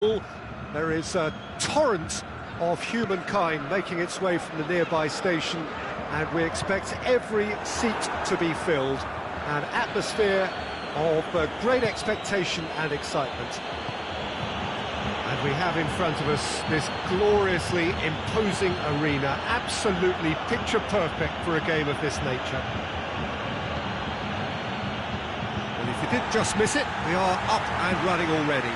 There is a torrent of humankind making its way from the nearby station, and we expect every seat to be filled. An atmosphere of great expectation and excitement. And we have in front of us this gloriously imposing arena, absolutely picture perfect for a game of this nature. And if you did just miss it, we are up and running already.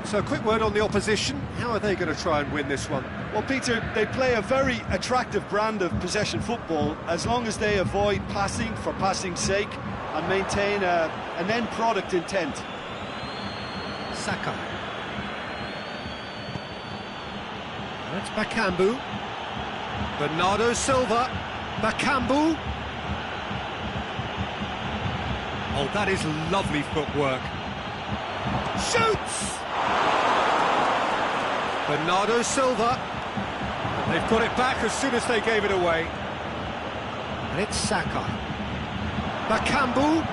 So a quick word on the opposition. How are they going to try and win this one? Well, Peter, they play a very attractive brand of possession football as long as they avoid passing for passing's sake and maintain an end product intent. Saka. That's Bakambu. Bernardo Silva. Bakambu. Oh, that is lovely footwork. Shoots! Bernardo Silva. They've got it back as soon as they gave it away. And it's Saka. Bakambu.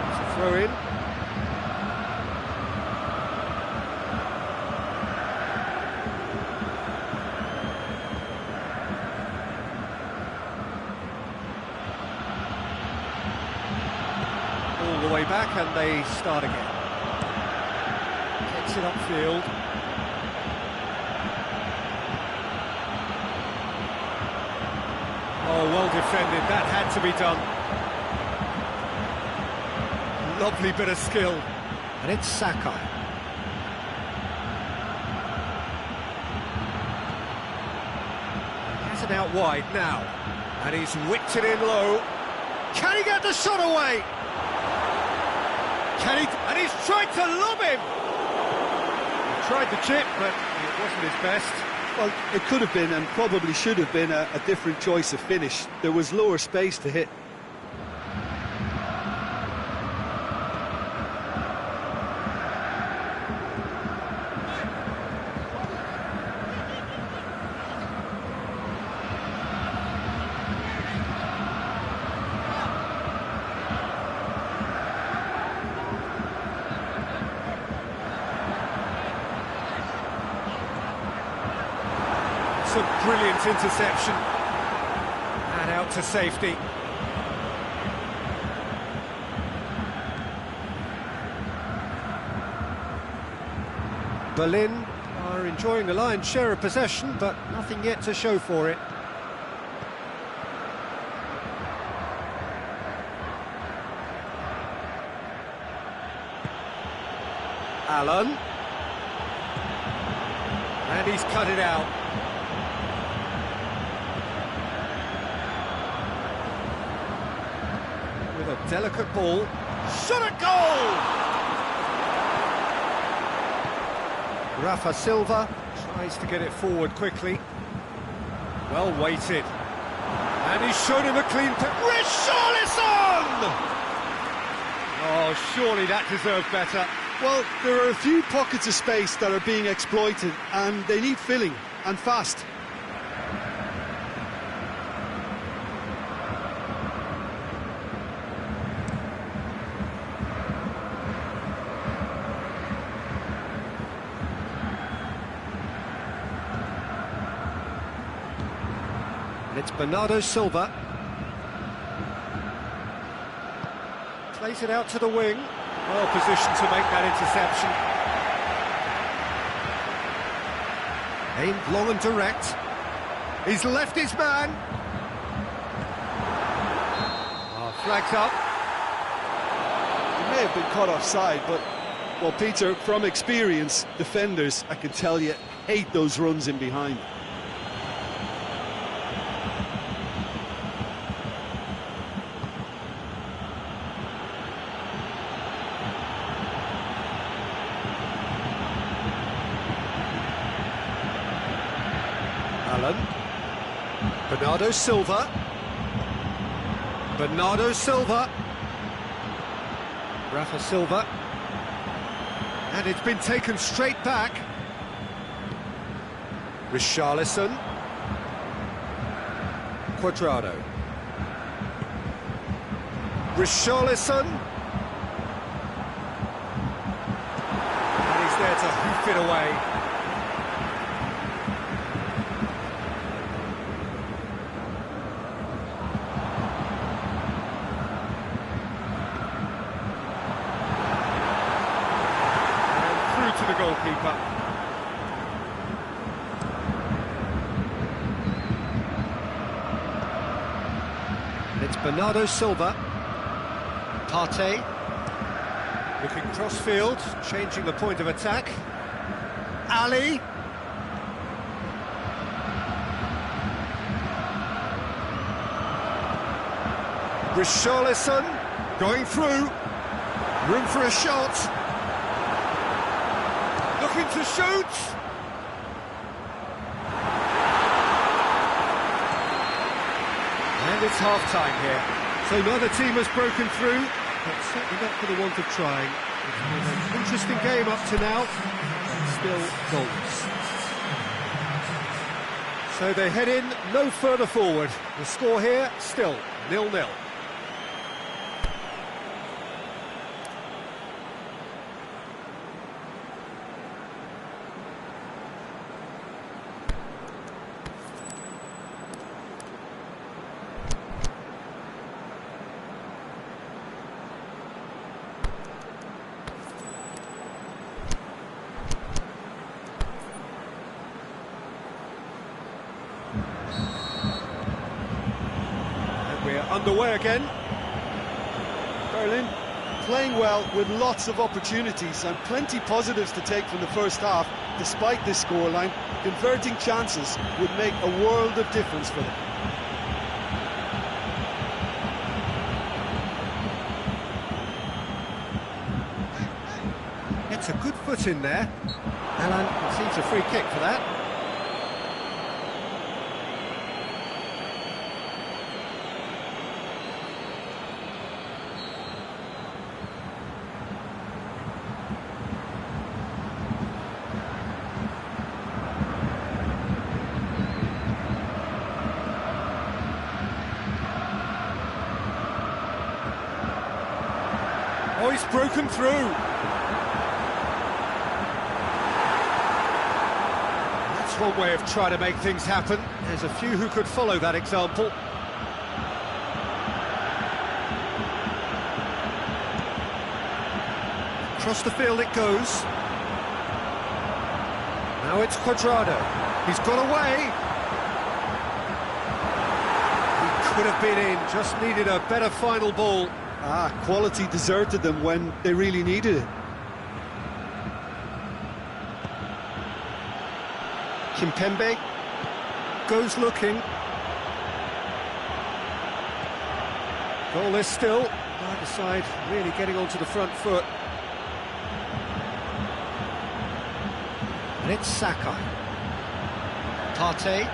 It's a throw in. All the way back, and they start again. Gets it upfield. Oh, well defended. That had to be done. Lovely bit of skill. And it's Saka. Has it out wide now. And he's whipped it in low. Can he get the shot away? Can he? And he's tried to lob him! He tried the chip, but it wasn't his best. Well, it could have been and probably should have been a different choice of finish. There was lower space to hit. It's a brilliant interception. And out to safety. Berlin are enjoying the lion's share of possession, but nothing yet to show for it. Allen. And he's cut it out. With a delicate ball. Shot at goal! Rafa Silva tries to get it forward quickly. Well weighted. And he's shown him a clean... Richarlison! Oh, surely that deserved better. Well, there are a few pockets of space that are being exploited, and they need filling, and fast. And it's Bernardo Silva. Plays it out to the wing. Well positioned to make that interception. Aimed long and direct. He's left his man. Oh, flagged up. He may have been caught offside, but, well, Peter, from experience, defenders, I can tell you, hate those runs in behind. Allen. Bernardo Silva. Bernardo Silva. Rafa Silva. And it's been taken straight back. Richarlison. Cuadrado. Richarlison. And he's there to hoof it away. To the goalkeeper. It's Bernardo Silva. Partey. Looking cross-field, changing the point of attack. Ali. Richarlison. Going through. Room for a shot. Looking to shoot! And it's half-time here. So neither team has broken through, but certainly not for the want of trying. It's been an interesting game up to now, and still goals. So they head in no further forward. The score here, still 0-0. Underway again. Berlin playing well with lots of opportunities and plenty positives to take from the first half. Despite this scoreline, converting chances would make a world of difference for them. It's a good foot in there. Alan receives a free kick for that. Oh, he's broken through. That's one way of trying to make things happen. There's a few who could follow that example. Across the field it goes. Now it's Cuadrado. He's got away. He could have been in, just needed a better final ball. Quality deserted them when they really needed it. Kimpembe goes looking. Goalless still. Either side really getting onto the front foot. And it's Sakai. Partey.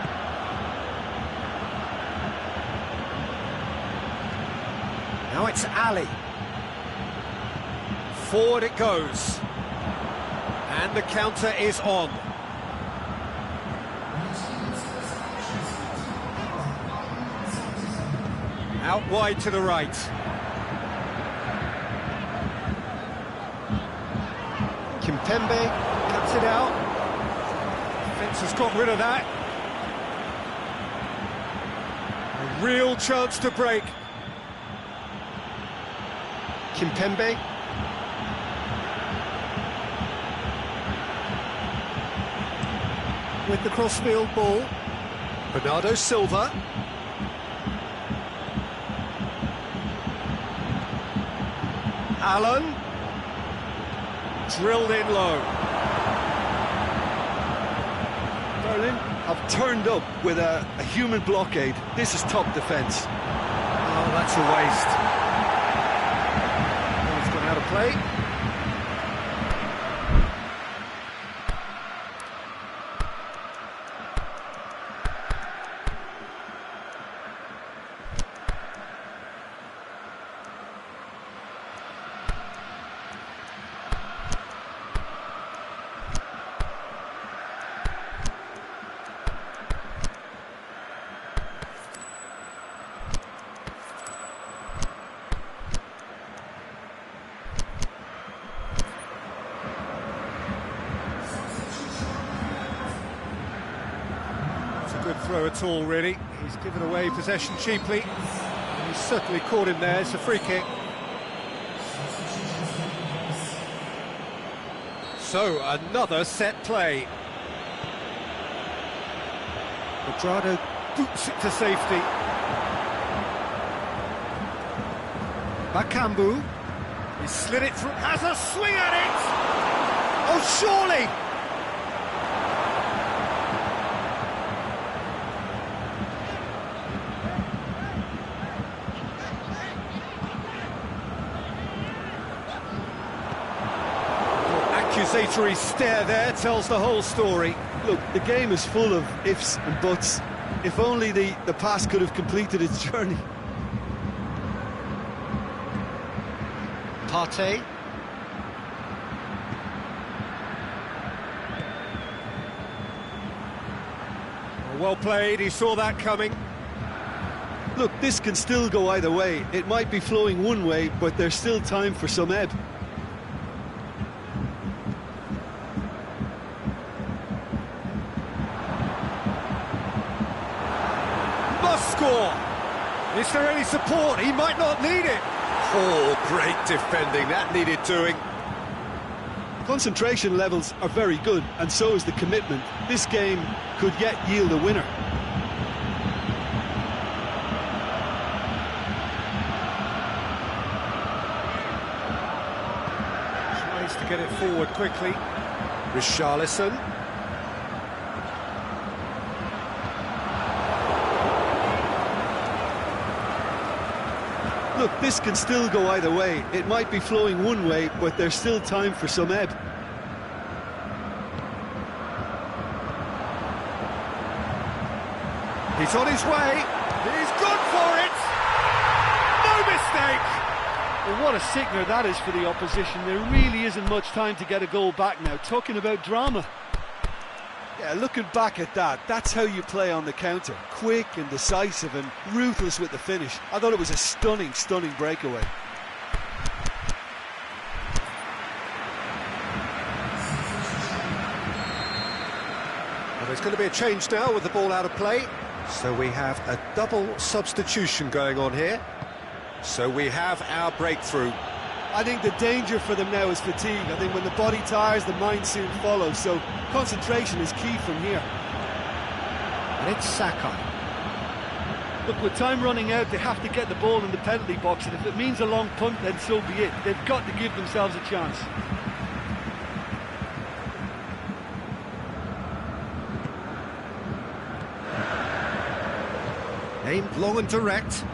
Now it's Ali. Forward it goes. And the counter is on. Out wide to the right. Kimpembe cuts it out. Defence has got rid of that. A real chance to break. Kimpembe. With the crossfield ball. Bernardo Silva. Allen. Drilled in low. Berlin have turned up with a human blockade. This is top defence. Oh, that's a waste. He's gone out of play. throw at all, really. He's given away possession cheaply. He's certainly caught him there. It's a free kick. So, another set play. Quadrado boots it to safety. Bakambu. He slid it through, has a swing at it! Oh, surely! Accusatory stare there tells the whole story. Look, the game is full of ifs and buts. If only the pass could have completed its journey. Partey. Well played, he saw that coming. Look, this can still go either way. It might be flowing one way, but there's still time for some ebb. Must score! Is there any support? He might not need it. Oh, great defending, that needed doing. Concentration levels are very good, and so is the commitment. This game could yet yield a winner. Tries to get it forward quickly. Richarlison. Look, this can still go either way. It might be flowing one way, but there's still time for some ebb. He's on his way. He's gone for it. No mistake. Well, what a sickener that is for the opposition. There really isn't much time to get a goal back now. Talking about drama. Yeah, looking back at that, that's how you play on the counter. Quick and decisive and ruthless with the finish. I thought it was a stunning, stunning breakaway. Well, there's going to be a change now with the ball out of play. So we have a double substitution going on here. So we have our breakthrough. I think the danger for them now is fatigue. I think when the body tires, the mind soon follows. So concentration is key from here. And it's Sakai. Look, with time running out, they have to get the ball in the penalty box, and if it means a long punt, then so be it. They've got to give themselves a chance. Aimed long and direct.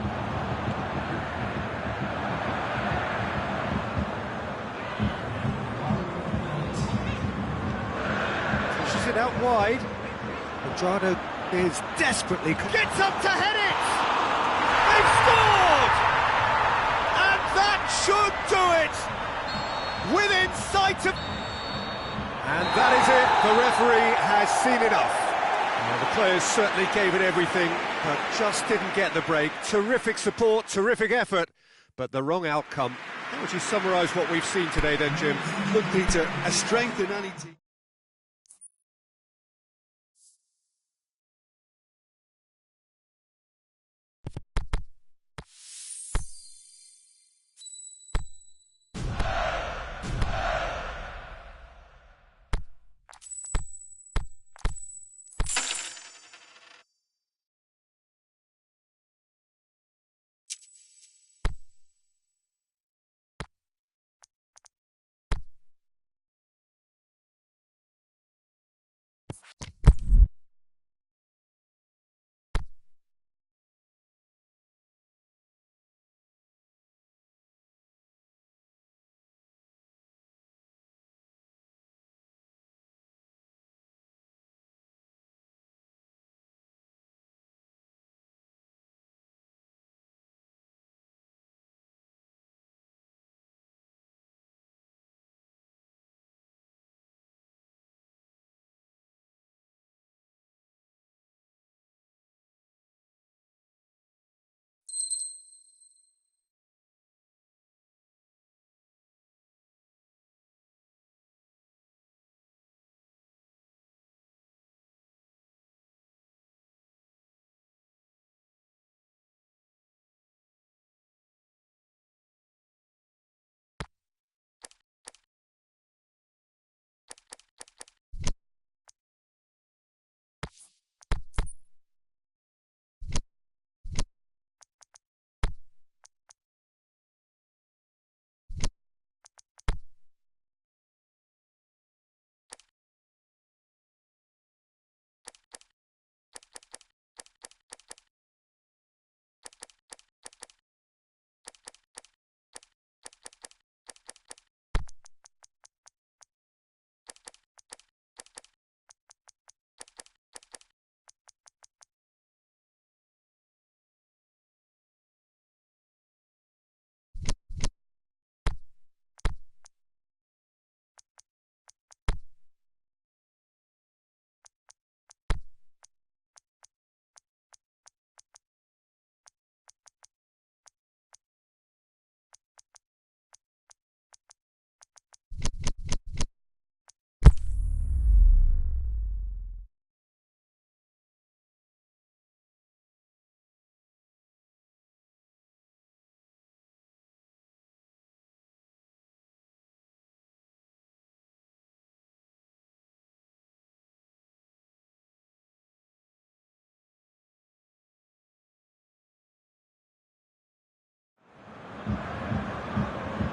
Pushes it out wide. Quadrado is desperately... Gets up to head it! They've scored! And that should do it! Within sight of... And that is it. The referee has seen enough. Well, the players certainly gave it everything, but just didn't get the break. Terrific support, terrific effort, but the wrong outcome. How would you summarise what we've seen today then, Jim? Look, Peter, a strength in any team.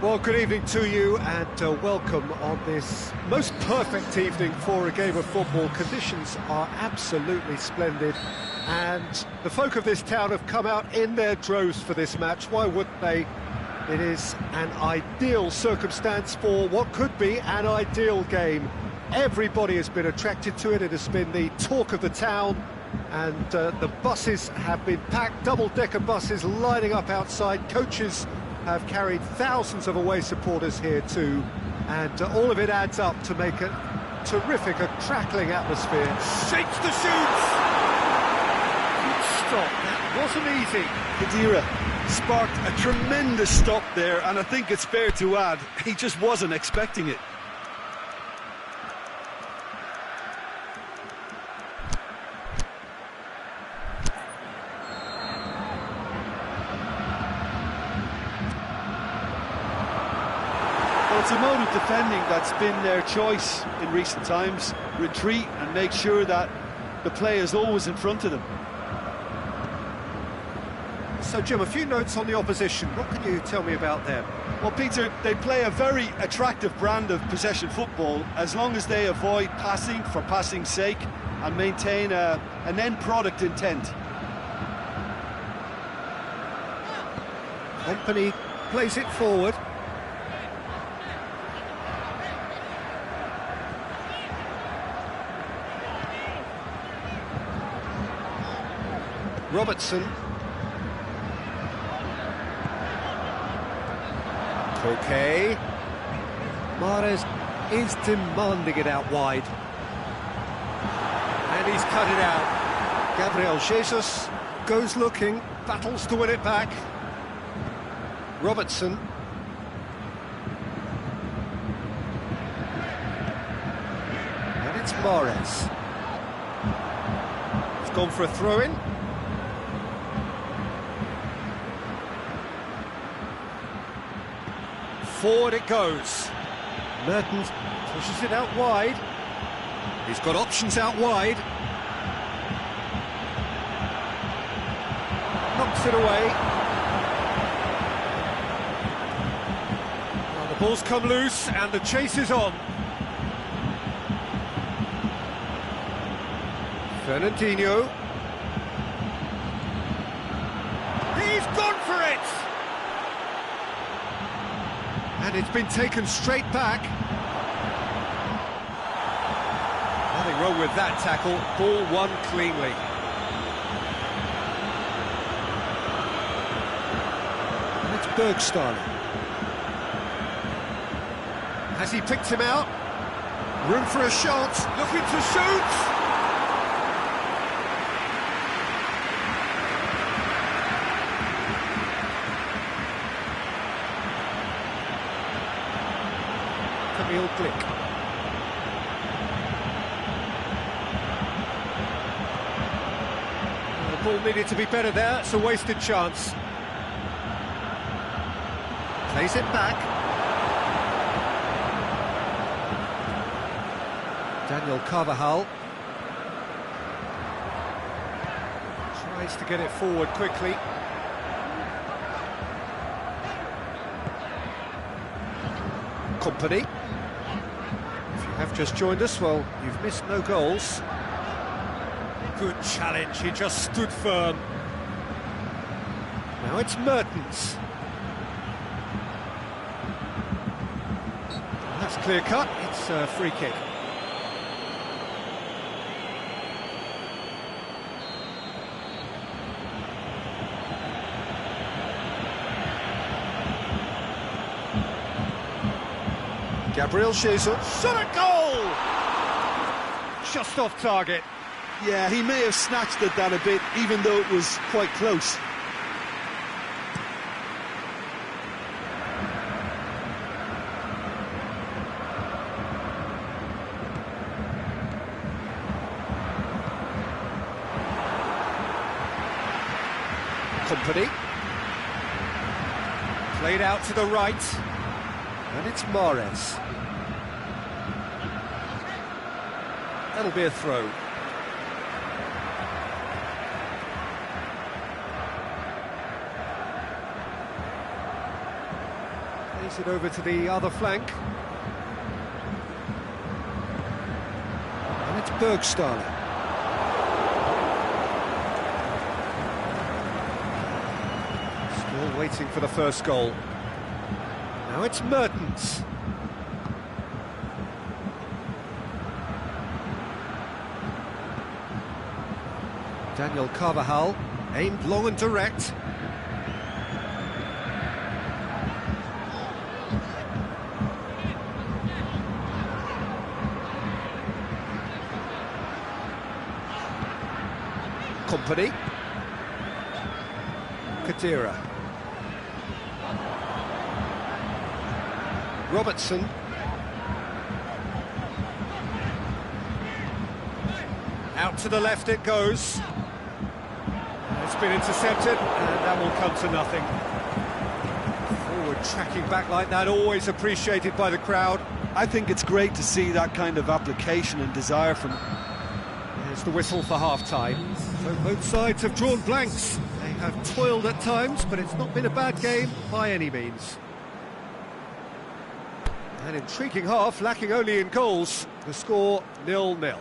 Well, good evening to you and welcome on this most perfect evening for a game of football. Conditions are absolutely splendid and the folk of this town have come out in their droves for this match. Why wouldn't they? It is an ideal circumstance for what could be an ideal game. Everybody has been attracted to it. It has been the talk of the town and the buses have been packed, double-decker buses lining up outside. Coaches have carried thousands of away supporters here too, and all of it adds up to make a terrific, a crackling atmosphere. Shakes the shoots! Good stop, that wasn't easy. Khedira sparked a tremendous stop there, and I think it's fair to add, he just wasn't expecting it. It's a mode of defending that's been their choice in recent times. Retreat and make sure that the play is always in front of them. So, Jim, a few notes on the opposition. What can you tell me about them? Well, Peter, they play a very attractive brand of possession football as long as they avoid passing for passing's sake and maintain an end product intent. Company plays it forward. Robertson. Koke. Mahrez is demanding it out wide. And he's cut it out. Gabriel Jesus goes looking, battles to win it back. Robertson. And it's Mahrez. He's gone for a throw-in. Forward it goes. Mertens pushes it out wide. He's got options out wide. Knocks it away. Well, the ball's come loose and the chase is on. Fernandinho. He's gone for it! And it's been taken straight back. Nothing wrong with that tackle. Ball won cleanly. And it's Bergstein. Has he picked him out? Room for a shot. Looking to shoot! Camille Glick. The ball needed to be better there, it's a wasted chance. Plays it back. Daniel Carvajal. Tries to get it forward quickly. Company. If you have just joined us, well, you've missed no goals. Good challenge, he just stood firm. Now it's Mertens. That's clear cut, it's a free kick. Gabriel Jesus. Shot at goal! Just off target. Yeah, he may have snatched at that a bit, even though it was quite close. Company. Played out to the right. And it's Mahrez. That'll be a throw. Plays it over to the other flank. And it's Bergstaller. Still waiting for the first goal. Now it's Mertens. Daniel Carvajal, aimed long and direct. Company. Kadira. Robertson. Out to the left it goes. It's been intercepted, and that will come to nothing. Forward tracking back like that, always appreciated by the crowd. I think it's great to see that kind of application and desire from... There's the whistle for half-time. So both sides have drawn blanks. They have toiled at times, but it's not been a bad game by any means. An intriguing half, lacking only in goals. The score 0-0.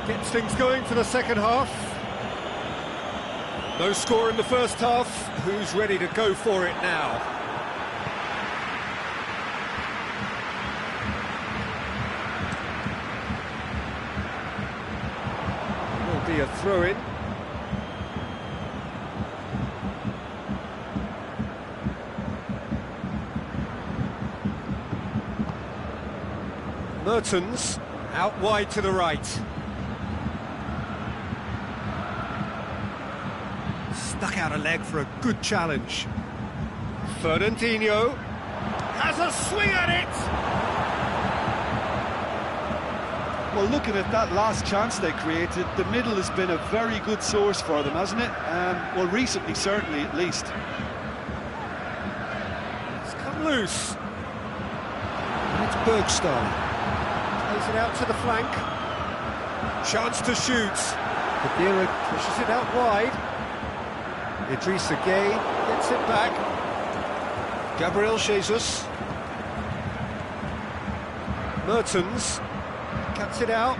Gets things going for the second half. No score in the first half. Who's ready to go for it now? Will be a throw-in. Mertens out wide to the right. Stuck out a leg for a good challenge. Fernandinho has a swing at it! Well, looking at that last chance they created, the middle has been a very good source for them, hasn't it? Well, recently, certainly, at least. It's come loose. And it's Bergstaller. Plays it out to the flank. Chance to shoot. Kadira pushes it out wide. Idrissa Gueye gets it back. Gabriel Jesus. Mertens cuts it out.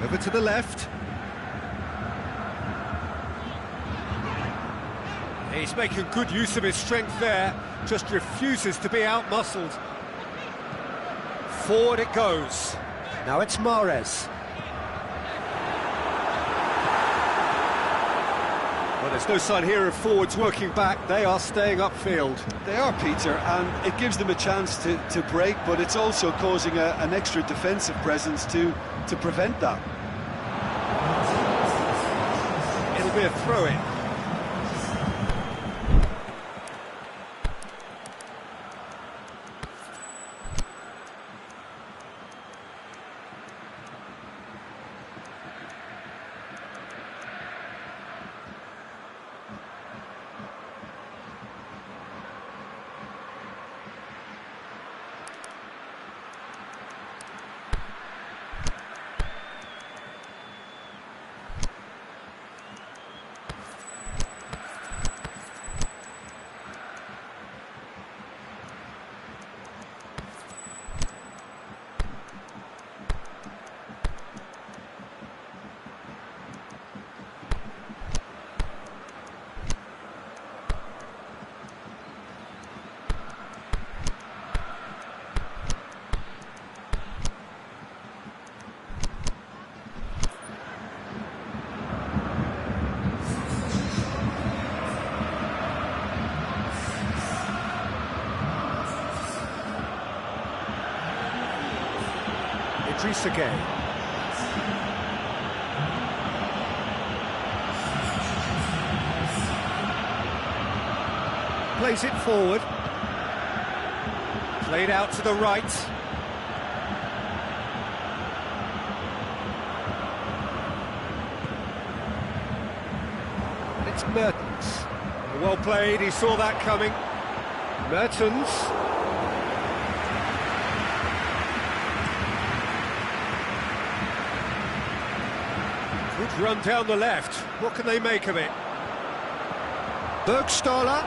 Over to the left. He's making good use of his strength there. Just refuses to be out-muscled. Forward it goes. Now it's Mahrez. Well, there's no sign here of forwards working back. They are staying upfield. They are, Peter, and it gives them a chance to break, but it's also causing an extra defensive presence to prevent that. It'll be a throw-in. Idrissa Gueye. Plays it forward. Played out to the right. And it's Mertens. Well played, he saw that coming. Mertens. Good run down the left. What can they make of it? Bergstaller.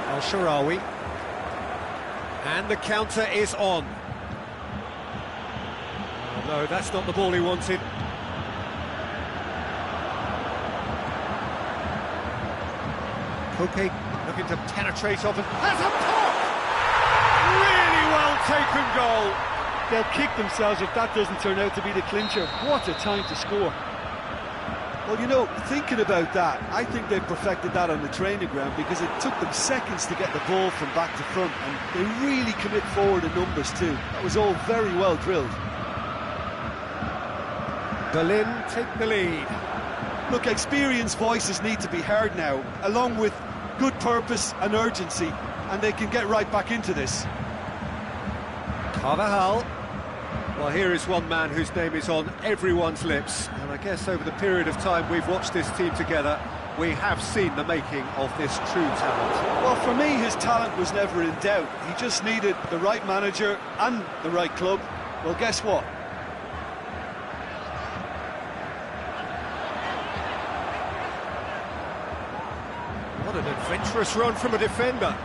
Al-Sharawi. And the counter is on. Oh, no, that's not the ball he wanted. Koke looking to penetrate off and has a pop! Really well taken goal. They'll kick themselves if that doesn't turn out to be the clincher. What a time to score. Well, you know, thinking about that, I think they perfected that on the training ground because it took them seconds to get the ball from back to front, and they really commit forward in numbers too. That was all very well drilled. Berlin take the lead. Look, experienced voices need to be heard now, along with good purpose and urgency, and they can get right back into this. Carvajal. Well, here is one man whose name is on everyone's lips, and I guess over the period of time we've watched this team together, we have seen the making of this true talent. Well, for me, his talent was never in doubt. He just needed the right manager and the right club. Well, guess what? What an adventurous run from a defender.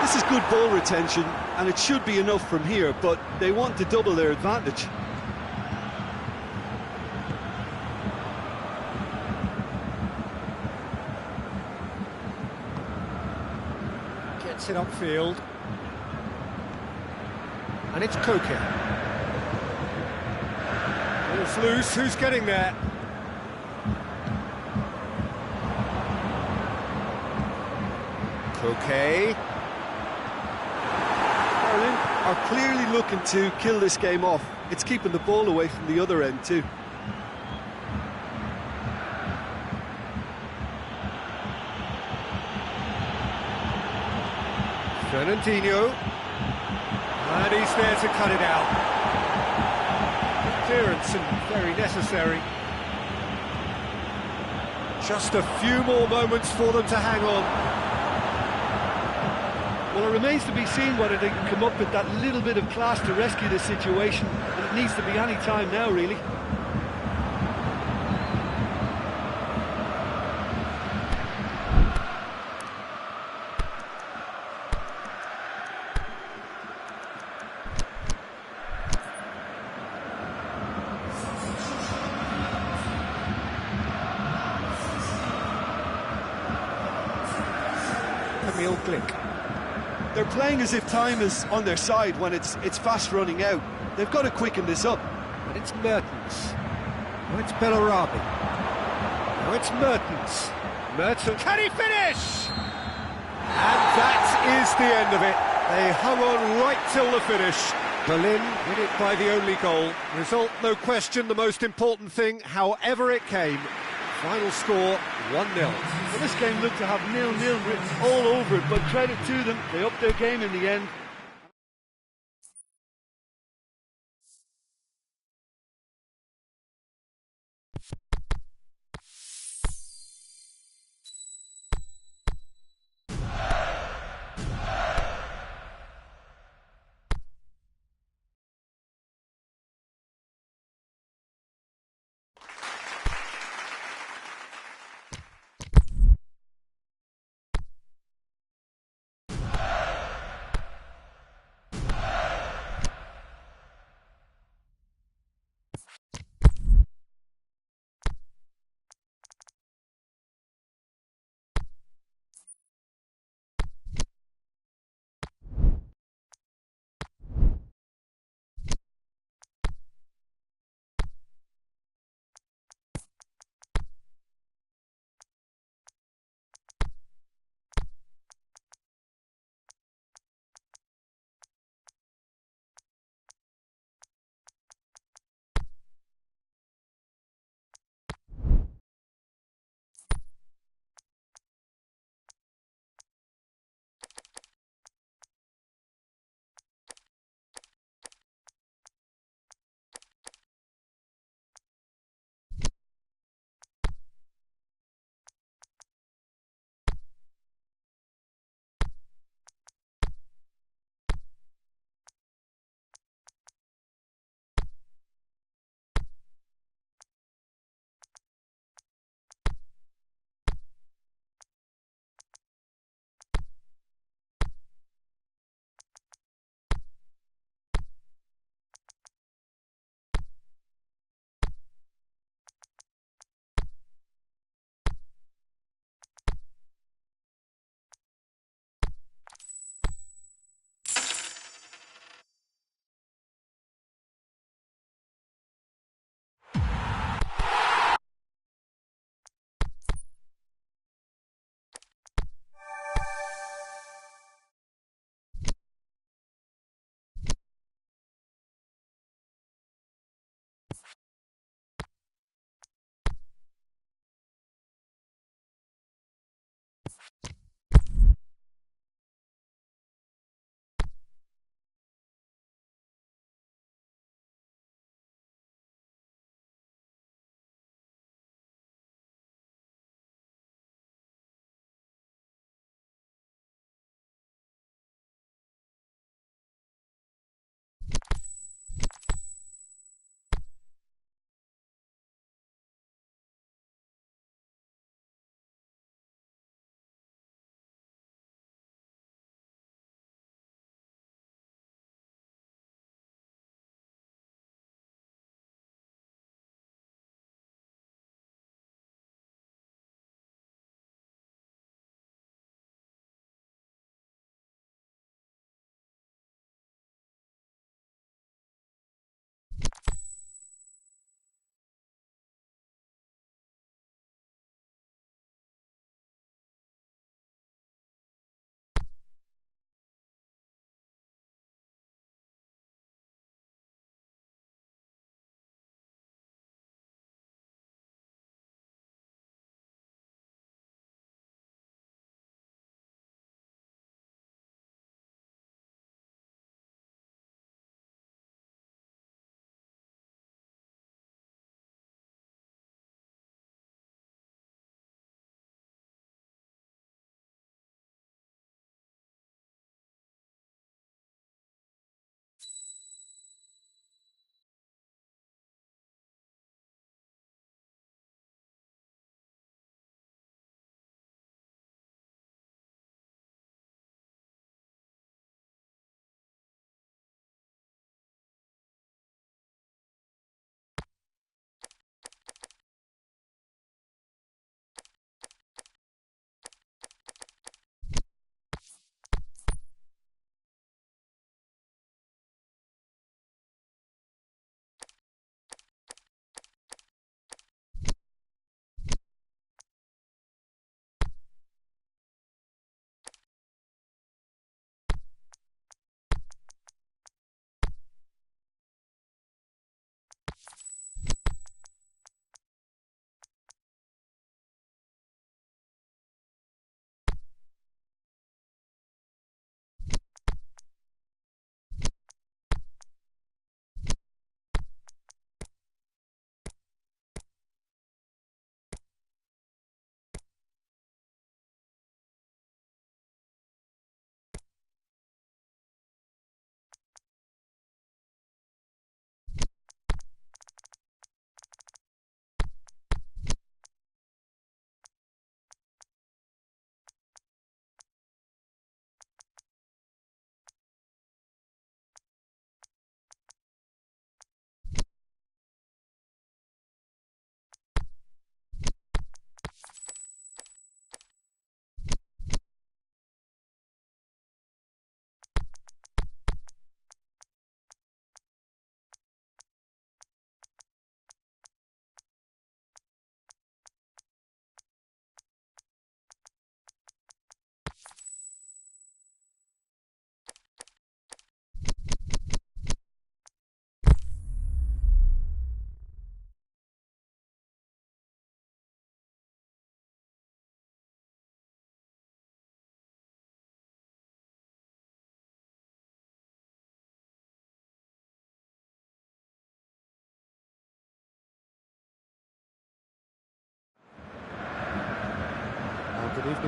This is good ball retention, and it should be enough from here, but they want to double their advantage. Gets it upfield. And it's Koke. Ball's loose, who's getting there? Koke. Are clearly looking to kill this game off. It's keeping the ball away from the other end too. Fernandinho. And he's there to cut it out. Clearance and very necessary. Just a few more moments for them to hang on. Well, it remains to be seen whether they can come up with that little bit of class to rescue the situation, and it needs to be any time now, really. Camille Glick. They're playing as if time is on their side when it's fast running out. They've got to quicken this up. And it's Mertens. Now it's Bellarabi. Now it's Mertens. Mertens. Can he finish? And that is the end of it. They hung on right till the finish. Berlin win it by the only goal. Result, no question, the most important thing, however it came. Final score, 1-0. Well, this game looked to have 0-0 written all over it, but credit to them, they upped their game in the end.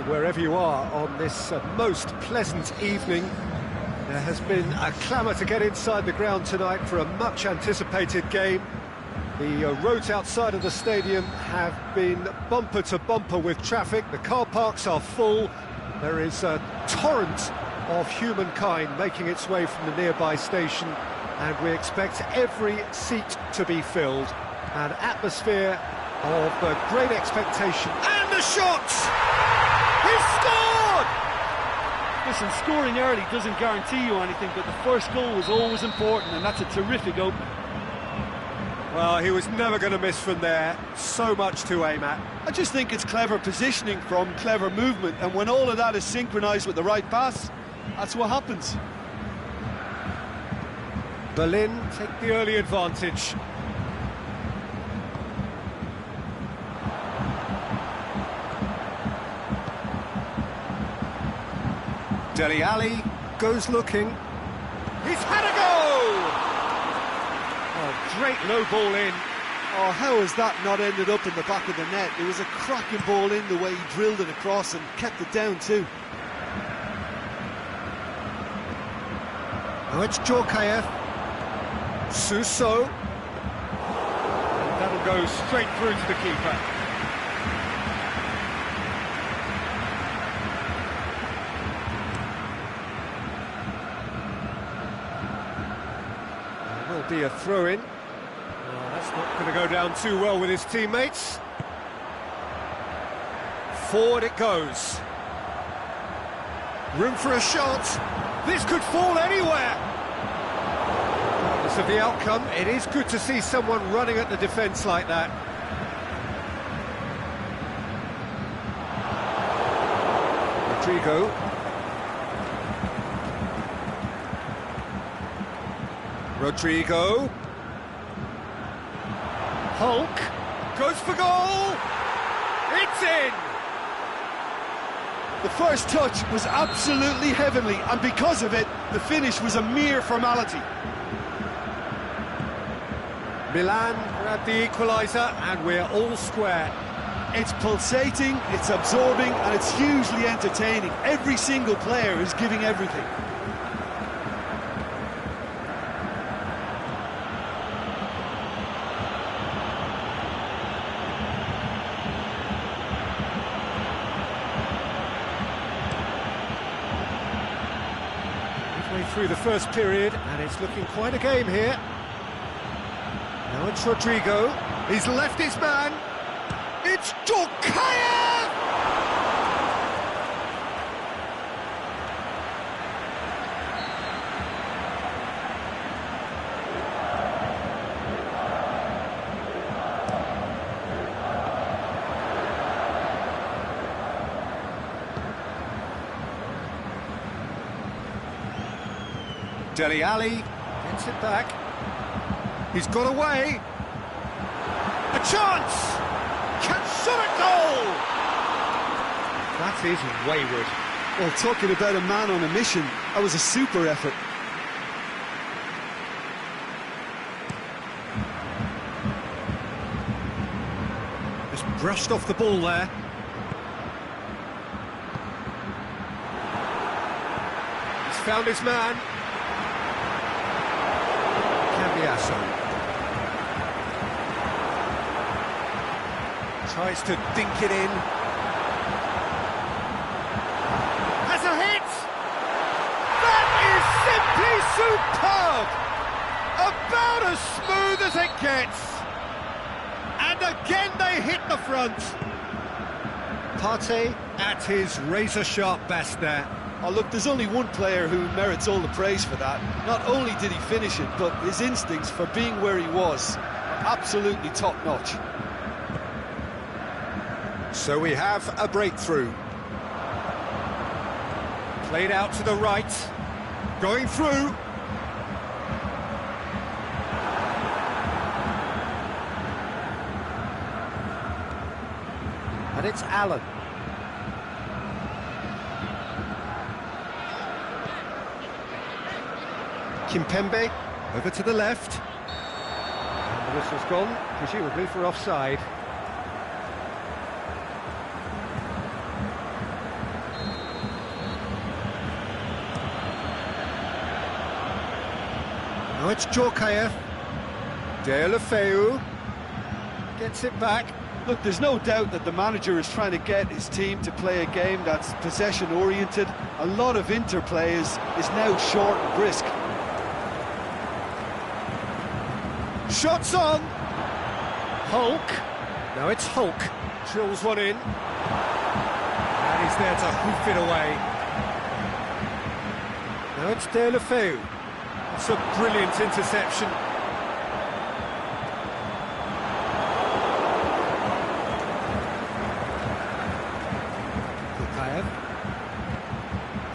wherever you are on this most pleasant evening. There has been a clamour to get inside the ground tonight for a much-anticipated game. The roads outside of the stadium have been bumper to bumper with traffic. The car parks are full. There is a torrent of humankind making its way from the nearby station, and we expect every seat to be filled. An atmosphere of great expectation. And the shot! He scored! Listen, scoring early doesn't guarantee you anything, but the first goal is always important, and that's a terrific opening. Well, he was never going to miss from there. So much to aim at. I just think it's clever positioning from clever movement, and when all of that is synchronised with the right pass, that's what happens. Berlin take the early advantage. Dele Alli goes looking. He's had a goal! Oh, great low ball in. Oh, how has that not ended up in the back of the net? It was a cracking ball in, the way he drilled it across and kept it down too. Now it's Djorkaeff. Suso. And that'll go straight through to the keeper. There will be a throw-in. Oh, that's not going to go down too well with his teammates. Forward it goes. Room for a shot. This could fall anywhere. Regardless of the outcome, it is good to see someone running at the defence like that. Rodrigo. Rodrigo. Hulk goes for goal. It's in. The first touch was absolutely heavenly, and because of it, the finish was a mere formality. Milan grabbed the equaliser, and we're all square. It's pulsating, it's absorbing, and it's hugely entertaining. Every single player is giving everything. Through the first period, and it's looking quite a game here. Now it's Rodrigo. He's left his man. It's Djorkaeff! Dele Alli gets it back. He's got away. A chance! Can shot a goal! That is wayward. Well, talking about a man on a mission, that was a super effort. Just brushed off the ball there. He's found his man. Tries to dink it in. Has a hit! That is simply superb! About as smooth as it gets! And again they hit the front. Partey at his razor-sharp best there. Oh, look, there's only one player who merits all the praise for that. Not only did he finish it, but his instincts for being where he was are absolutely top-notch. So we have a breakthrough. Played out to the right. Going through. And it's Allen. Kimpembe over to the left. And the whistle's gone, presumably for offside. Now it's Djorkaeff. Deulofeu gets it back. Look, there's no doubt that the manager is trying to get his team to play a game that's possession-oriented. A lot of interplay is now short and brisk. Shots on! Hulk. Now it's Hulk. Drills one in. And he's there to hoof it away. Now it's Deulofeu. It's a brilliant interception.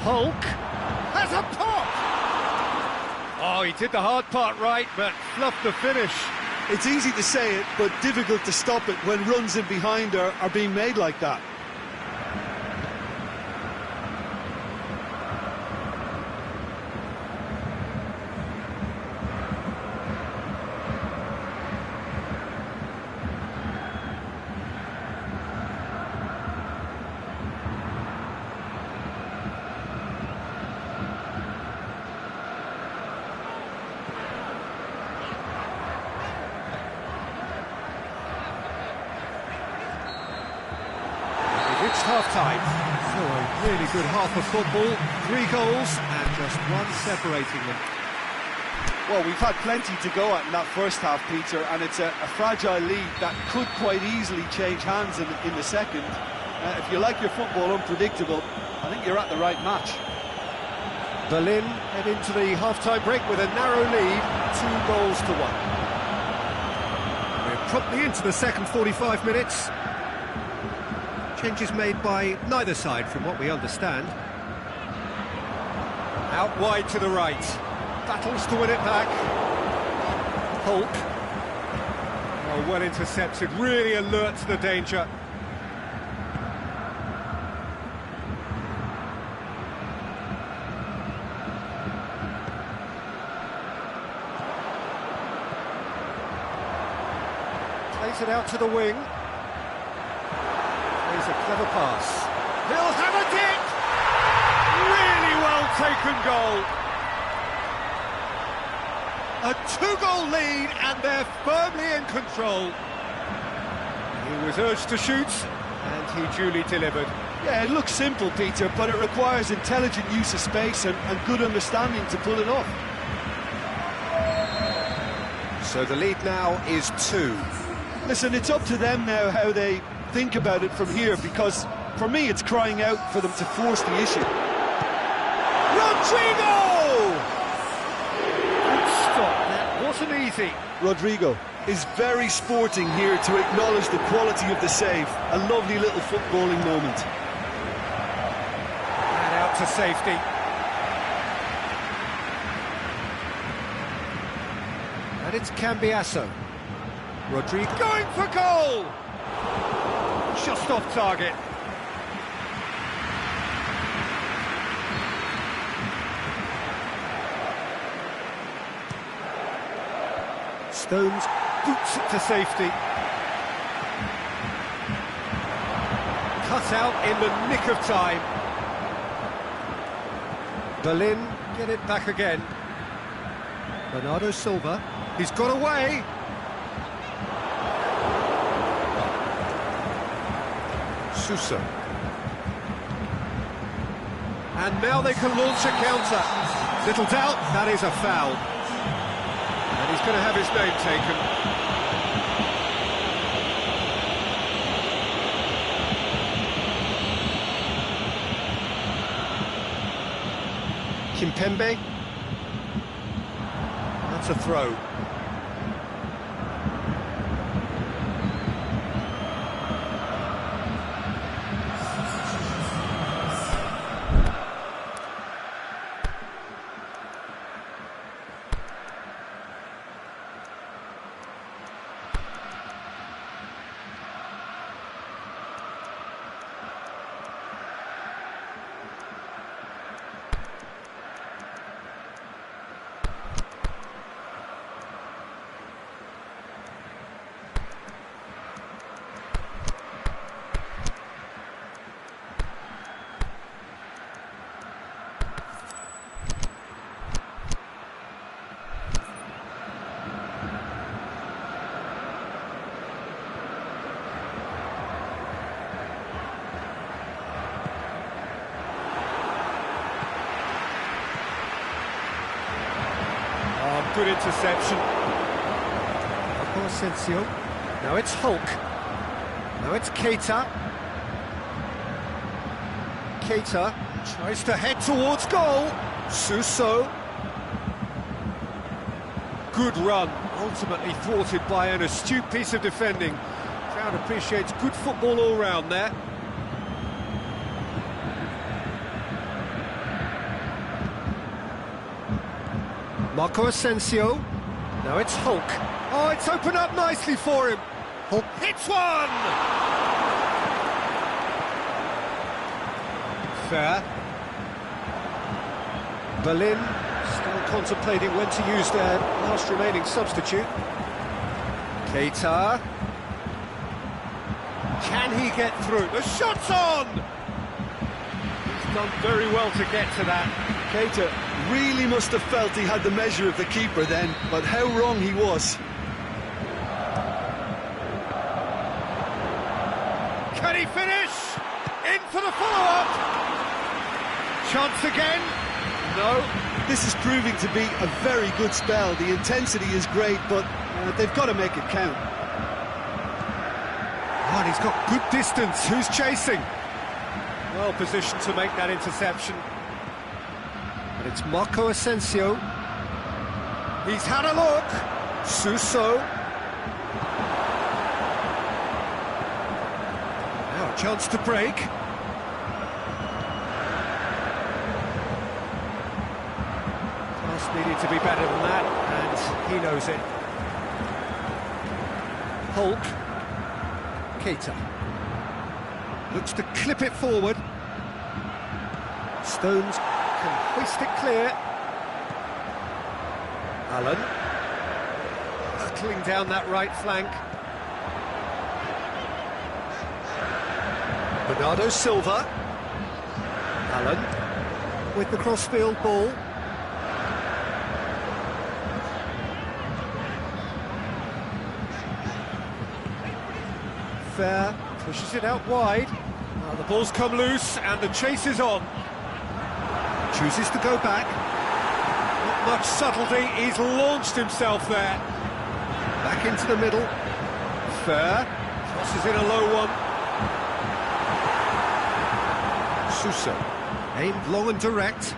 Hulk has a pop! Oh, he did the hard part right, but fluffed the finish. It's easy to say it, but difficult to stop it when runs in behind are being made like that. It's half-time. So a really good half of football, 3 goals and just one separating them. Well, we've had plenty to go at in that first half, Peter, and it's a fragile lead that could quite easily change hands in the second. If you like your football unpredictable, I think you're at the right match. Berlin head into the half-time break with a narrow lead, 2 goals to 1. We're promptly into the second 45 minutes. Changes made by neither side from what we understand. Out wide to the right. Battles to win it back. Hulk. Oh, well intercepted, really alert to the danger. Plays it out to the wing. Here's a clever pass. He'll have a dip! Really well taken goal. A 2-goal lead and they're firmly in control. He was urged to shoot and he duly delivered. Yeah, it looks simple, Peter, but it requires intelligent use of space and good understanding to pull it off. So the lead now is 2. Listen, it's up to them now how they think about it from here, because for me it's crying out for them to force the issue. Rodrigo! Good stop, that wasn't easy. Rodrigo is very sporting here to acknowledge the quality of the save. A lovely little footballing moment. And out to safety. And it's Cambiasso. Rodrigo going for goal! Just off target. Stones boots it to safety. Cut out in the nick of time. Berlin get it back again. Bernardo Silva, he's got away. Sousa. And now they can launch a counter. Little doubt, that is a foul. And he's going to have his name taken. Kimpembe. That's a throw. good interception. Marco Asensio. Now it's Hulk. Now it's Keita. Keita tries to head towards goal. Suso. Good run, ultimately thwarted by an astute piece of defending. Crowd appreciates good football all round there. Marco Asensio. Now it's Hulk. Oh, it's opened up nicely for him. Hulk hits one! Fair. Berlin still contemplating when to use their last remaining substitute. Keita. Can he get through? The shot's on! He's done very well to get to that. Keita really must have felt he had the measure of the keeper then, but how wrong he was. Can he finish? In for the follow-up! Chance again? No. This is proving to be a very good spell. The intensity is great, but they've got to make it count. Oh, and he's got good distance. Who's chasing? Well positioned to make that interception. But it's Marco Asensio. He's had a look. Suso. Now a chance to break. Pass needed to be better than that, and he knows it. Hulk. Keita. Looks to clip it forward. Stones can hoist it clear. Allen. Hurtling down that right flank. Bernardo Silva. Allen with the crossfield ball. Fair, pushes it out wide. The ball's come loose and the chase is on. Chooses to go back. Not much subtlety, he's launched himself there. Back into the middle. Fair, crosses in a low one. Suso, aimed long and direct.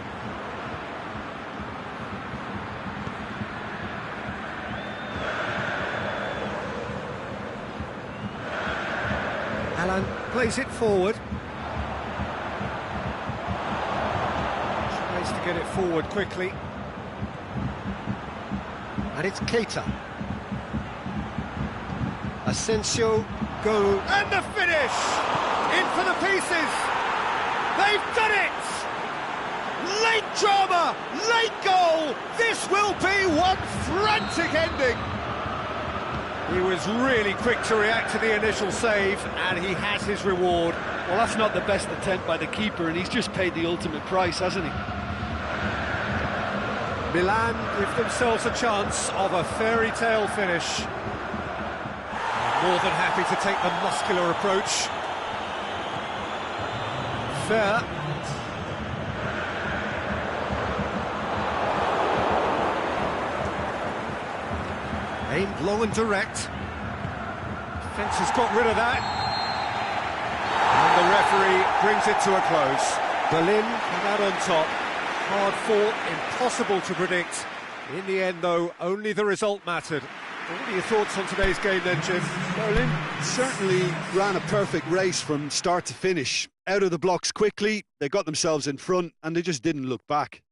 Allen plays it forward. Tries to get it forward quickly. And it's Keita. Asensio, go. And the finish! In for the pieces! They've done it! Late drama, late goal! This will be one frantic ending! He was really quick to react to the initial save, and he has his reward. Well, that's not the best attempt by the keeper, and he's just paid the ultimate price, hasn't he? Milan give themselves a chance of a fairy tale finish. More than happy to take the muscular approach. Fair. Aimed long and direct. Defence has got rid of that. And the referee brings it to a close. Berlin come out on top. Hard fought, impossible to predict. In the end, though, only the result mattered. What are your thoughts on today's game then, Jim? Berlin certainly ran a perfect race from start to finish. Out of the blocks quickly, they got themselves in front, and they just didn't look back.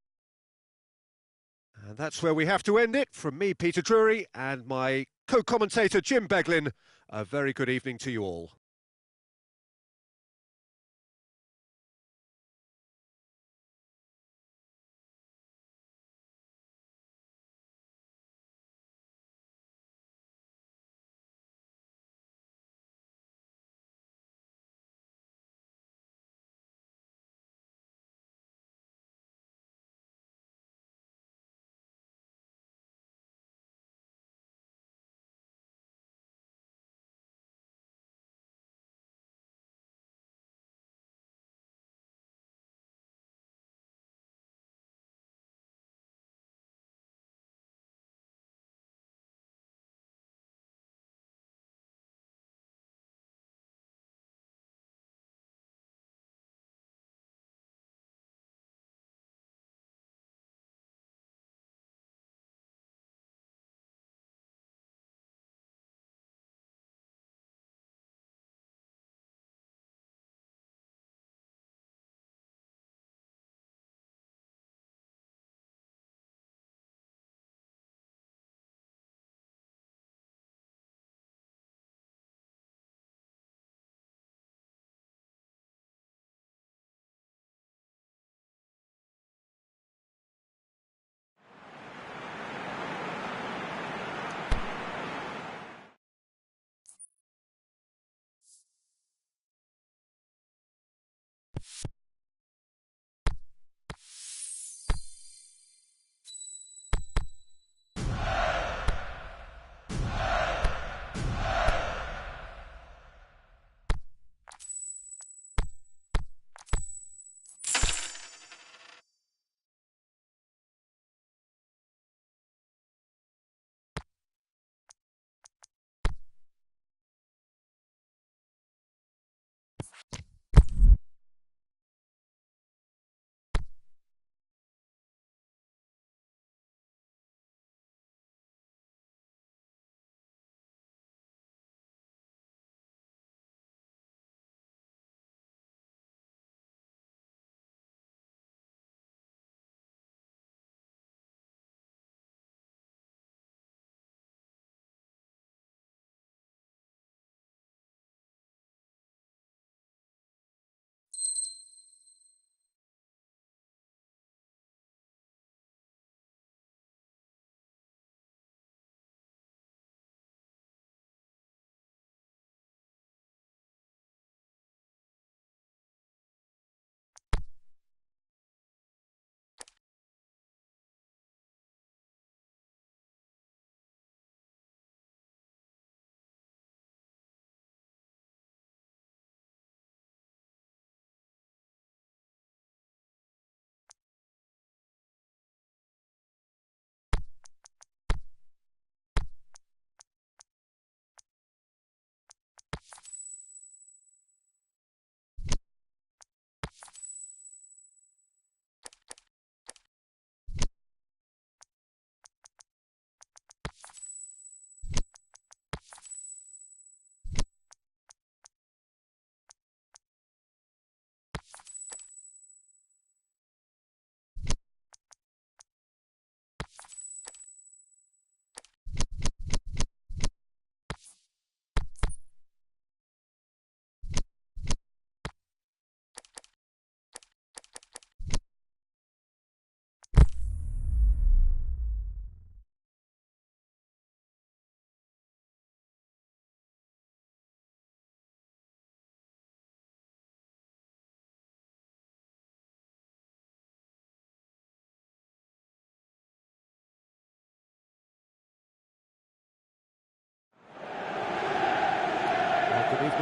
And that's where we have to end it. From me, Peter Drury, and my co-commentator, Jim Beglin. A very good evening to you all.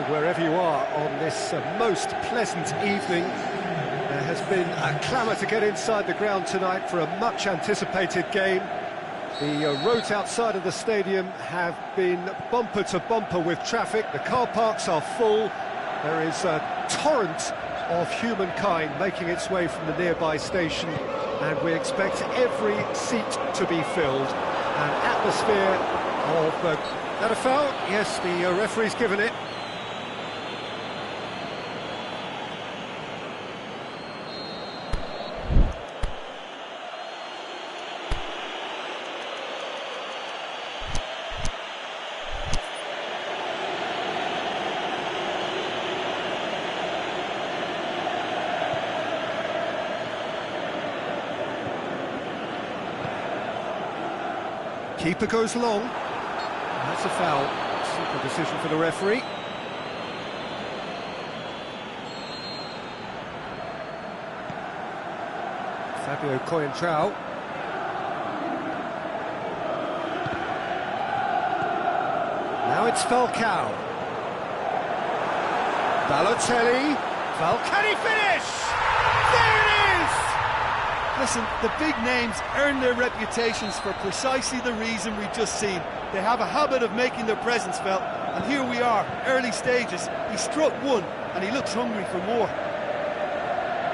And wherever you are on this most pleasant evening, there has been a clamour to get inside the ground tonight for a much-anticipated game. The roads outside of the stadium have been bumper to bumper with traffic. The car parks are full. There is a torrent of humankind making its way from the nearby station, and we expect every seat to be filled. An atmosphere of... that a foul? Yes, the referee's given it. Keeper goes long. That's a foul. Simple decision for the referee. Fabio Coentrao. Now it's Falcao. Balotelli. Can he finish? There it is! Listen, the big names earn their reputations for precisely the reason we've just seen. They have a habit of making their presence felt, and here we are, early stages. He struck one, and he looks hungry for more.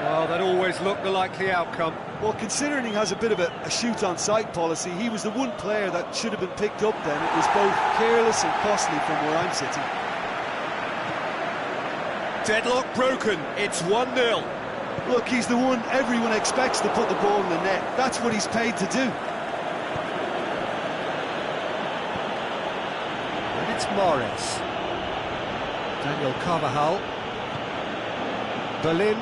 Well, that always looked the likely outcome. Well, considering he has a bit of a shoot-on-sight policy, he was the one player that should have been picked up then. It was both careless and costly from where I'm sitting. Deadlock broken, it's 1-0. Look, he's the one everyone expects to put the ball in the net. That's what he's paid to do. And it's Morris. Daniel Carvajal. Berlin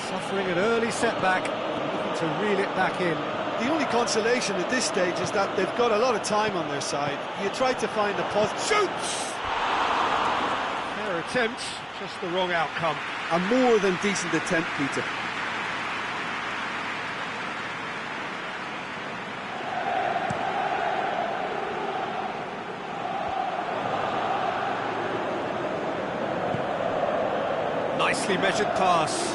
suffering an early setback, looking to reel it back in. The only consolation at this stage is that they've got a lot of time on their side. You try to find a positive... Shoots! Fair attempt, just the wrong outcome. A more than decent attempt, Peter. Nicely measured pass.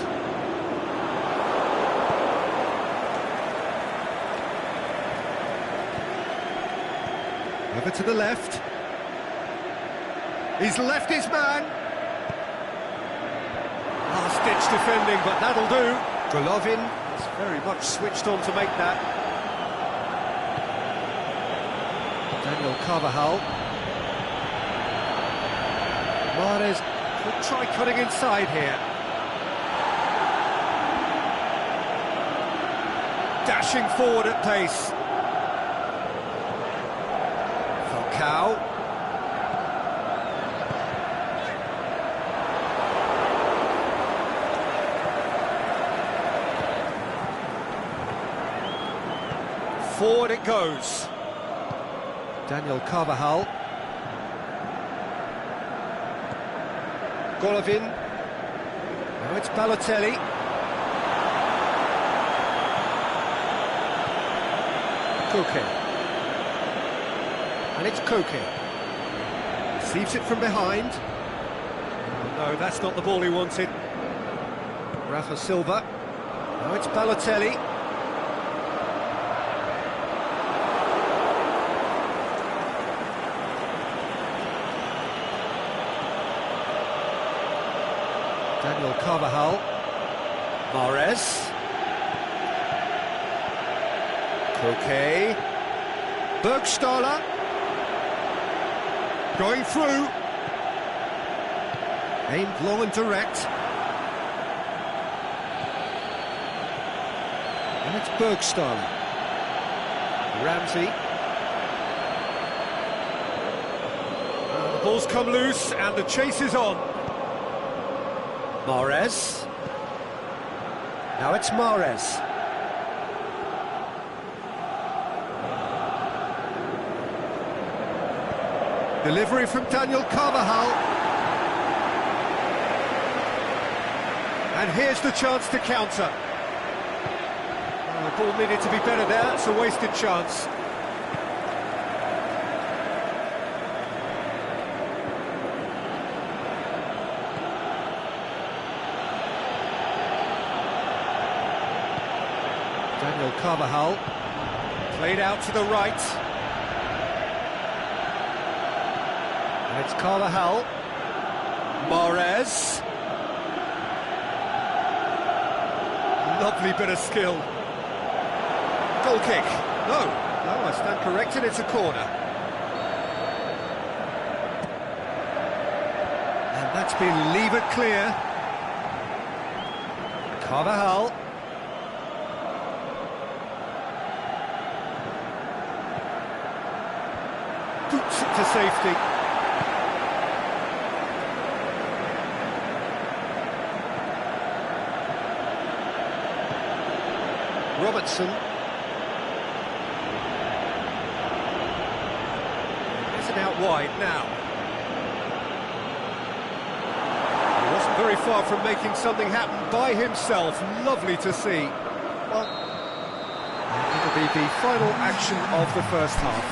Over to the left. He's left his man. Last-ditch defending, but that'll do. Golovin is very much switched on to make that. Daniel Carvajal. Mahrez could try cutting inside here. Dashing forward at pace. Falcao. Forward it goes. Daniel Carvajal. Golovin. Now it's Balotelli. Koke. And it's Koke. Receives it from behind. Oh, no, that's not the ball he wanted. Rafa Silva. Now it's Balotelli. Daniel Carvajal. Mahrez. Koke. Bergstaller. Going through. Aimed long and direct. And it's Bergstaller. Ramsey. The ball's come loose and the chase is on. Mahrez. Now it's Mahrez. Delivery from Daniel Carvajal. And here's the chance to counter. The ball needed to be better there, it's a wasted chance. Daniel Carvajal. Played out to the right. And it's Carvajal. Mahrez. Lovely bit of skill. Goal kick. No, I stand corrected, it's a corner. And that's been levered clear. Carvajal. Boots it to safety. Robertson. Gets it out wide now. He wasn't very far from making something happen by himself. Lovely to see. Well, it'll be the final action of the first half.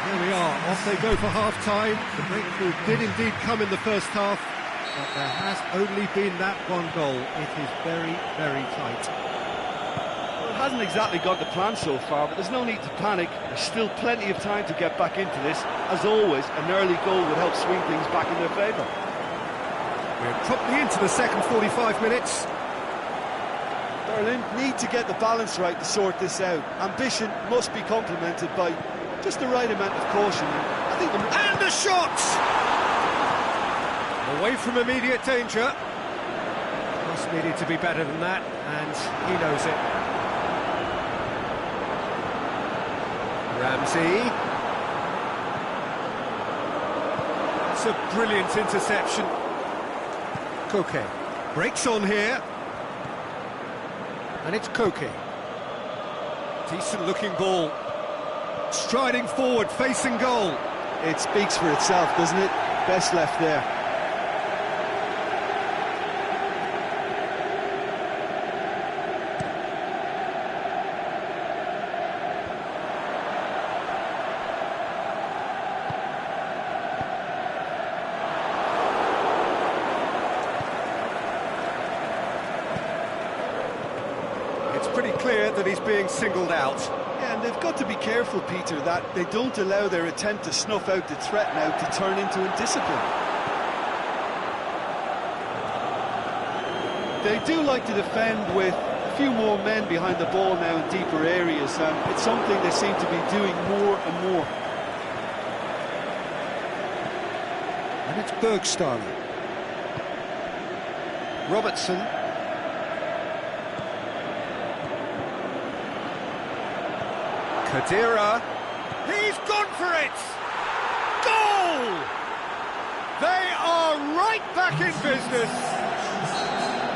Here we are, off they go for half-time. The breakthrough did indeed come in the first half, but there has only been that one goal. It is very, very tight. Hasn't exactly got the plan so far, but there's no need to panic. There's still plenty of time to get back into this. As always, an early goal would help swing things back in their favour. We're promptly into the second 45 minutes. Berlin need to get the balance right to sort this out. Ambition must be complemented by just the right amount of caution. I think and a shot! Away from immediate danger. Just needed to be better than that, and he knows it. Ramsey. It's a brilliant interception. Koke breaks on here. And it's Koke. Decent looking ball. Striding forward, facing goal. It speaks for itself, doesn't it? Best left there. Pretty clear that he's being singled out. Yeah, and they've got to be careful, Peter, that they don't allow their attempt to snuff out the threat now to turn into indiscipline. They do like to defend with a few more men behind the ball now in deeper areas, and it's something they seem to be doing more and more. And it's Bergstaller. Robertson. Kadira, he's gone for it! Goal! They are right back in business!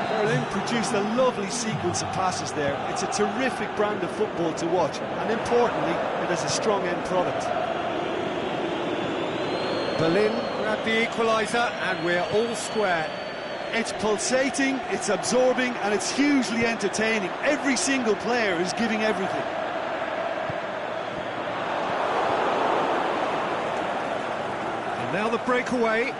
Berlin produced a lovely sequence of passes there. It's a terrific brand of football to watch, and importantly, it has a strong end product. Berlin grabbed the equaliser, and we're all square. It's pulsating, it's absorbing, and it's hugely entertaining. Every single player is giving everything. Now the breakaway.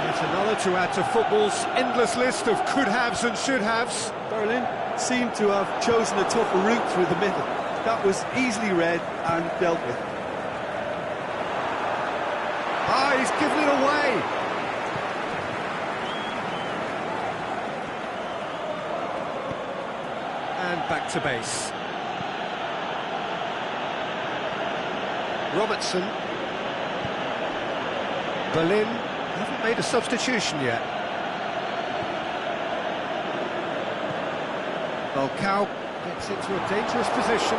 There's another to add to football's endless list of could-haves and should-haves. Berlin seemed to have chosen a tougher route through the middle. That was easily read and dealt with. Ah, he's given it away. And back to base. Robertson. Berlin haven't made a substitution yet. Falcao gets into a dangerous position.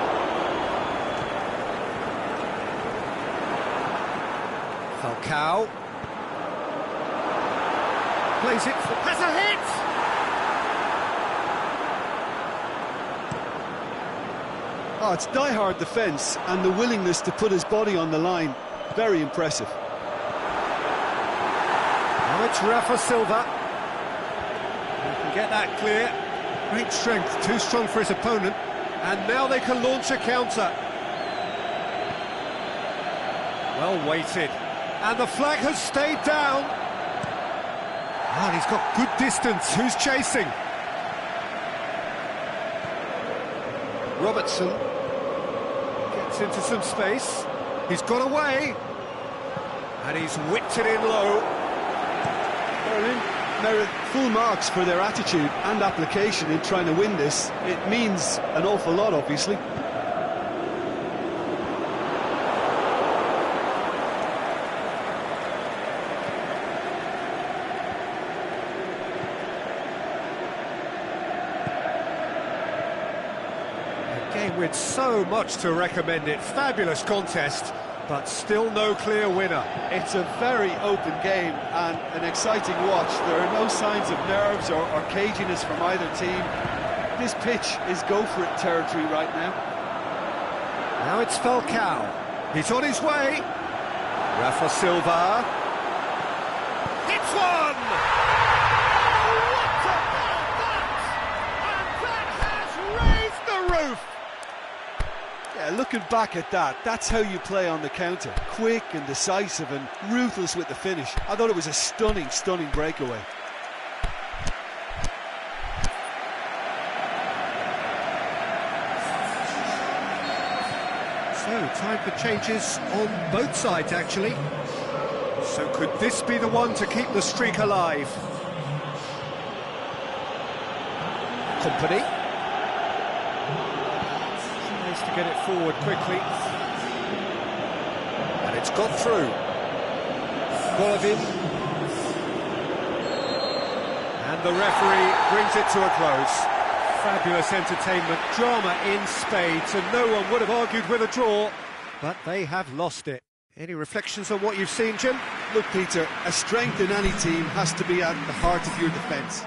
Falcao plays it, has a hit! Oh, it's die-hard defence and the willingness to put his body on the line. Very impressive. Now it's Rafa Silva. He can get that clear. Great strength, too strong for his opponent. And now they can launch a counter. Well weighted. And the flag has stayed down. And he's got good distance. Who's chasing? Robertson gets into some space. He's got away. And he's whipped it in low. Berlin merit full marks for their attitude and application in trying to win this. It means an awful lot, obviously. A game with so much to recommend it. Fabulous contest, but still no clear winner. It's a very open game and an exciting watch. There are no signs of nerves or caginess from either team. This pitch is go-for-it territory right now. Now it's Falcao. He's on his way. Rafa Silva. It's one! What about that? And that has raised the roof! Yeah, looking back at that, that's how you play on the counter. Quick and decisive and ruthless with the finish. I thought it was a stunning, stunning breakaway. So, time for changes on both sides, actually. So could this be the one to keep the streak alive? Company. Tries to get it forward quickly. And it's got through. Golovin. And the referee brings it to a close. Fabulous entertainment, drama in spades, and no one would have argued with a draw, but they have lost it. Any reflections on what you've seen, Jim? Look, Peter, a strength in any team has to be at the heart of your defence.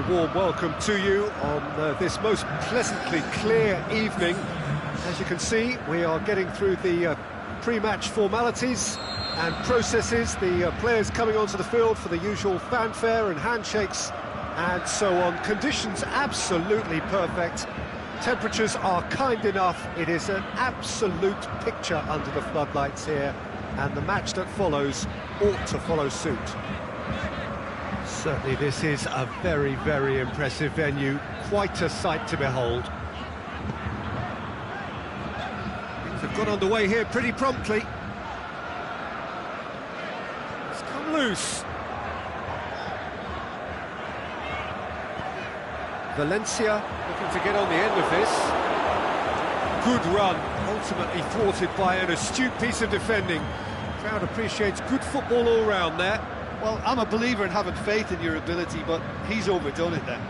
very warm welcome to you on this most pleasantly clear evening. As you can see, we are getting through the pre-match formalities and processes, the players coming onto the field for the usual fanfare and handshakes and so on. Conditions absolutely perfect. Temperatures are kind enough. It is an absolute picture under the floodlights here, and the match that follows ought to follow suit. Certainly this is a very, very impressive venue. Quite a sight to behold. Things have got underway here pretty promptly. It's come loose. Valencia looking to get on the end of this. Good run, ultimately thwarted by an astute piece of defending. Crowd appreciates good football all round there. Well, I'm a believer in having faith in your ability, but he's overdone it then.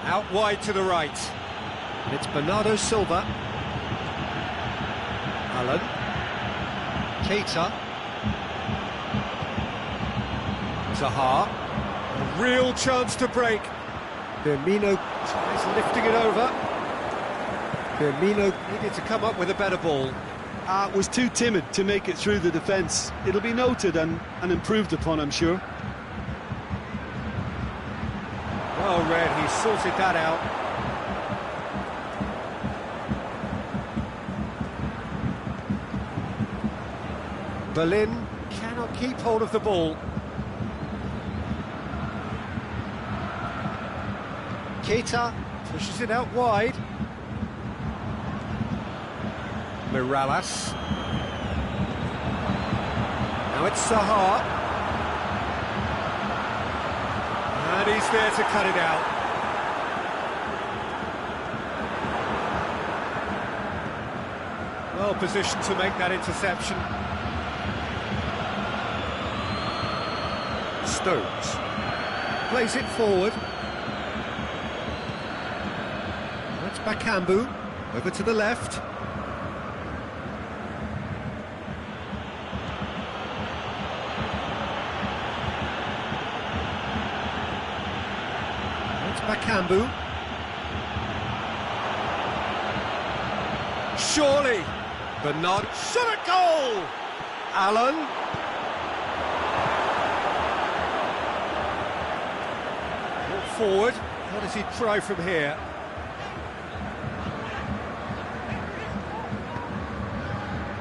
Out wide to the right. And it's Bernardo Silva. Alan. Keita. Zaha. A real chance to break. Firmino tries lifting it over. Firmino needed to come up with a better ball. Was too timid to make it through the defence. It'll be noted and improved upon, I'm sure. Well read, he sorted that out. Berlin cannot keep hold of the ball. Keita pushes it out wide. Mirallas. Now it's Zaha. And he's there to cut it out. Well positioned to make that interception. Stones plays it forward. That's Bakambu, over to the left. That's Bakambu. Surely, Bernard shot at goal! Alan. Forward, what does he try from here?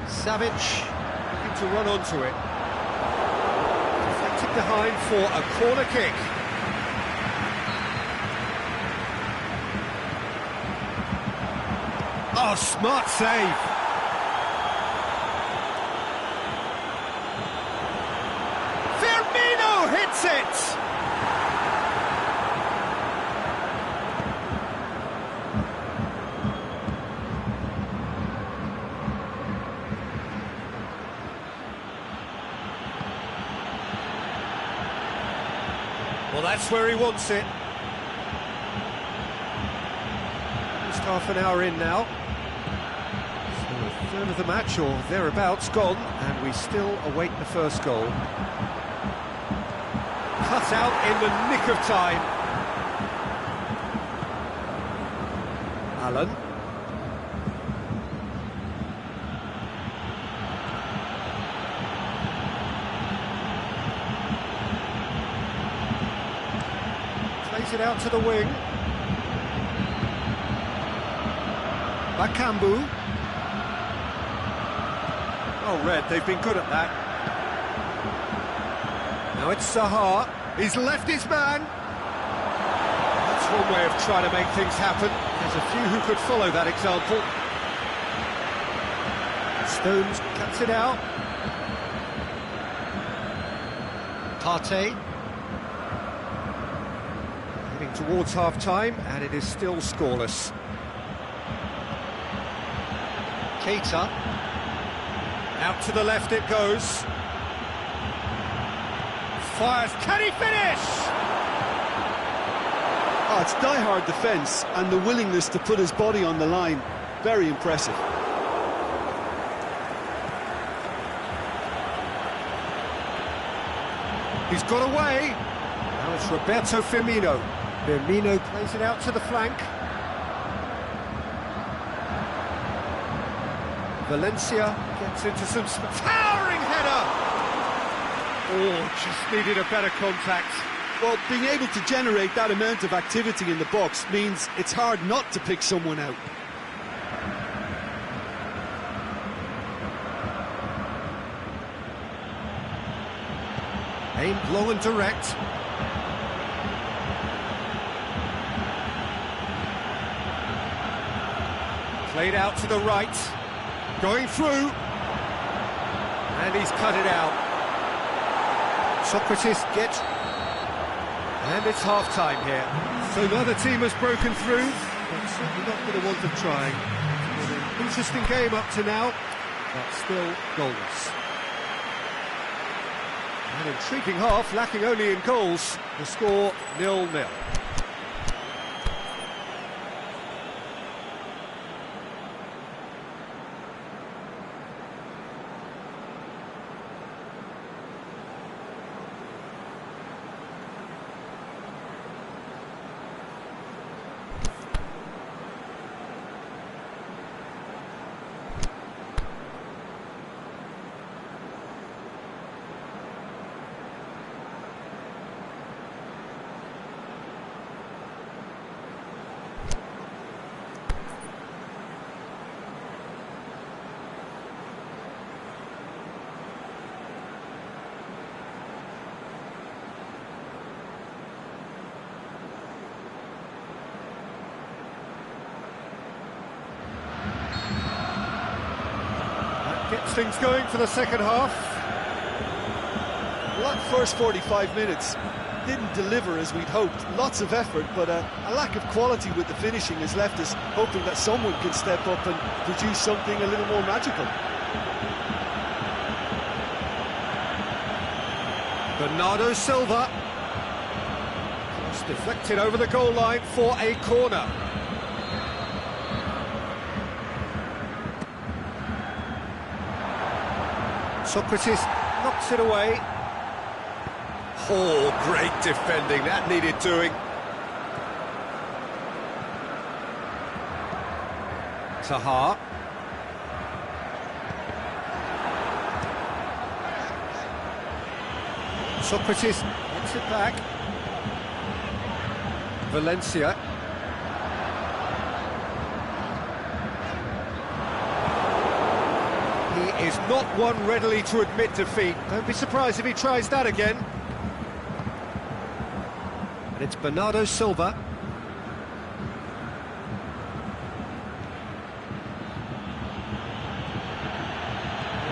Savic looking to run onto it. Deflected behind for a corner kick. Oh, smart save. Firmino hits it! Well, that's where he wants it. Just half an hour in now. So a third of the match, or thereabouts, gone, and we still await the first goal. Cut out in the nick of time. Alan. Plays it out to the wing. Bakambu. Oh, Red, they've been good at that. Now it's Zaha. He's left his man. That's one way of trying to make things happen. There's a few who could follow that example. Stones cuts it out. Partey. Heading towards half-time, and it is still scoreless. Keita. Out to the left it goes. Fires, can he finish? Oh, it's die-hard defence and the willingness to put his body on the line. Very impressive. He's got away. Now it's Roberto Firmino. Firmino plays it out to the flank. Valencia gets into some towering header. Oh, just needed a better contact. Well, being able to generate that amount of activity in the box means it's hard not to pick someone out. Aimed low and direct. Played out to the right. Going through. And he's cut it out. Socrates gets... And it's half-time here. So neither team has broken through, but certainly not for the want of trying. It's been an interesting game up to now, but still goalless. An intriguing half, lacking only in goals. The score 0-0. Gets things going for the second half. Well, that first 45 minutes didn't deliver as we'd hoped. Lots of effort, but a lack of quality with the finishing has left us hoping that someone can step up and produce something a little more magical. Bernardo Silva. Cross deflected over the goal line for a corner. Socrates knocks it away. Oh, great defending, that needed doing. Taha. Socrates gets it back. Valencia. He is not one readily to admit defeat. Don't be surprised if he tries that again. And it's Bernardo Silva.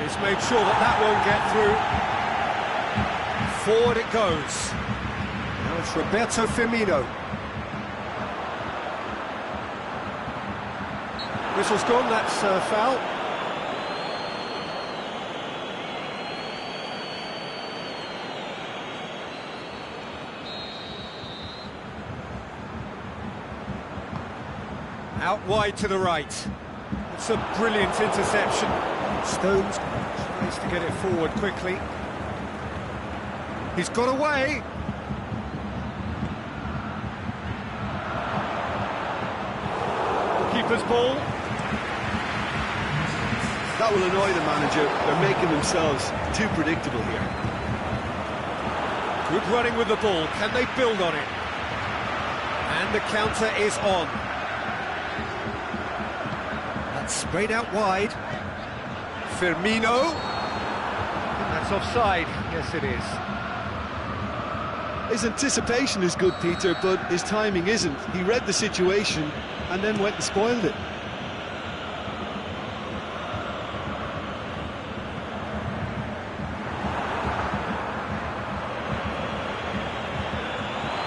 He's made sure that that won't get through. Forward it goes. Now it's Roberto Firmino. Whistle's gone, that's foul. Out wide to the right. It's a brilliant interception. Stones tries to get it forward quickly. He's got away. Keeper's ball. That will annoy the manager. They're making themselves too predictable here. Good running with the ball. Can they build on it? And the counter is on. That's sprayed out wide. Firmino. That's offside. Yes, it is. His anticipation is good, Peter, but his timing isn't. He read the situation and then went and spoiled it.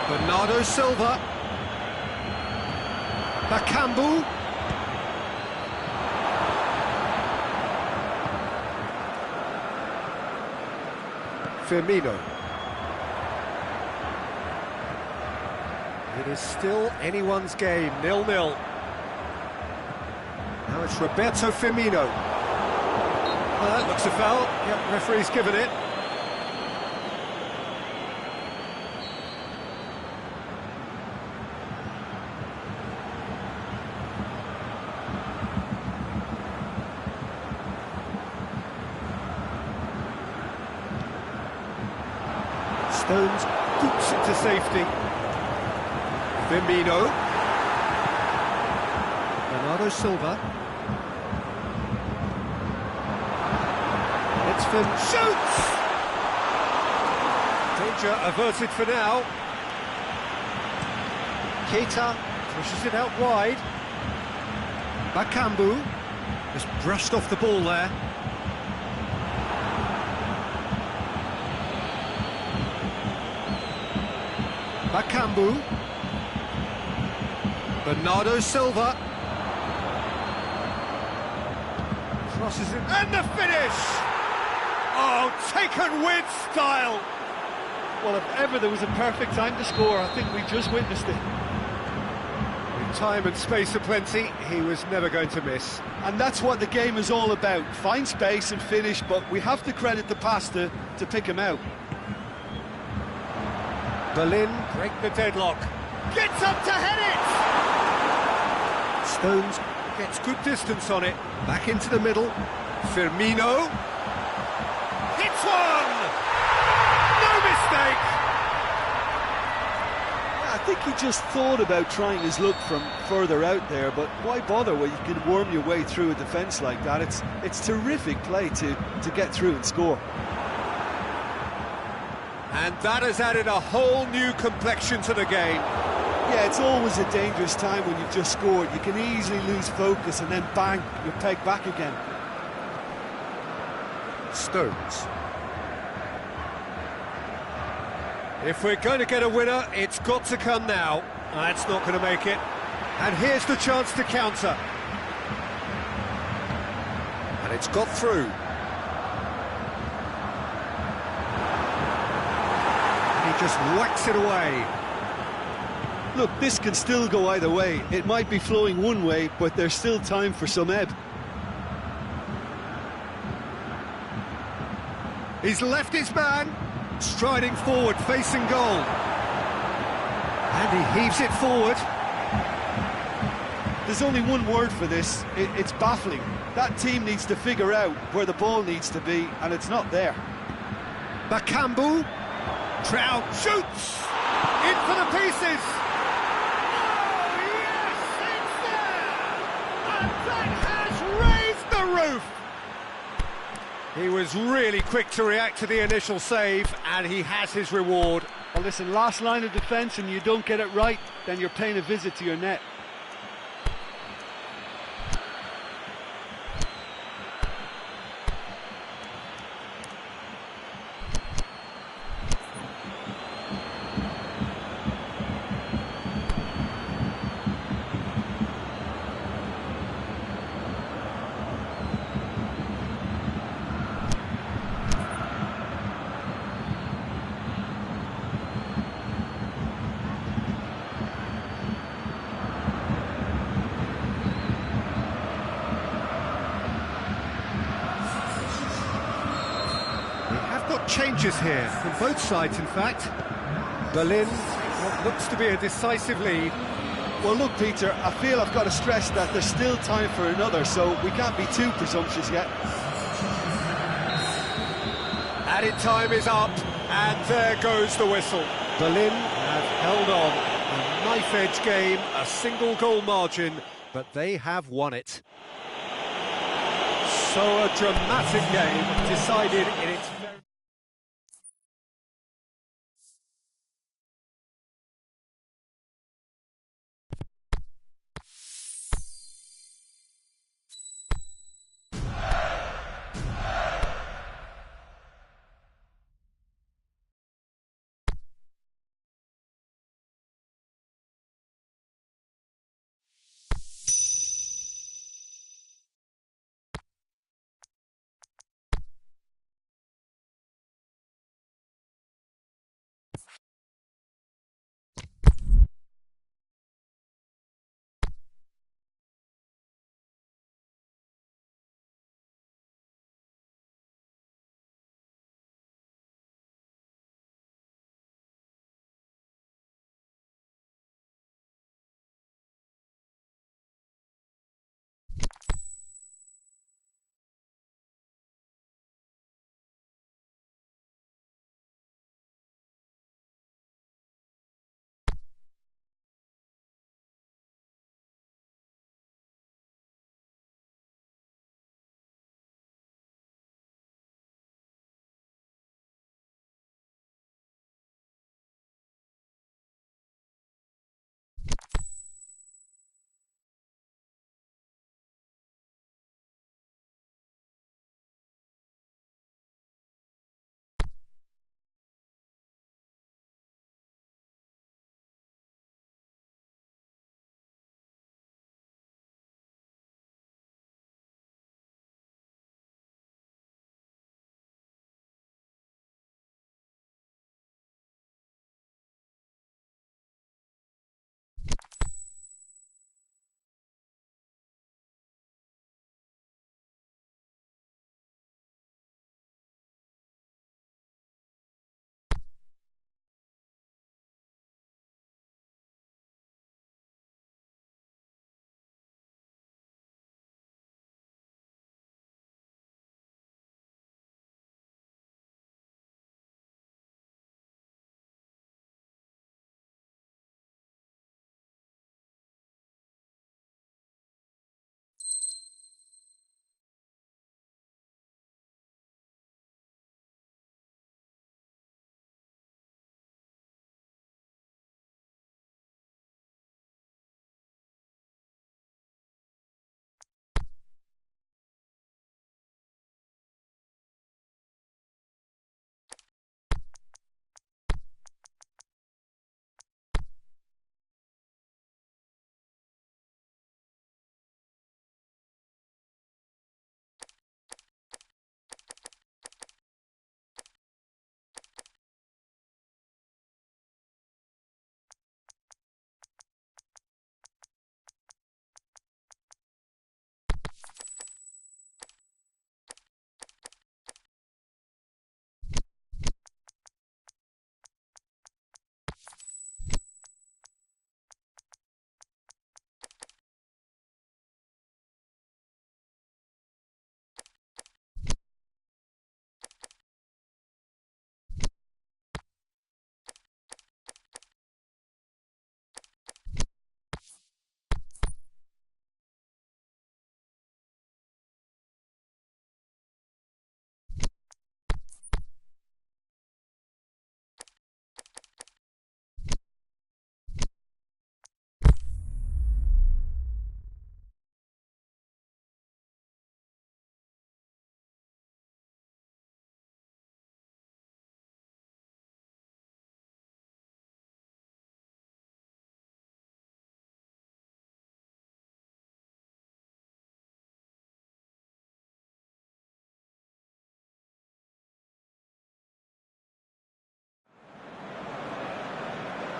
Bernardo Silva. Bakambu. Firmino. It is still anyone's game, 0-0. Now it's Roberto Firmino. That looks a foul. Yep, referee's given it. Stones boots it to safety. Firmino. Bernardo Silva. It's for shoots! Danger averted for now. Keita pushes it out wide. Bakambu just brushed off the ball there. Bakambu. Bernardo Silva. Crosses it. And the finish! Oh, taken with style! Well, if ever there was a perfect time to score, I think we just witnessed it. With time and space aplenty, he was never going to miss. And that's what the game is all about. Find space and finish, but we have to credit the pass to pick him out. Berlin break the deadlock. Gets up to head it! Stones gets good distance on it. Back into the middle. Firmino. Hits one! No mistake! I think he just thought about trying his luck from further out there, but why bother when you can worm your way through a defence like that? It's terrific play to get through and score. And that has added a whole new complexion to the game. Yeah, it's always a dangerous time when you've just scored. You can easily lose focus and then bang, you're pegged back again. Stones. If we're going to get a winner, it's got to come now. That's not going to make it. And here's the chance to counter. And it's got through. He just whacks it away. Look, this can still go either way. It might be flowing one way, but there's still time for some ebb. He's left his man, striding forward, facing goal. And he heaves it forward. There's only one word for this. It's baffling. That team needs to figure out where the ball needs to be, and it's not there. Bakambu. Trout shoots! In for the pieces! Oh, yes, it's there! And that has raised the roof! He was really quick to react to the initial save, and he has his reward. Well, listen, last line of defence and you don't get it right, then you're paying a visit to your net. Changes here from both sides, in fact. Berlin, what looks to be a decisive lead. Well, look, Peter, I feel I've got to stress that there's still time for another, so we can't be too presumptuous yet. Added time is up, and there goes the whistle. Berlin have held on. A knife-edge game, a single goal margin, but they have won it. So a dramatic game decided in its very...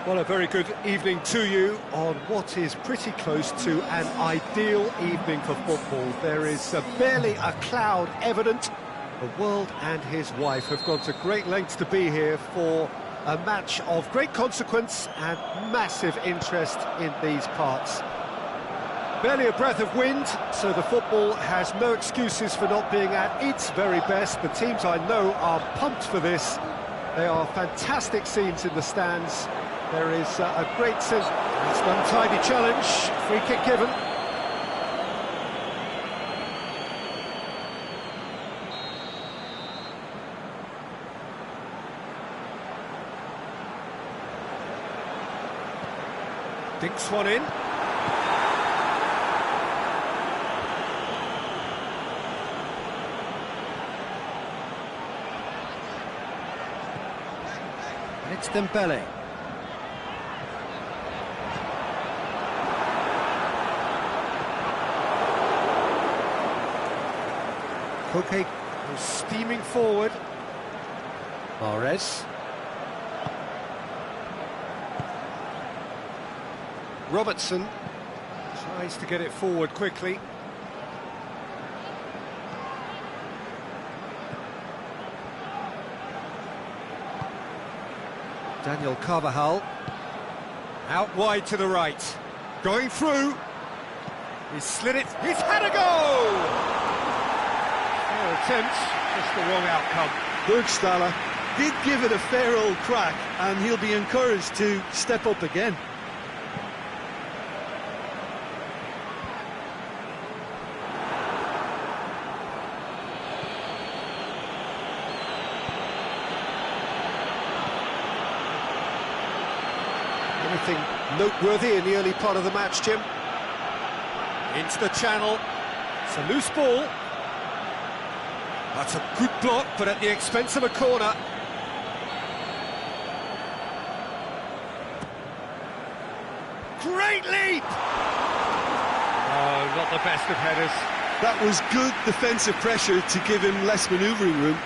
Well, a very good evening to you on what is pretty close to an ideal evening for football. There is barely a cloud evident. The world and his wife have gone to great lengths to be here for a match of great consequence and massive interest in these parts. Barely a breath of wind, so the football has no excuses for not being at its very best. The teams I know are pumped for this. They are fantastic scenes in the stands. There is a great sense. It's an untidy challenge. Free kick given. Dinks one in. And it's Dembele. Koke was steaming forward. Mahrez. Robertson tries to get it forward quickly. Daniel Carvajal. Out wide to the right. Going through. He's slid it. He's had a go! Attempt, just the wrong outcome. Burgstaller did give it a fair old crack, and he'll be encouraged to step up again. Anything noteworthy in the early part of the match, Jim? Into the channel. It's a loose ball. That's a good block, but at the expense of a corner. Great leap! Oh, not the best of headers. That was good defensive pressure to give him less manoeuvring room.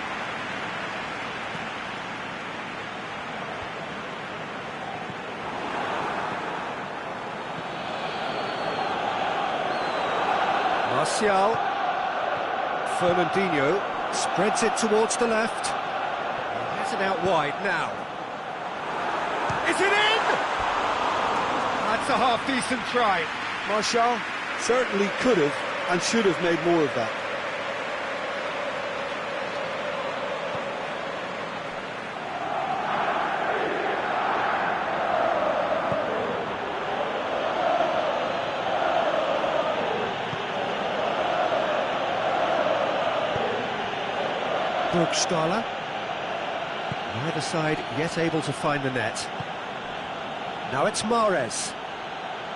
Martial. Fernandinho spreads it towards the left. He has it out wide now. Is it in? That's a half-decent try. Martial certainly could have and should have made more of that. Burgstaller. Neither side yet able to find the net. Now it's Mahrez.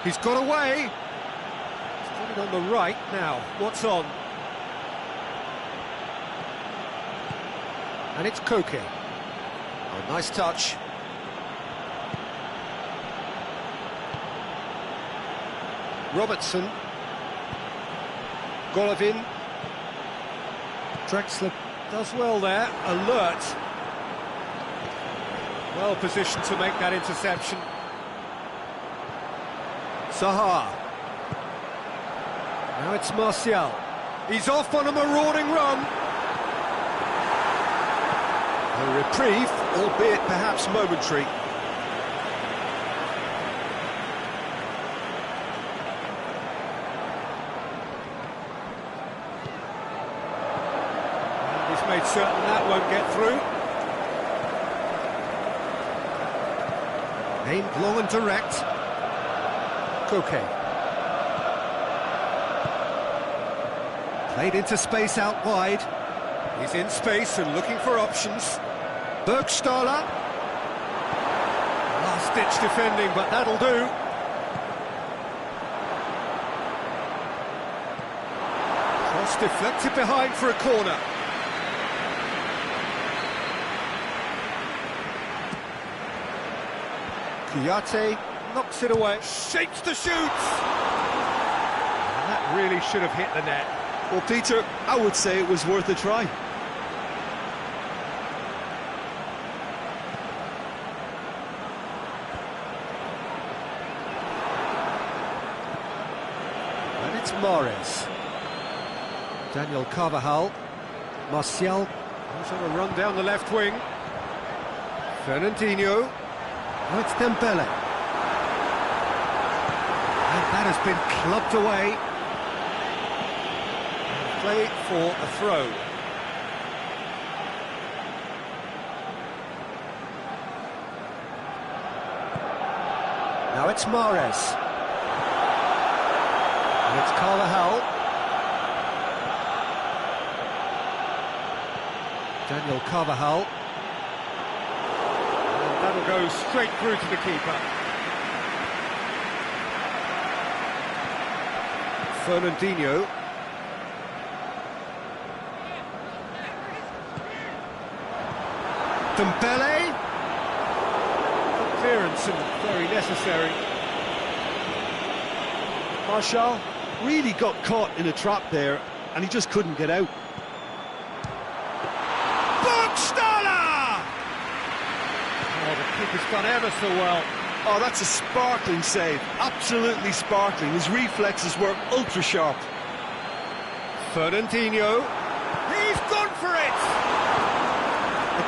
He's got away. He's got it on the right now. What's on? And it's Koke. Oh, nice touch. Robertson. Golovin. Drexler does well there, alert. Well positioned to make that interception. Zaha. Now it's Martial. He's off on a marauding run. A reprieve, albeit perhaps momentary. Made certain that won't get through. Aimed long and direct. Koke. Played into space out wide. He's in space and looking for options. Burgstaller. Last-ditch defending, but that'll do. Cross deflected behind for a corner. Kouyaté knocks it away, shapes the shoots! And that really should have hit the net. Well, Peter, I would say it was worth a try. it's Mahrez. Daniel Carvajal. Martial. He's on a run down the left wing. Fernandinho. Oh, it's Dembele. And that has been clubbed away. Play for a throw. Now it's Mahrez. And it's Carvajal. Daniel Carvajal. And that'll go straight through to the keeper. Fernandinho. Dembele. Clearance and very necessary. Martial really got caught in a trap there, and he just couldn't get out. Oh, the keeper's done ever so well. Oh, that's a sparkling save. Absolutely sparkling. His reflexes were ultra sharp. Fernandinho. He's gone for it!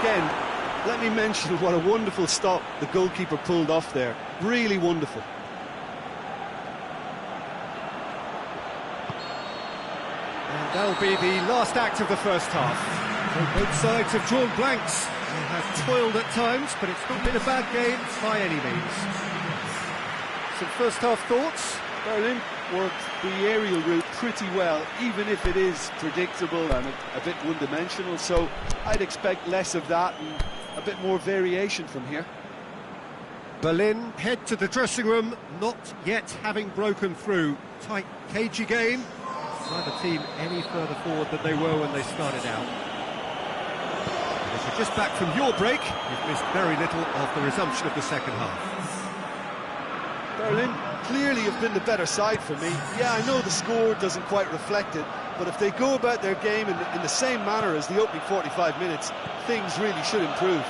Again, let me mention what a wonderful stop the goalkeeper pulled off there. Really wonderful. And that'll be the last act of the first half. So both sides have drawn blanks. They have toiled at times, but it's not been a bad game by any means. Some first half thoughts? Berlin worked the aerial route pretty well, even if it is predictable and a bit one-dimensional, so I'd expect less of that and a bit more variation from here. Berlin head to the dressing room, not yet having broken through. Tight, cagey game. Neither team any further forward than they were when they started out. And if you're just back from your break, you've missed very little of the resumption of the second half. Berlin clearly have been the better side for me. Yeah, I know the score doesn't quite reflect it, but if they go about their game in the same manner as the opening 45 minutes, things really should improve.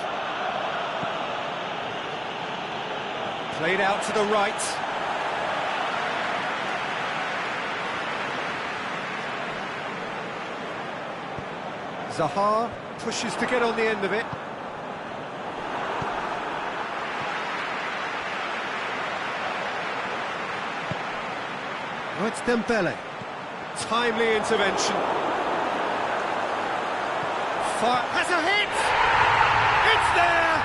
Played out to the right. Zaha pushes to get on the end of it. Oh, it's Dembele. Timely intervention. Has a hit! It's there!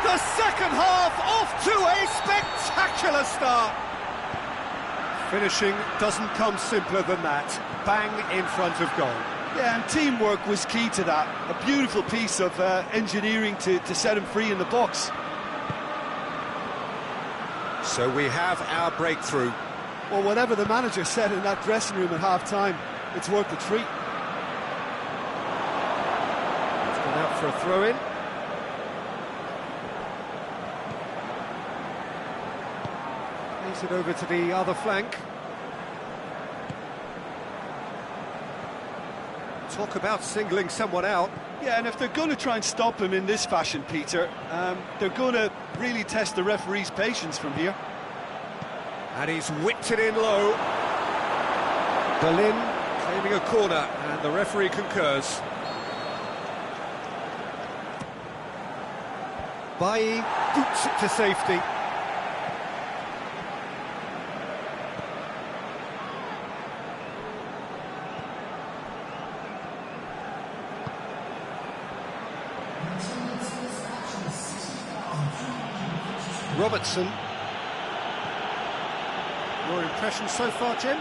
The second half off to a spectacular start. Finishing doesn't come simpler than that. Bang in front of goal. Yeah, and teamwork was key to that. A beautiful piece of engineering to set him free in the box. So we have our breakthrough. Well, whatever the manager said in that dressing room at half-time, it's worth the treat. It's gone out for a throw-in. Plays it over to the other flank. Talk about singling someone out. Yeah, and if they're going to try and stop him in this fashion, Peter, they're going to really test the referee's patience from here. And he's whipped it in low. Berlin claiming a corner, and the referee concurs. Bailly boots it to safety. Robertson. Your impression so far, Jim?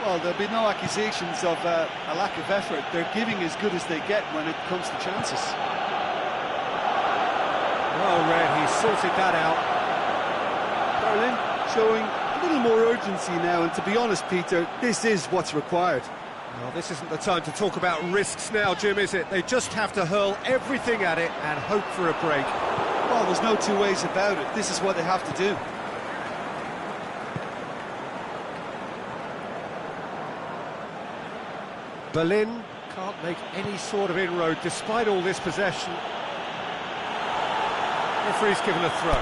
Well, there'll be no accusations of a lack of effort. They're giving as good as they get when it comes to chances. Well read, he sorted that out. Berlin showing a little more urgency now, and to be honest, Peter, this is what's required. Well, this isn't the time to talk about risks now, Jim, is it? They just have to hurl everything at it and hope for a break. Well, there's no two ways about it. This is what they have to do. Berlin can't make any sort of inroad despite all this possession. Referee's given a throw.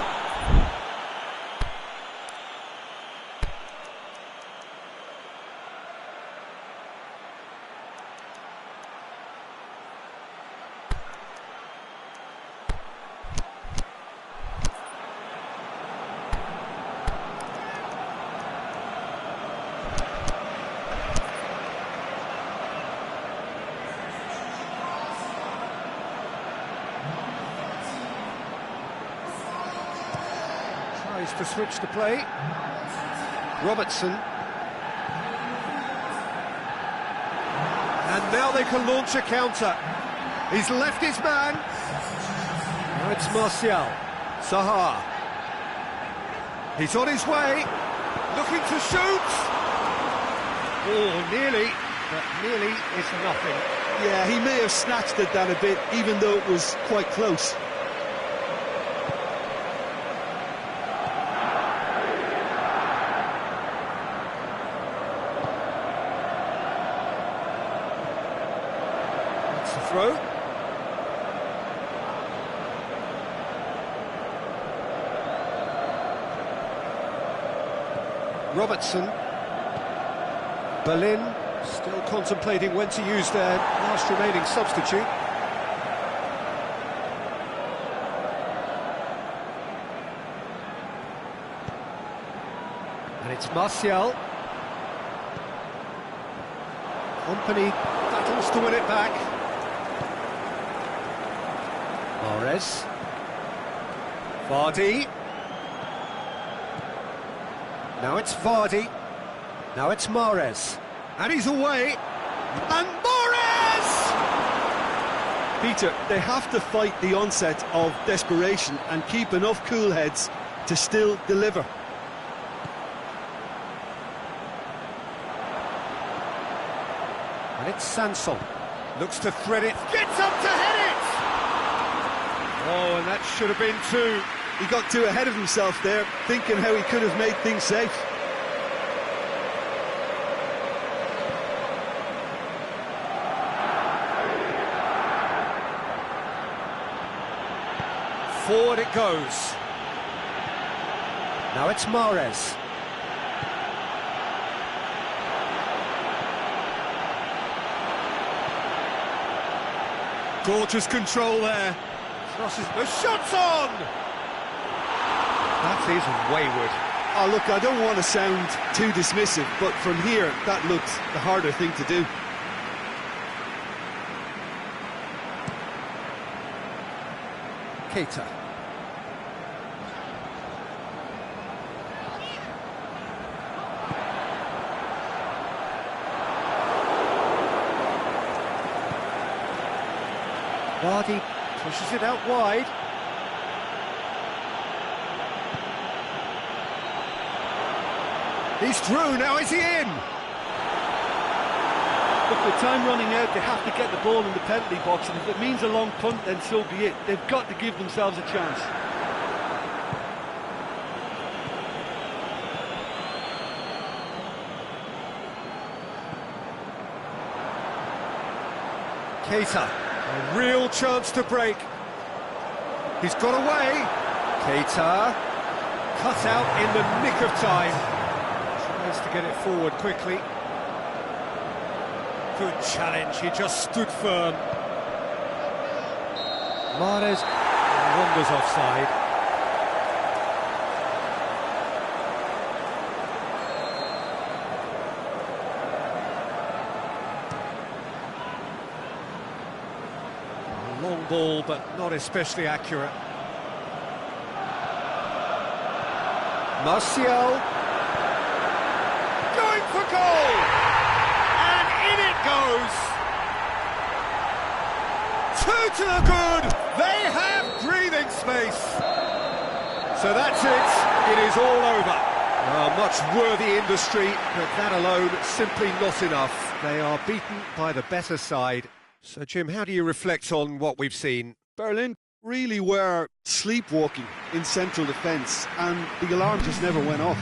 Tries to switch the play. Robertson. And now they can launch a counter. He's left his man. Now it's Martial. Sahar. He's on his way. Looking to shoot. Oh, nearly. But nearly is nothing. Yeah, he may have snatched at that a bit, even though it was quite close. That's the throw. Robertson. Berlin still contemplating when to use their last remaining substitute. And it's Martial. Company battles to win it back. Mahrez. Vardy. Now it's Vardy. Now it's Mahrez. And he's away. And Mahrez! Peter, they have to fight the onset of desperation and keep enough cool heads to still deliver. And it's Sanson. Looks to thread it. Gets up to head it! Oh, and that should have been two. He got too ahead of himself there, thinking how he could have made things safe. Forward it goes. Now it's Mahrez. Gorgeous control there. Crosses, the shot's on! That is wayward. Oh, look, I don't want to sound too dismissive, but from here, that looked the harder thing to do. Keita. Vardy pushes it out wide. He's through, now is he in? Look, with time running out, they have to get the ball in the penalty box, and if it means a long punt, then so be it. They've got to give themselves a chance. Keita, a real chance to break. He's got away. Keita, cut out in the nick of time. Tries to get it forward quickly. Good challenge, he just stood firm. Mahrez wanders offside. Long ball, but not especially accurate. Martial. Going for goal! And in it goes! Two to the good! They have breathing space! So that's it, it is all over. Much worthy industry, but that alone simply not enough. They are beaten by the better side. So, Jim, how do you reflect on what we've seen? Berlin really were sleepwalking in central defence, and the alarm just never went off.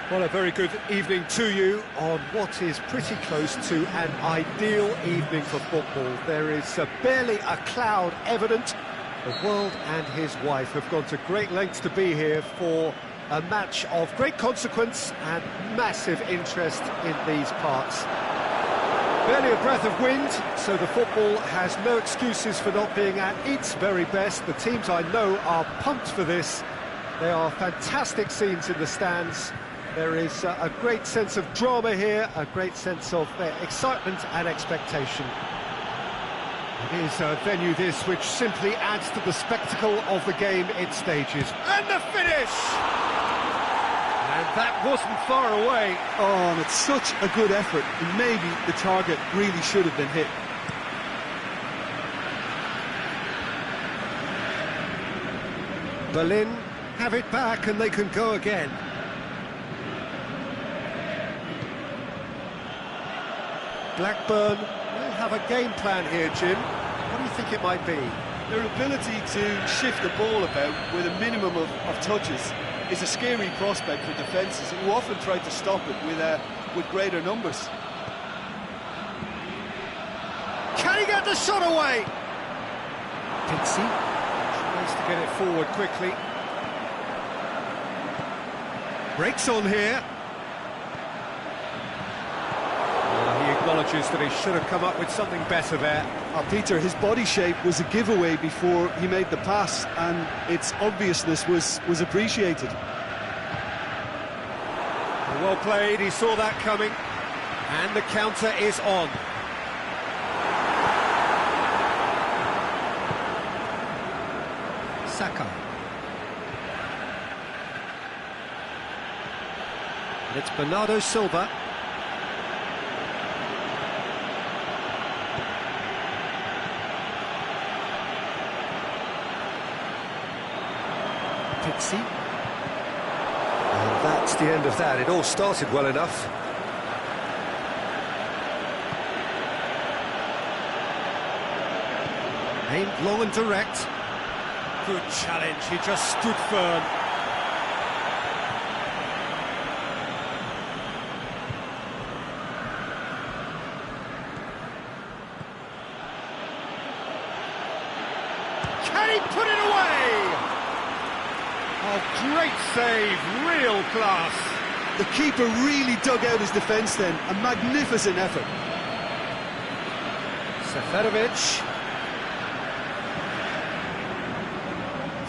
Well, a very good evening to you on what is pretty close to an ideal evening for football. There is barely a cloud evident. The world and his wife have gone to great lengths to be here for a match of great consequence and massive interest in these parts. Barely a breath of wind, so the football has no excuses for not being at its very best. The teams I know are pumped for this. There are fantastic scenes in the stands. There is a great sense of drama here, a great sense of excitement and expectation. It is a venue this which simply adds to the spectacle of the game it stages. And the finish! And that wasn't far away. Oh, and it's such a good effort. And maybe the target really should have been hit. Berlin have it back and they can go again. Blackburn will have a game plan here, Jim. What do you think it might be? Their ability to shift the ball about with a minimum of touches is a scary prospect for defences who often try to stop it with greater numbers. Can he get the shot away? Pixie tries to get it forward quickly. Breaks on here. He acknowledges that he should have come up with something better there. Peter, his body shape was a giveaway before he made the pass, and its obviousness was appreciated. Well played, he saw that coming, and the counter is on. Saka. And it's Bernardo Silva. Pixie. And that's the end of that. It all started well enough. Aimed long and direct. Good challenge, he just stood firm. Can he put it away? Oh, great save, real class. The keeper really dug out his defence then, a magnificent effort. Seferovic.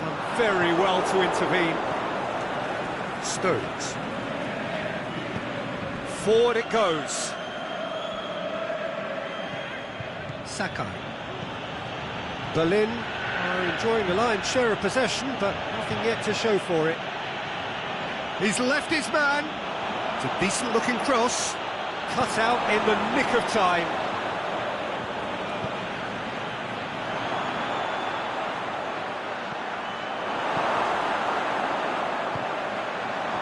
Done very well to intervene. Stones. Forward it goes. Sakai. Berlin are enjoying the lion's share of possession, but nothing yet to show for it. He's left his man. It's a decent-looking cross. Cut out in the nick of time.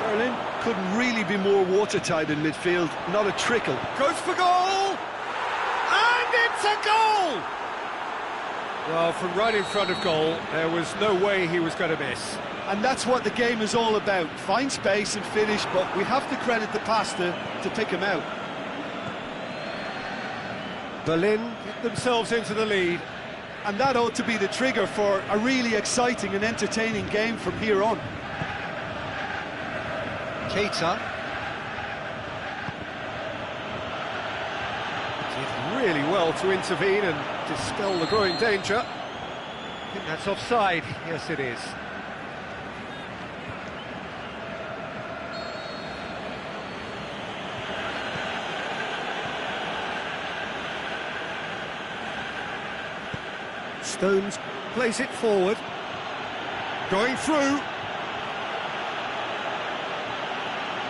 Berlin couldn't really be more watertight in midfield. Not a trickle. Goes for goal! And it's a goal! Well, from right in front of goal, there was no way he was going to miss. And that's what the game is all about. Find space and finish, but we have to credit the pass to pick him out. Berlin get themselves into the lead. And that ought to be the trigger for a really exciting and entertaining game from here on. Keita. Did really well to intervene and dispel the growing danger. I think that's offside. Yes, it is. Stones plays it forward. Going through.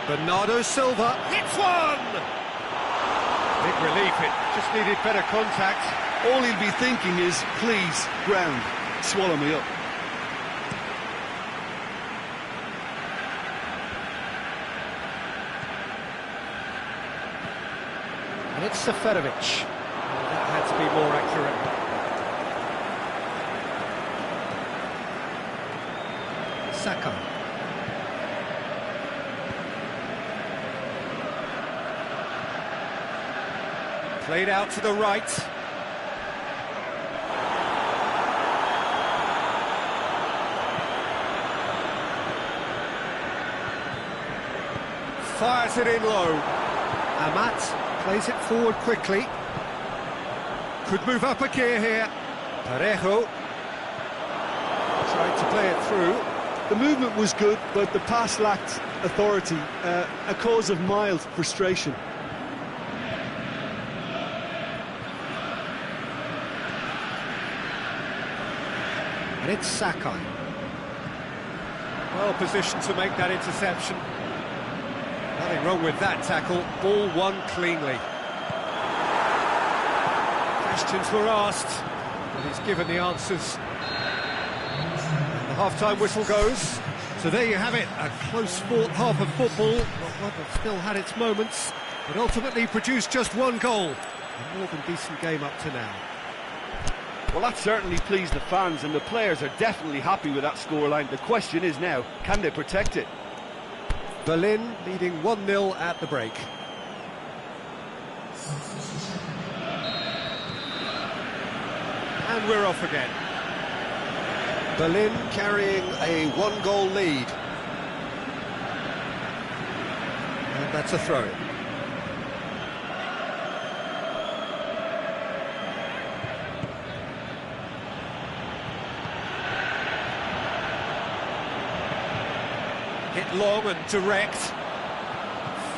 Bernardo Silva hits one! Big relief, it just needed better contact. All he'll be thinking is, please, ground, swallow me up. And it's Seferovic. That had to be more accurate. Saka. Played out to the right. Fires it in low. Amat plays it forward quickly. Could move up a gear here. Parejo trying to play it through. The movement was good, but the pass lacked authority, a cause of mild frustration. And it's Sakai. Well positioned to make that interception. Nothing wrong with that tackle. Ball won cleanly. Questions were asked, and he's given the answers. And the half-time whistle goes. So there you have it, a close-fought half of football. One that still had its moments, but ultimately produced just one goal. A more than decent game up to now. Well, that certainly pleased the fans, and the players are definitely happy with that scoreline. The question is now, can they protect it? Berlin leading 1-0 at the break. And we're off again. Berlin carrying a one-goal lead. And that's a throw. Hit long and direct.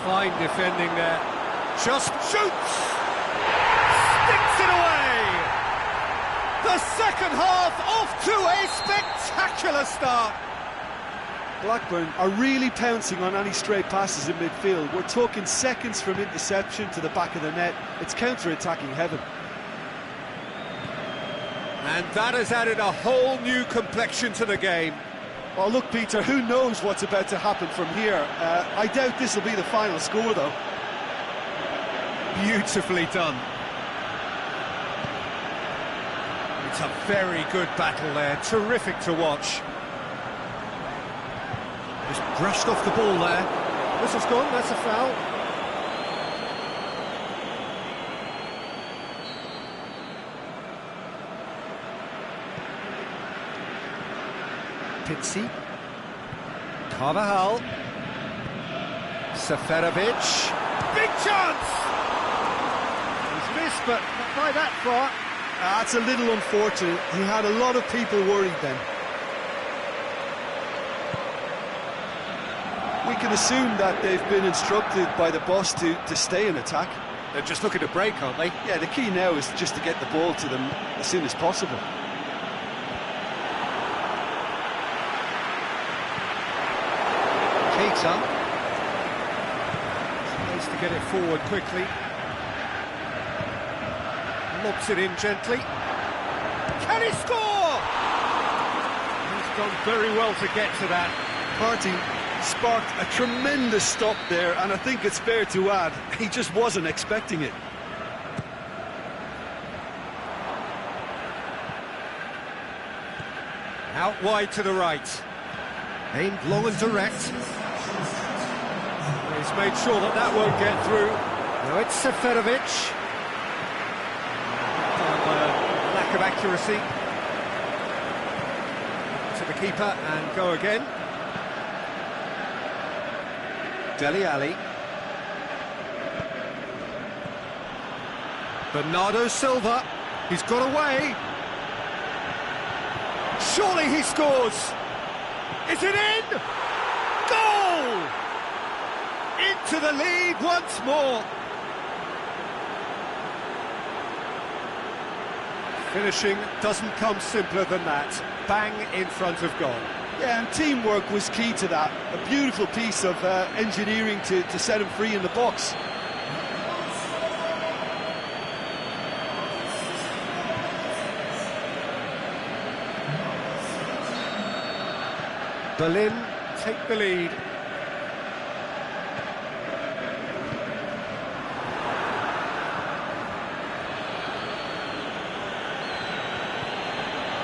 Fine defending there. Just shoots! Sticks it away! The second half off to a spectacular start. Blackburn are really pouncing on any stray passes in midfield. We're talking seconds from interception to the back of the net. It's counter-attacking heaven. And that has added a whole new complexion to the game. Well, look, Peter, who knows what's about to happen from here? I doubt this will be the final score, though. Beautifully done. It's a very good battle there, terrific to watch. Just brushed off the ball there. Whistle's gone, that's a foul. Pizzi, Carvajal, Seferovic, big chance! He's missed, but not by that far. That's a little unfortunate. He had a lot of people worried then. We can assume that they've been instructed by the boss to stay in attack. They're just looking to break, aren't they? Yeah, the key now is just to get the ball to them as soon as possible. Keita tries to get it forward quickly. Lobs it in gently. Can he score? He's done very well to get to that. Partey sparked a tremendous stop there, and I think it's fair to add, he just wasn't expecting it. Out wide to the right. Aimed long and direct. He's made sure that that won't get through. Now it's Seferovic. Lack of accuracy. To the keeper and go again. Dele Alli. Bernardo Silva. He's got away. Surely he scores. Is it in? Goal! Into the lead once more. Finishing doesn't come simpler than that. Bang in front of goal. Yeah, and teamwork was key to that. A beautiful piece of engineering to set him free in the box. Berlin take the lead.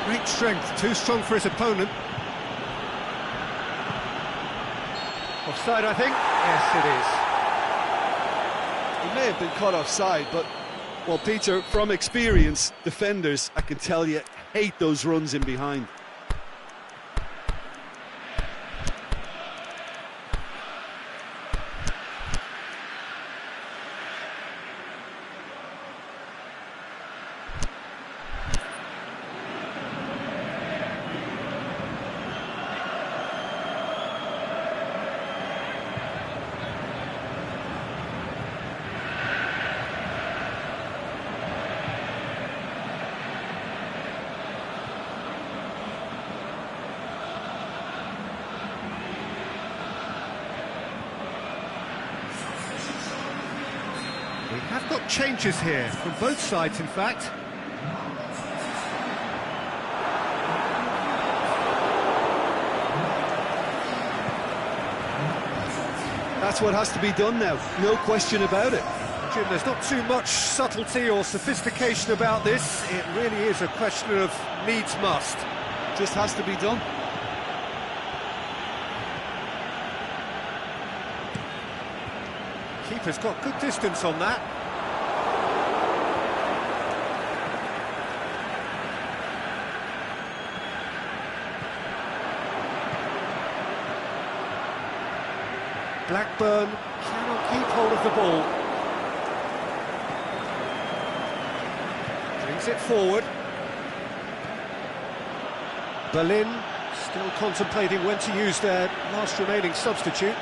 Great strength, too strong for his opponent. Offside, I think. Yes, He may have been caught offside, but Well, Peter, from experience, defenders, I can tell you, hate those runs in behind. We have got changes here, from both sides in fact. That's what has to be done now, no question about it. Jim, there's not too much subtlety or sophistication about this. It really is a question of needs must. Just has to be done. Keeper's got good distance on that. Blackburn cannot keep hold of the ball. Brings it forward. Berlin still contemplating when to use their last remaining substitute.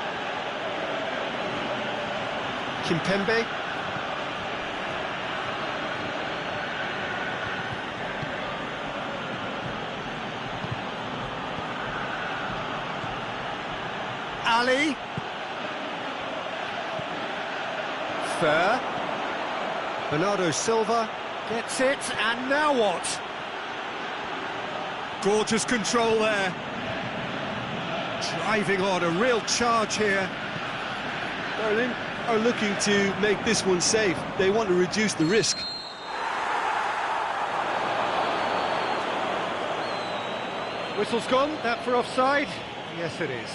Kimpembe. Ali. Fair. Bernardo Silva gets it, and now what? Gorgeous control there. Driving on, a real charge here. Berlin are looking to make this one safe. They want to reduce the risk. Whistle's gone, that for offside? Yes, it is.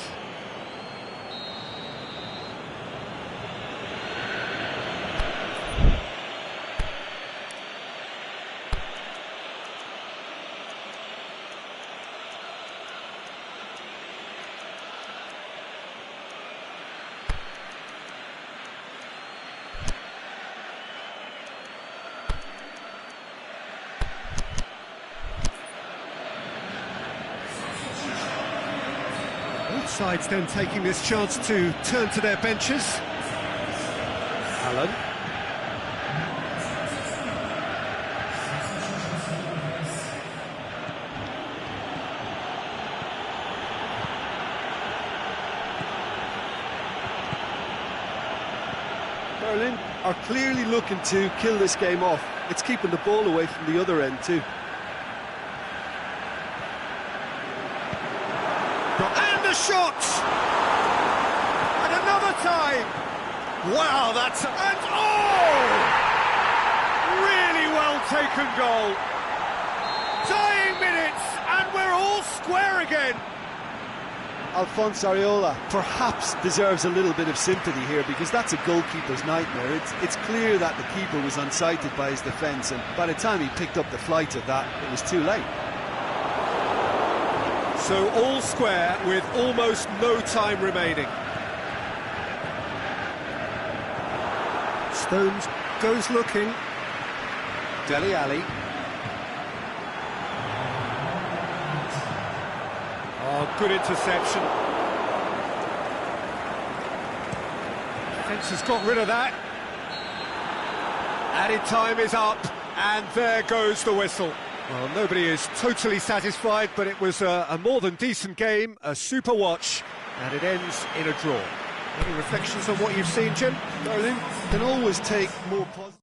Both sides then taking this chance to turn to their benches. Allen. Berlin are clearly looking to kill this game off. It's keeping the ball away from the other end too. And the shot! And another time! Wow, that's... And oh! Really well taken goal. Dying minutes, and we're all square again. Alphonse Areola perhaps deserves a little bit of sympathy here, because that's a goalkeeper's nightmare. It's clear that the keeper was unsighted by his defence, and by the time he picked up the flight of that, it was too late. So all square with almost no time remaining. Stones goes looking. Dele Alli. Oh, good interception. Defence has got rid of that. Added time is up, and there goes the whistle. Well, nobody is totally satisfied, but it was a more than decent game, a super watch, and it ends in a draw. Any reflections on what you've seen, Jim? Berlin can always take more positive.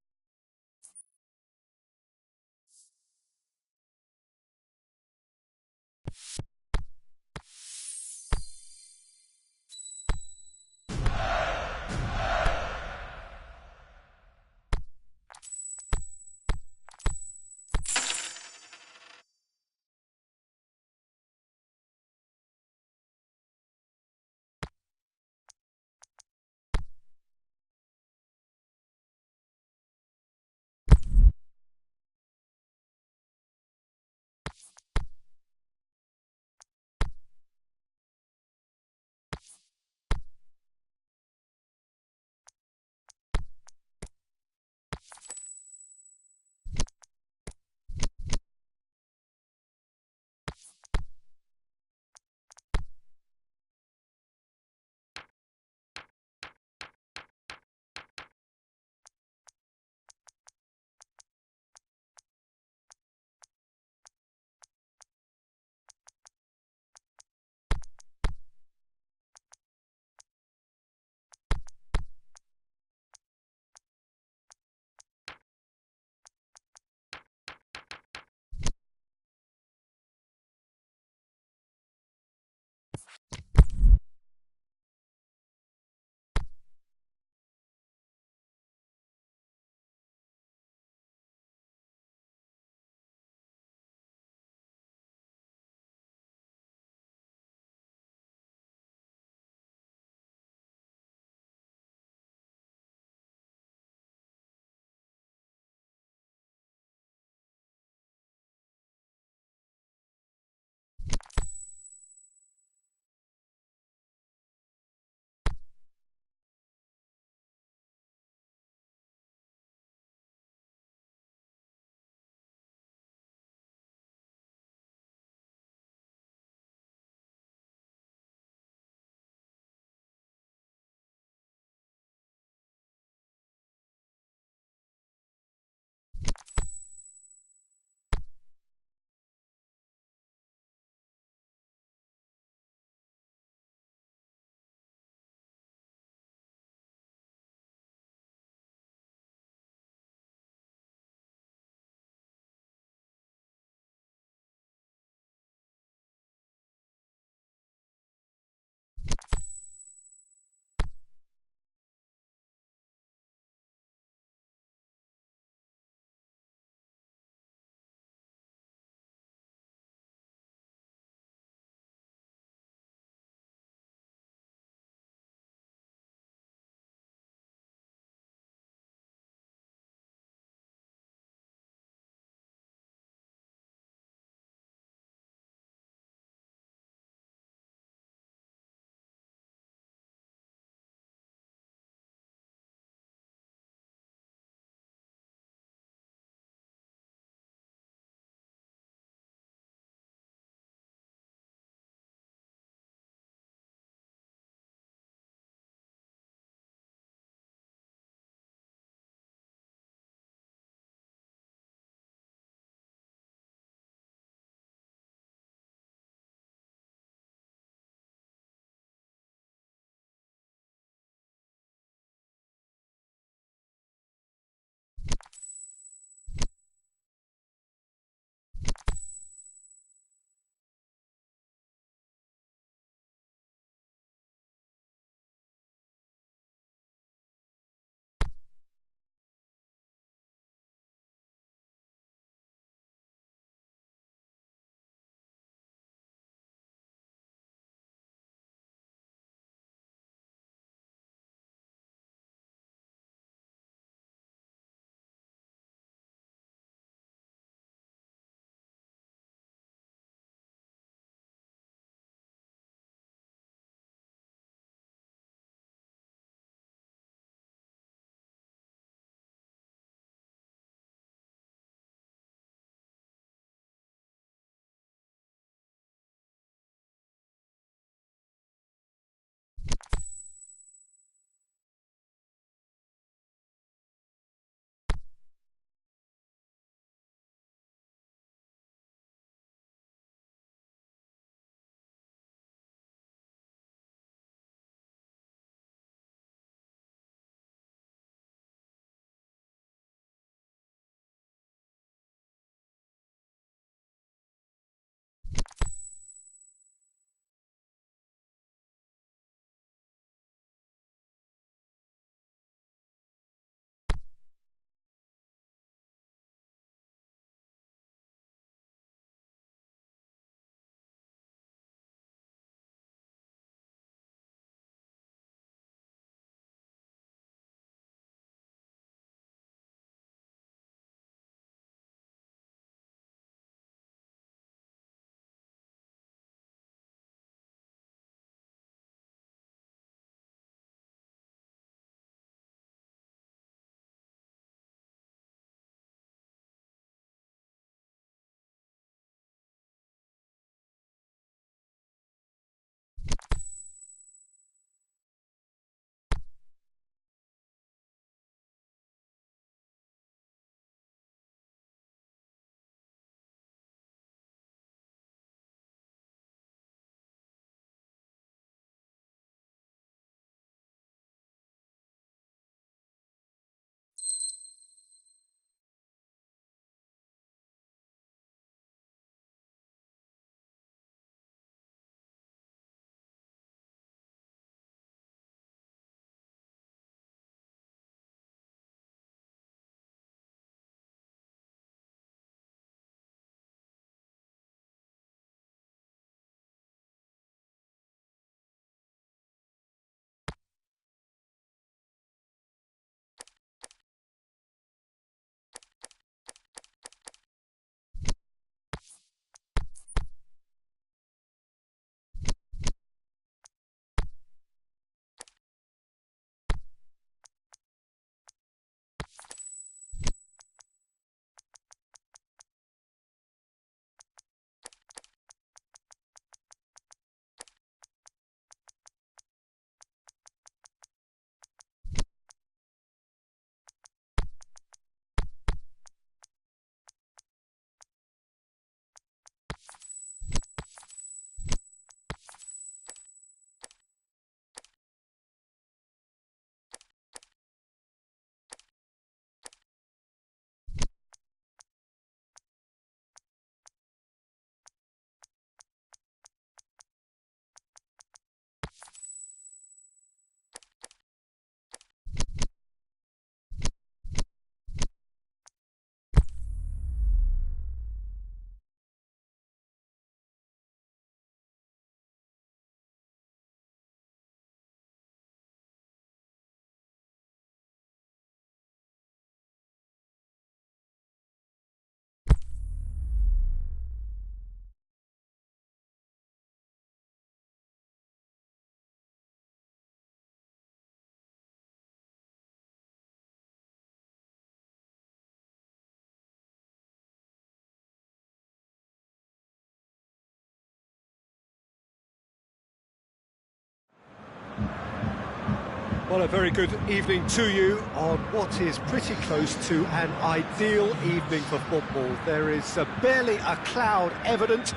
Well, a very good evening to you on what is pretty close to an ideal evening for football. There is barely a cloud evident.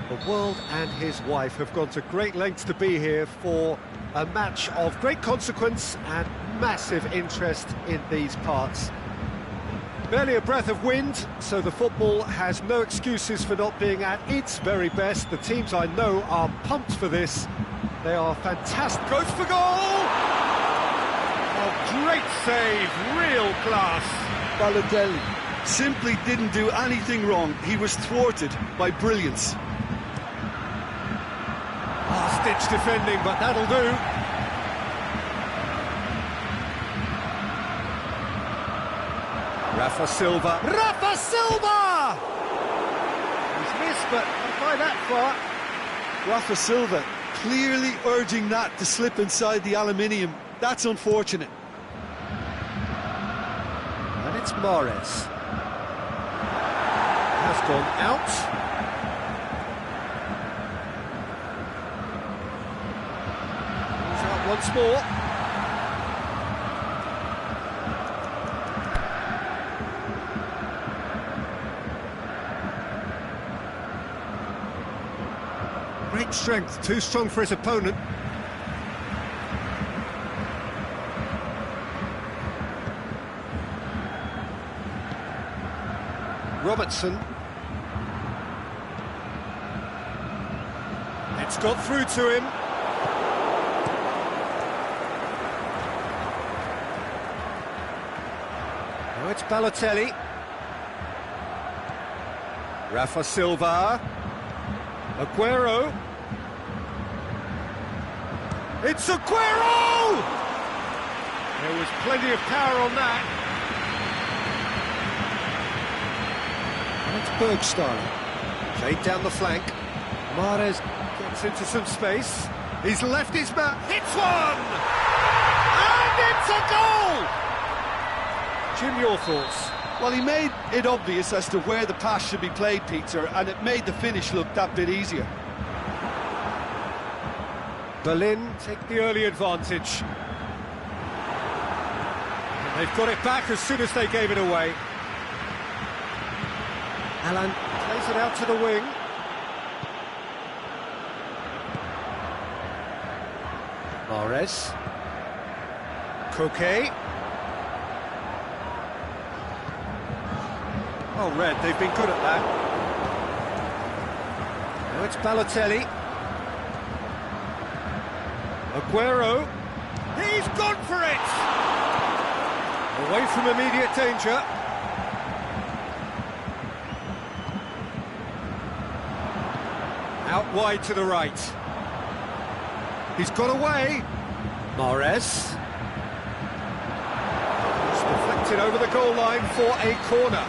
The world and his wife have gone to great lengths to be here for a match of great consequence and massive interest in these parts. Barely a breath of wind, so the football has no excuses for not being at its very best. The teams I know are pumped for this. They are fantastic. Goes for goal! Oh, great save, real class. Balotelli simply didn't do anything wrong. He was thwarted by brilliance. Stitch defending, but that'll do. Rafa Silva. Rafa Silva! He's missed, but not by that far. Rafa Silva clearly urging that to slip inside the aluminium. That's unfortunate. And it's Mahrez. Has gone out. Once more. Great strength, too strong for his opponent. Robertson. It's got through to him. It's Balotelli. Rafa Silva. Aguero. It's Aguero! There was plenty of power on that. And it's Bergstein. Played down the flank. Mahrez gets into some space. He's left his man. Hits one! And it's a goal! Jim, your thoughts? Well, he made it obvious as to where the pass should be played, Peter, and it made the finish look that bit easier. Berlin take the early advantage. And they've got it back as soon as they gave it away. Alan plays it out to the wing. Mahrez. Koke. Oh, Red, they've been good at that. Now it's Balotelli. Aguero. He's gone for it! Away from immediate danger. Out wide to the right. He's got away. Mahrez. It's deflected over the goal line for a corner.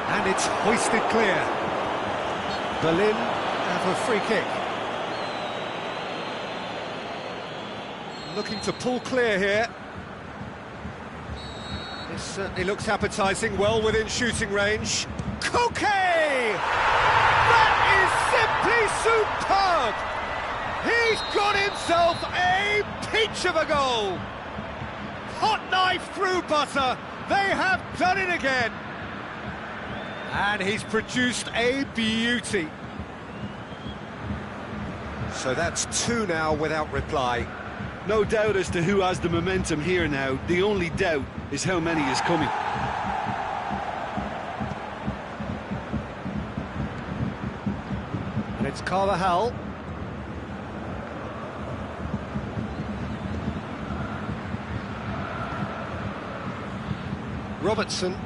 And it's hoisted clear. Berlin have a free kick. Looking to pull clear here. This certainly looks appetising, well within shooting range. Koke! That is simply superb! He's got himself a peach of a goal! Hot knife through butter, they have done it again! And he's produced a beauty. So that's two now without reply. No doubt as to who has the momentum here now. The only doubt is how many is coming. And it's Carvajal. Robertson.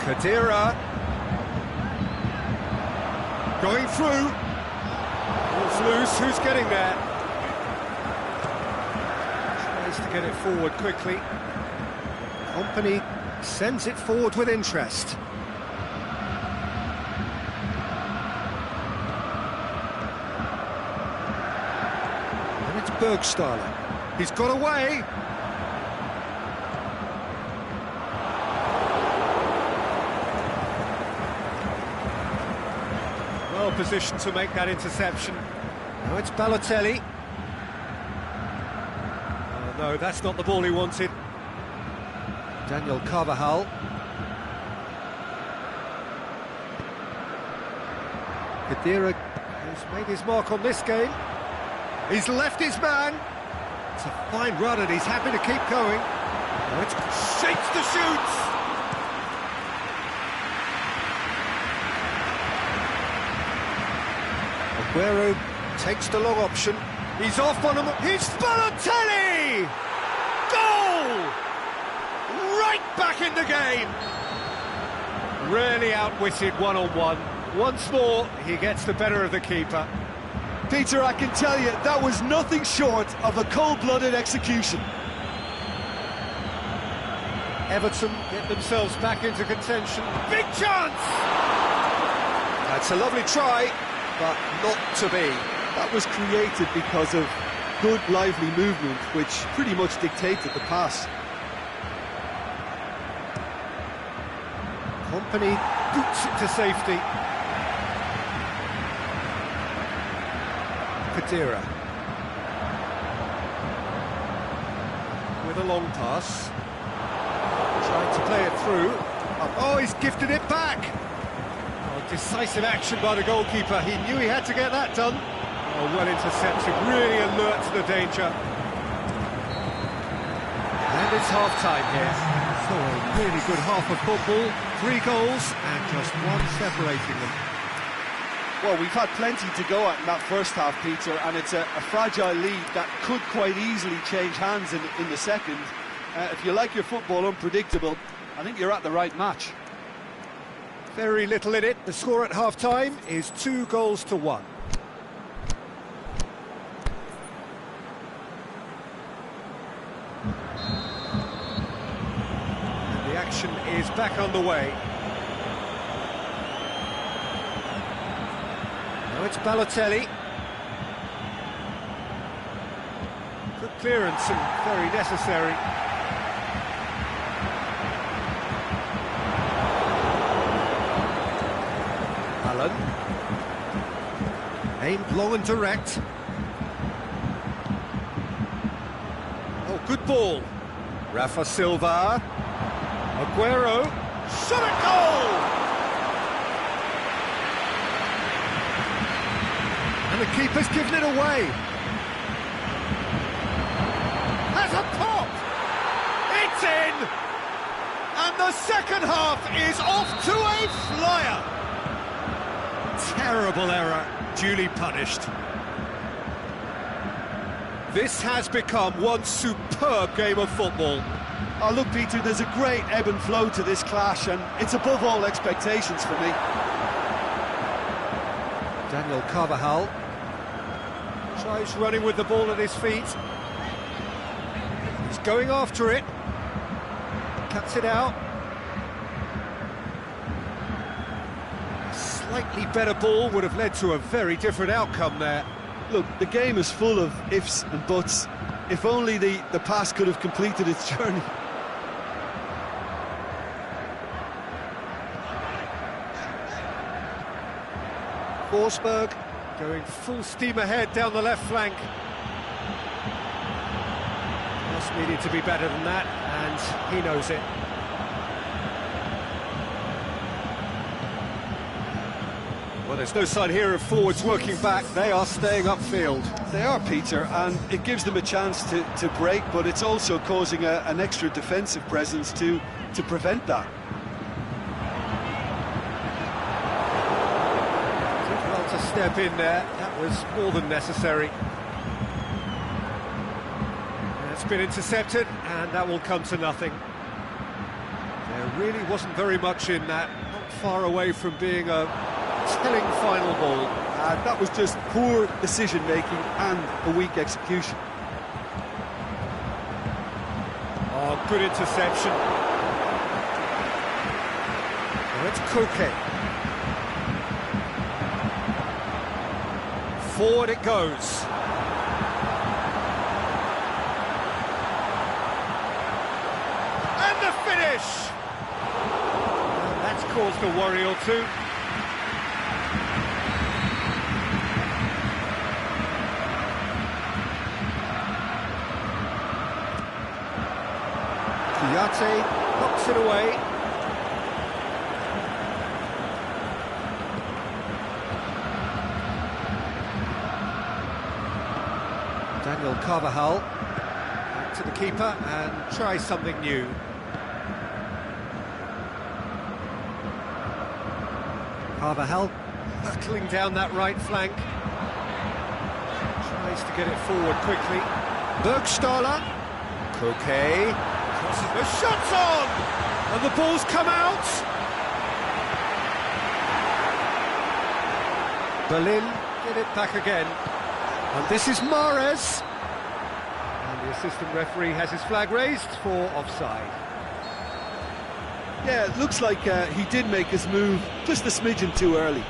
Khedira. Going through. Ball's loose, who's getting there? Tries to get it forward quickly. Company sends it forward with interest. And it's Bergstein. He's got away. Well, position to make that interception. Now it's Balotelli. Oh, no, that's not the ball he wanted. Daniel Carvajal. Khedira has made his mark on this game. He's left his man. It's a fine run and he's happy to keep going. Now it's shapes to shoot. Aguero takes the long option. He's off on him. It's Balotelli! Goal! Right back in the game. Really outwitted one-on-one. Once more, he gets the better of the keeper. Peter, I can tell you, that was nothing short of a cold-blooded execution. Everton get themselves back into contention. Big chance! That's a lovely try, but not to be. That was created because of good, lively movement, which pretty much dictated the pass. Company boots it to safety. Khedira. With a long pass. Trying to play it through. Oh, he's gifted it back! Oh, decisive action by the goalkeeper. He knew he had to get that done. Oh, well intercepted, really alert to the danger. And it's half-time here. So a really good half of football. 3 goals and just one separating them. Well, we've had plenty to go at in that first half, Peter, and it's a fragile lead that could quite easily change hands in the second. If you like your football unpredictable, I think you're at the right match. Very little in it. The score at half-time is 2-1. And the action is back underway. Now it's Balotelli. Good clearance and very necessary. Allen. Aimed long and direct. Oh, good ball. Rafa Silva. Aguero. Shot at goal! And the keeper's given it away. Has a pop! It's in! And the second half is off to a flyer! Terrible error, duly punished. This has become one superb game of football. Oh, look, Peter, there's a great ebb and flow to this clash, and it's above all expectations for me. Daniel Carvajal tries running with the ball at his feet. He's going after it. Cuts it out. Slightly better ball would have led to a very different outcome there. Look, the game is full of ifs and buts. If only the pass could have completed its journey. Forsberg going full steam ahead down the left flank. Just needed to be better than that, and he knows it. Well, there's no sign here of forwards working back. They are staying upfield. They are, Peter, and it gives them a chance to break, but it's also causing an extra defensive presence to prevent that. Did well to step in there. That was more than necessary. It's been intercepted, and that will come to nothing. There really wasn't very much in that. Not far away from being a telling final ball. That was just poor decision-making and a weak execution. Oh, good interception. Now it's Koke. Forward it goes. And the finish! And that's caused a worry or two. Ugarte knocks it away. Daniel Carvajal back to the keeper and tries something new. Carvajal hurtling down that right flank. Tries to get it forward quickly. Bergstaller. Koke. Crosses the shot's on! And the ball's come out! Berlin get it back again. And this is Mahrez. And the assistant referee has his flag raised for offside. Yeah, it looks like he did make his move just a smidgen too early.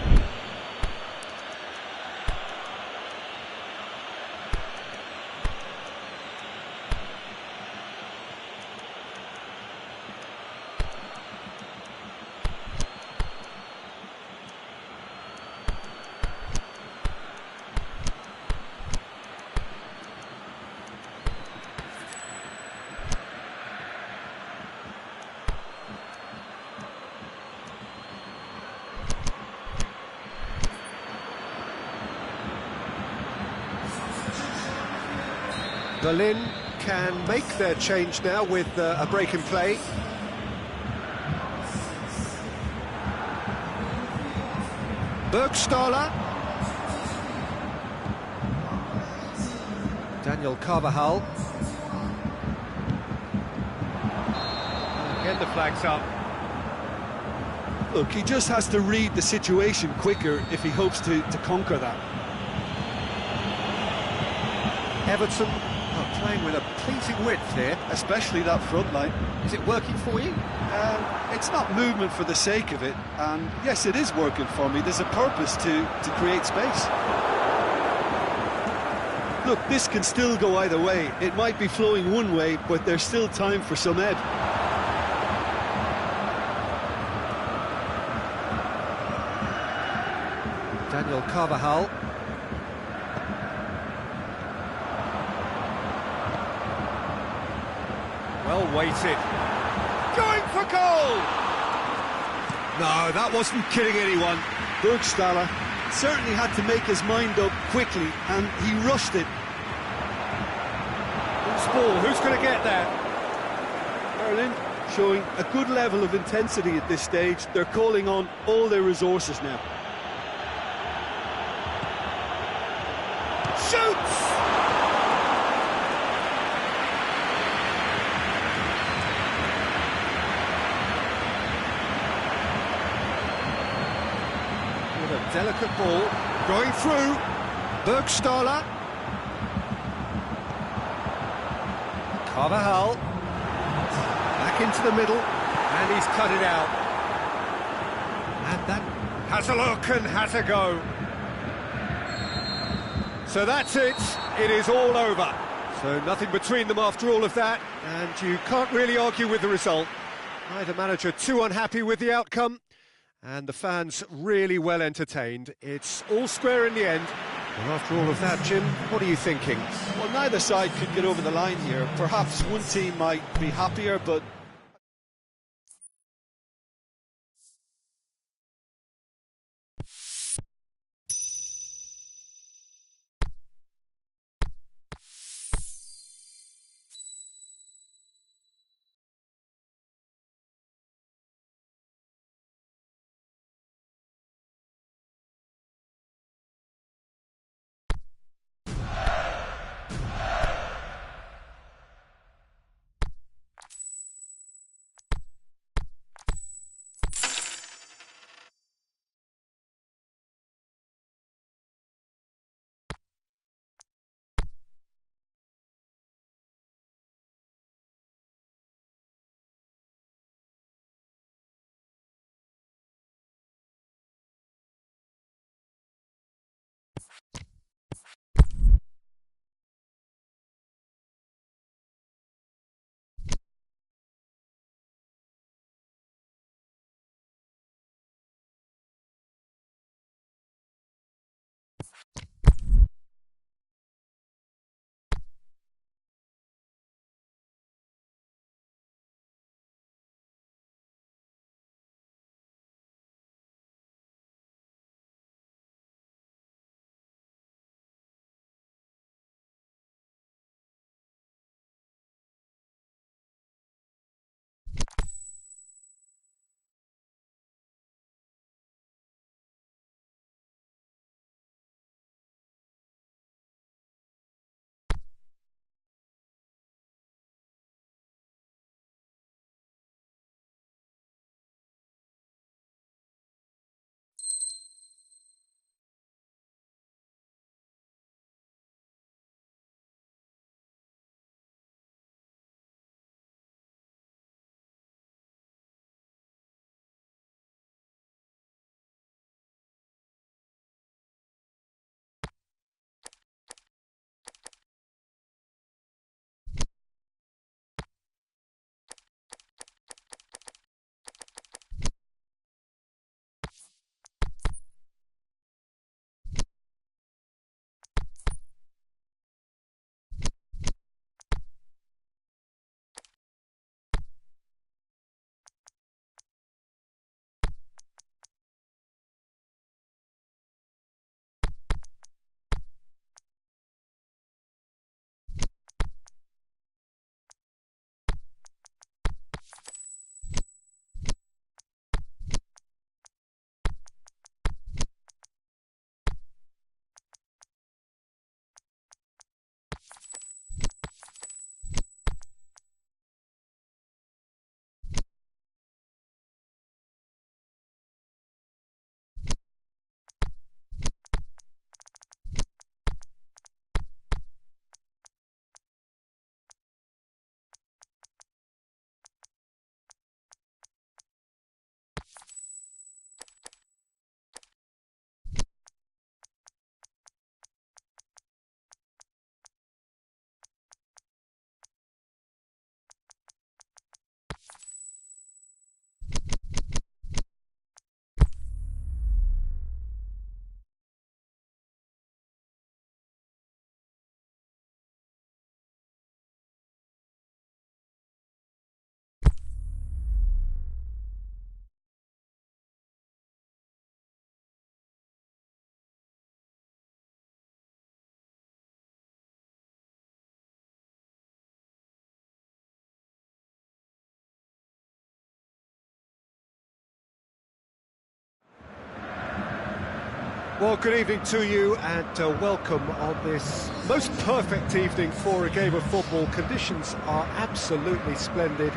Berlin can make their change now with a break in play. Bergstaller. Daniel Carvajal. Again the flag's up. Look, he just has to read the situation quicker if he hopes to conquer that. Everton are playing with a pleasing width here. Especially that front line. Is it working for you? It's not movement for the sake of it, and yes, it is working for me. There's a purpose to create space. Look, this can still go either way. It might be flowing one way, but there's still time for some ebb. Daniel Carvajal. Well weighted. Going for goal! No, that wasn't kidding anyone. Bergstaller certainly had to make his mind up quickly, and he rushed it. Loose ball, who's going to get that? Berlin showing a good level of intensity at this stage. They're calling on all their resources now. Shoots! With a delicate ball, going through, Bergstaller. Carvajal. Back into the middle, and he's cut it out. And that has a look and has a go. So that's it, it is all over. So nothing between them after all of that, and you can't really argue with the result. Neither manager too unhappy with the outcome, and the fans really well entertained. It's all square in the end. And after all of that, Jim, what are you thinking? Well, neither side could get over the line here. Perhaps one team might be happier, but Well, good evening to you and welcome on this most perfect evening for a game of football. Conditions are absolutely splendid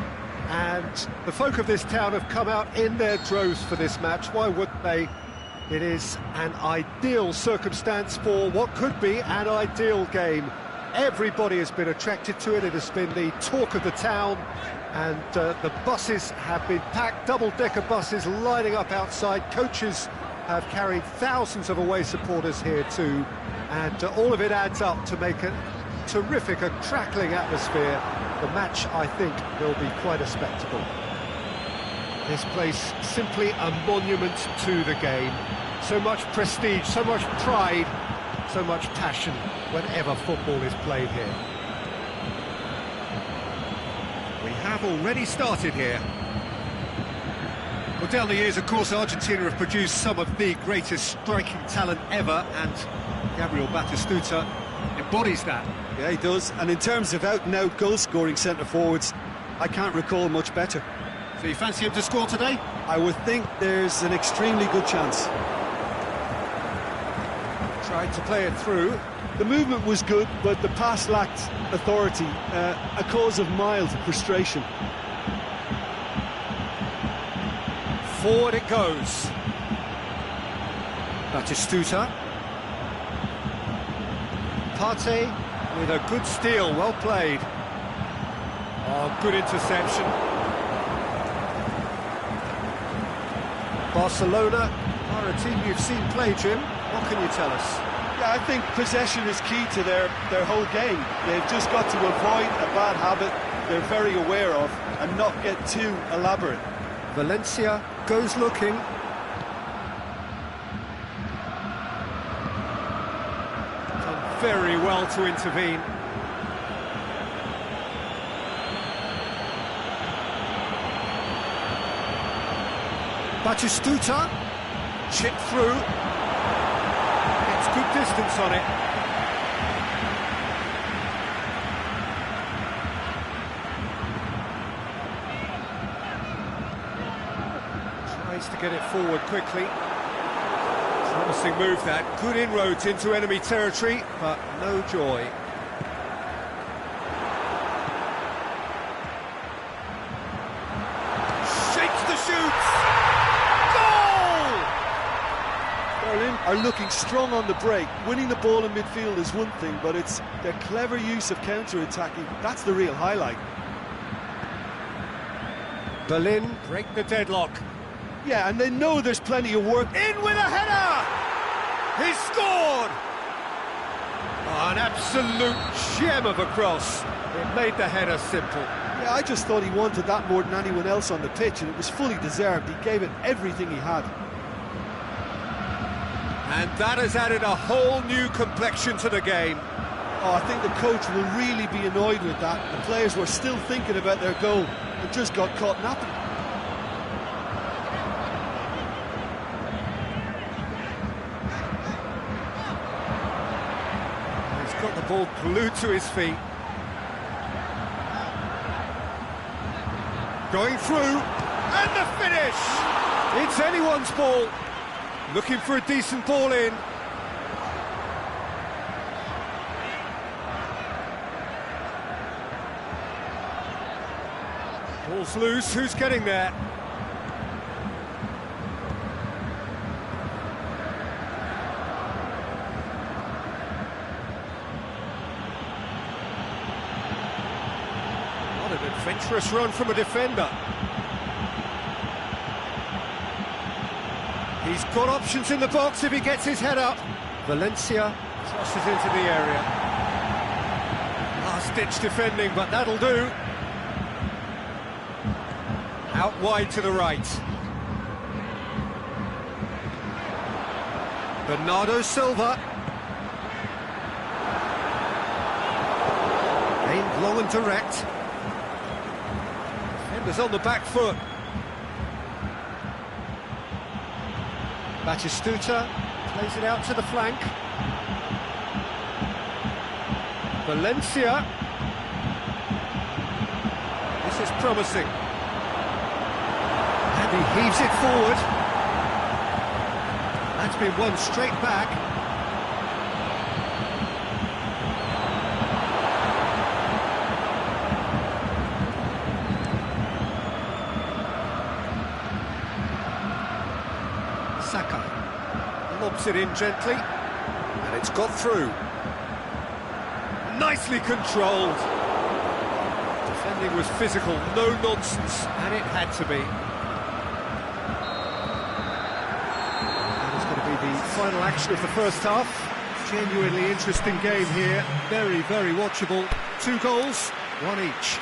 and the folk of this town have come out in their droves for this match. Why wouldn't they? It is an ideal circumstance for what could be an ideal game. Everybody has been attracted to it. It has been the talk of the town and the buses have been packed, double-decker buses lining up outside. Coaches have carried thousands of away supporters here too, and all of it adds up to make a terrific, a crackling atmosphere. The match, I think, will be quite a spectacle. This place simply a monument to the game. So much prestige, so much pride, so much passion whenever football is played here. We have already started here. Well, down the years, of course, Argentina have produced some of the greatest striking talent ever, and Gabriel Batistuta embodies that. Yeah, he does. And in terms of out-and-out goal-scoring centre-forwards, I can't recall much better. So you fancy him to score today? I would think there's an extremely good chance. Tried to play it through. The movement was good, but the pass lacked authority, a cause of mild frustration. Forward it goes. Batistuta. Partey with a good steal, well played. Oh, good interception. Barcelona are a team you've seen play, Jim. What can you tell us? Yeah, I think possession is key to their whole game. They've just got to avoid a bad habit they're very aware of and not get too elaborate. Valencia goes looking. Done very well to intervene. Batistuta, chip through. Gets good distance on it. To get it forward quickly. Promising move that. Good inroads into enemy territory, but no joy. Shakes the shoots! Goal! Berlin are looking strong on the break. Winning the ball in midfield is one thing, but it's their clever use of counter-attacking. That's the real highlight. Berlin break the deadlock. Yeah, and they know there's plenty of work. In with a header! He's scored! Oh, an absolute gem of a cross. It made the header simple. Yeah, I just thought he wanted that more than anyone else on the pitch, and it was fully deserved. He gave it everything he had. And that has added a whole new complexion to the game. Oh, I think the coach will really be annoyed with that. The players were still thinking about their goal and just got caught napping. Got the ball glued to his feet. Going through, and the finish! It's anyone's ball. Looking for a decent ball in. Ball's loose, who's getting there? Adventurous run from a defender. He's got options in the box if he gets his head up. Valencia crosses into the area. Last-ditch defending, but that'll do. Out wide to the right. Bernardo Silva. Aimed low and direct. Defenders on the back foot. Batistuta plays it out to the flank. Valencia. This is promising. And he heaves it forward. That It's been won straight back. Saka lobs it in gently, and it's got through. Nicely controlled. Defending was physical, no nonsense, and it had to be. That is going to be the final action of the first half. Genuinely interesting game here, very, very watchable. 2 goals, 1 each.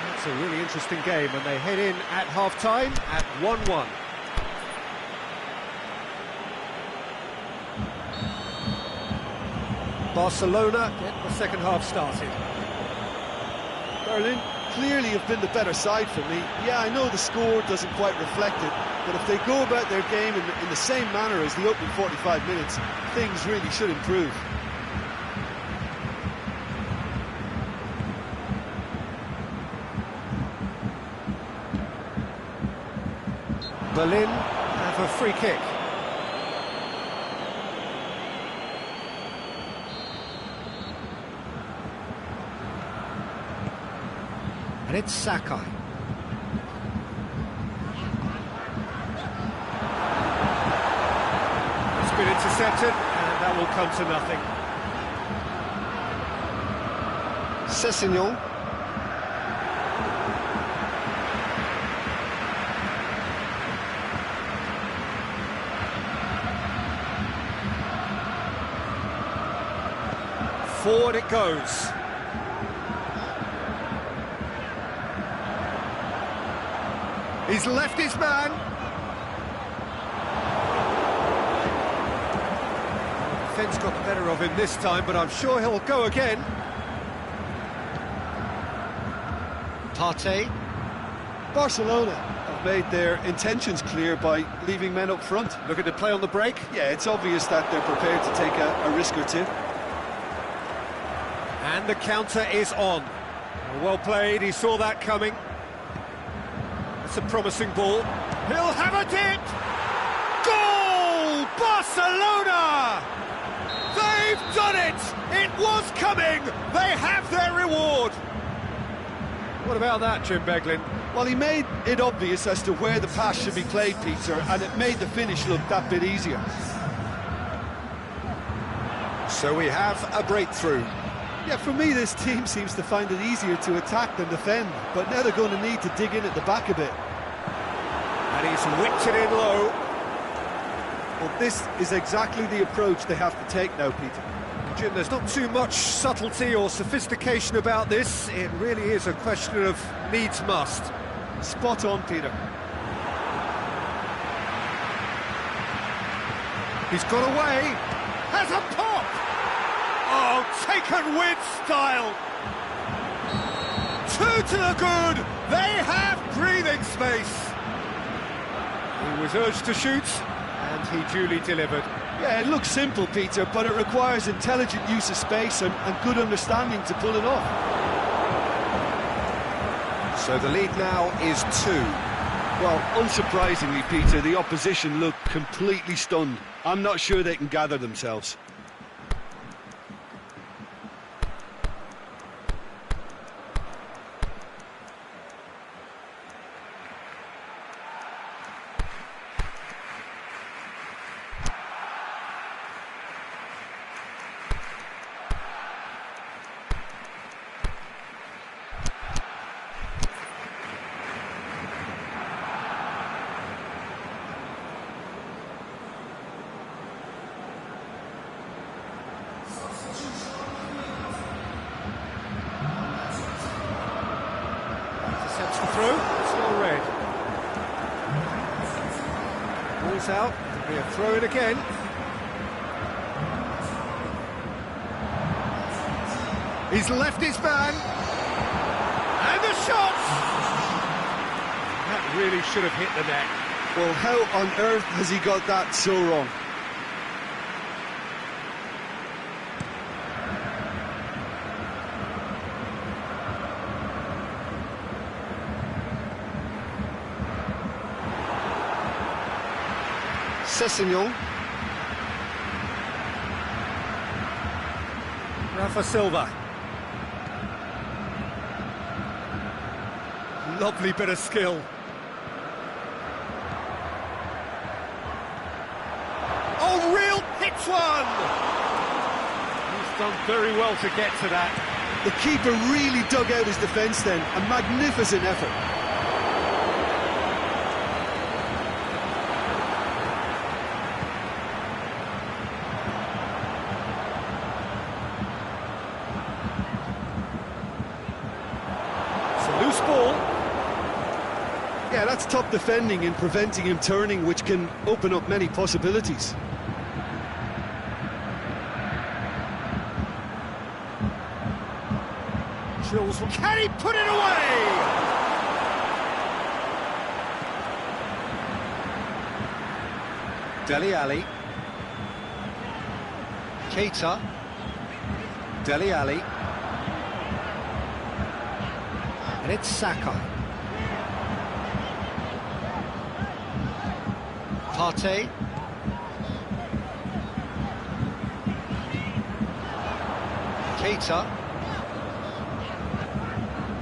That's a really interesting game, and they head in at half-time at 1-1. Barcelona get the second half started. Berlin clearly have been the better side for me. Yeah, I know the score doesn't quite reflect it, but if they go about their game in the same manner as the opening 45 minutes, things really should improve. Berlin have a free kick. And it's Saka. It's been intercepted, and that will come to nothing. Sessignon. Forward it goes. He's left his man. The defence got the better of him this time, but I'm sure he'll go again. Partey. Barcelona have made their intentions clear by leaving men up front. Looking to play on the break. Yeah, it's obvious that they're prepared to take a risk or two. And the counter is on. Well played, he saw that coming. It's a promising ball. He'll have a dip! Goal! Barcelona! They've done it! It was coming! They have their reward! What about that, Jim Beglin? Well, he made it obvious as to where the pass should be played, Peter, and it made the finish look that bit easier. So we have a breakthrough. Yeah, for me, this team seems to find it easier to attack than defend, but now they're going to need to dig in at the back a bit. And he's whipped it in low. Well, this is exactly the approach they have to take now, Peter. Jim, there's not too much subtlety or sophistication about this. It really is a question of needs must. Spot on, Peter. He's got away. Has a pop! Oh, taken with style. 2 to the good. They have breathing space. He was urged to shoot, and he duly delivered. Yeah, it looks simple, Peter, but it requires intelligent use of space and good understanding to pull it off. So the lead now is 2. Well, unsurprisingly, Peter, the opposition look completely stunned. I'm not sure they can gather themselves. Sets the throw, still red. Ball's out, it'll be a throw in again. He's left his man. And the shot! That really should have hit the net. Well, how on earth has he got that so wrong? Sessegnon. Rafa Silva. Lovely bit of skill. Oh, real hits one! He's done very well to get to that. The keeper really dug out his defence then. A magnificent effort. It's a loose ball. Yeah, that's top defending and preventing him turning, which can open up many possibilities. Can he put it away? Dele Alli. Keita. Dele Alli. And it's Saka. Partey. Keita.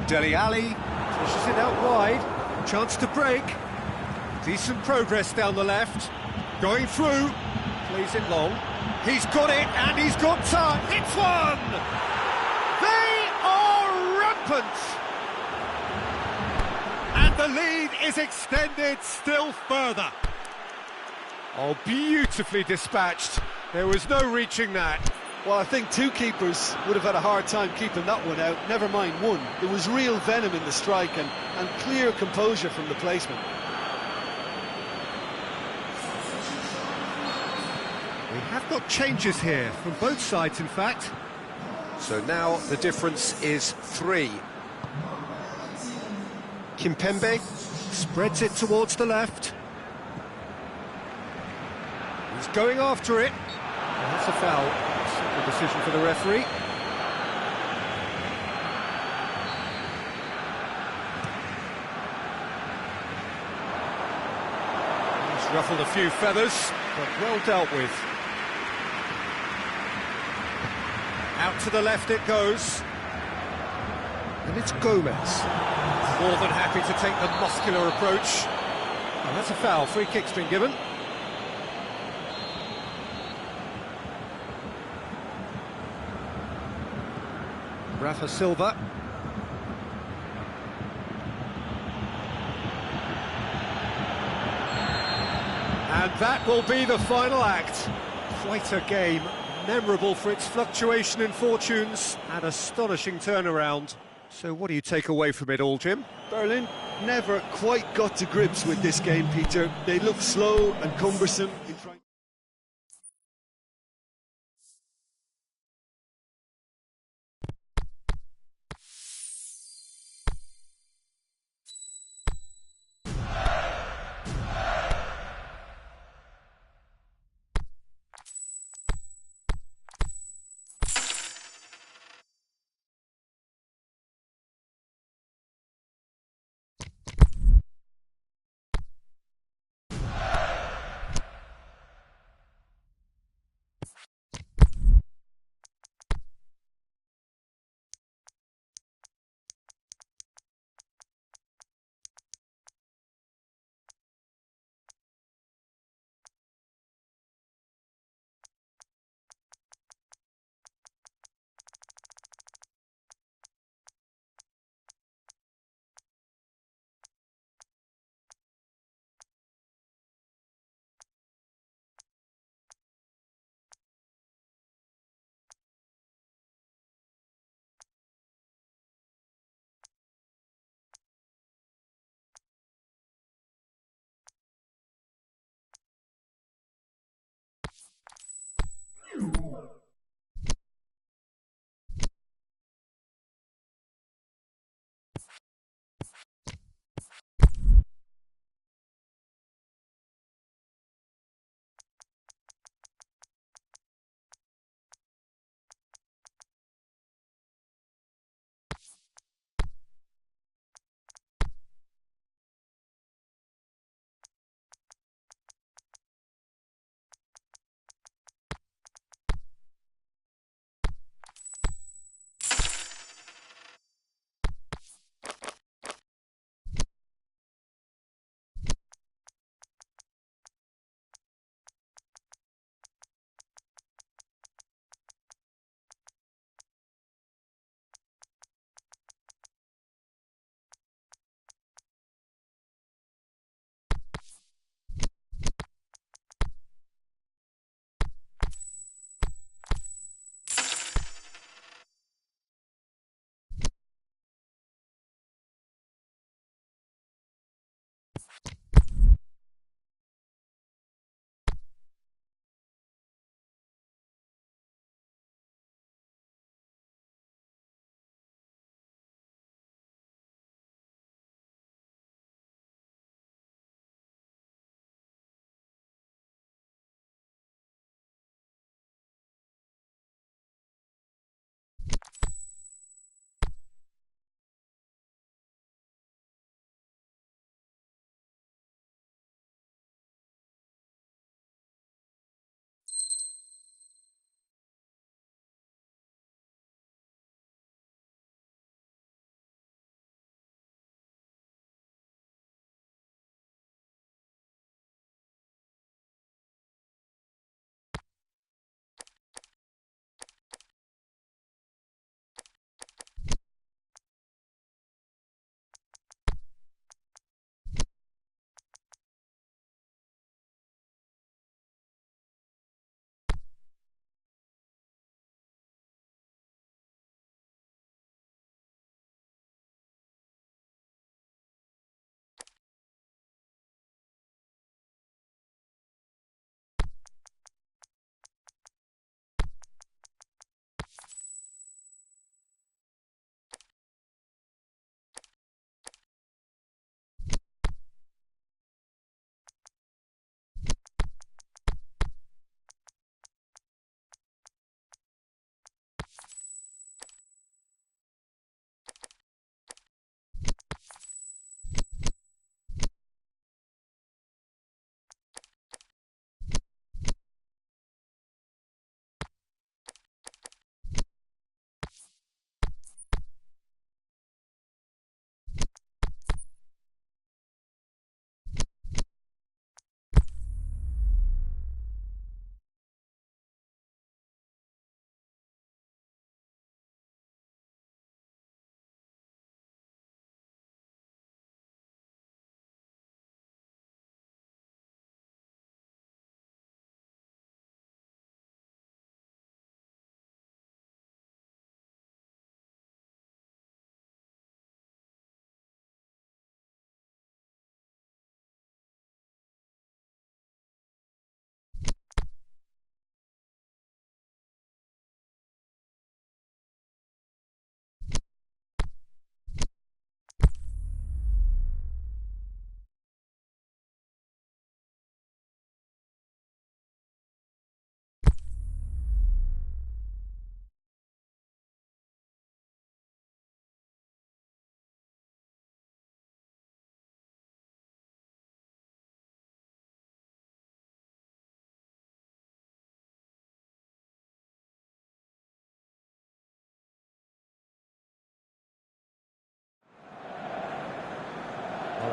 Dele Alli pushes it out wide, chance to break, decent progress down the left, going through, plays it long, he's got it and he's got time, hits one! They are rampant! And the lead is extended still further. Oh, beautifully dispatched, there was no reaching that. Well, I think two keepers would have had a hard time keeping that one out, never mind one. There was real venom in the strike and clear composure from the placement. We have got changes here, from both sides in fact. So now the difference is 3. Kimpembe spreads it towards the left. He's going after it. And that's a foul. Simple decision for the referee. He's ruffled a few feathers, but well dealt with. Out to the left it goes. And it's Gomez. More than happy to take the muscular approach. And that's a foul. Free kick's been given. Rafa Silva. And that will be the final act. Quite a game, memorable for its fluctuation in fortunes and astonishing turnaround. So what do you take away from it all, Jim? Berlin never quite got to grips with this game, Peter. They looked slow and cumbersome in trying...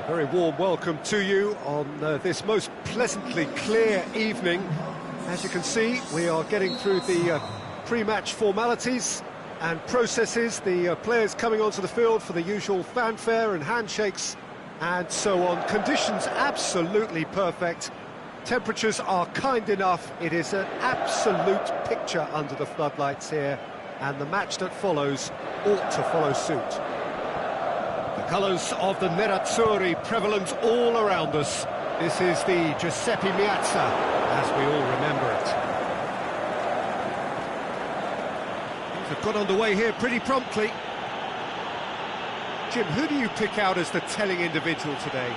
Very warm welcome to you on this most pleasantly clear evening. As you can see, we are getting through the pre-match formalities and processes, the players coming onto the field for the usual fanfare and handshakes and so on. Conditions absolutely perfect. Temperatures are kind enough. It is an absolute picture under the floodlights here, and the match that follows ought to follow suit. The colours of the Nerazzurri prevalent all around us. This is the Giuseppe Meazza, as we all remember it. Things have got underway here pretty promptly. Jim, who do you pick out as the telling individual today?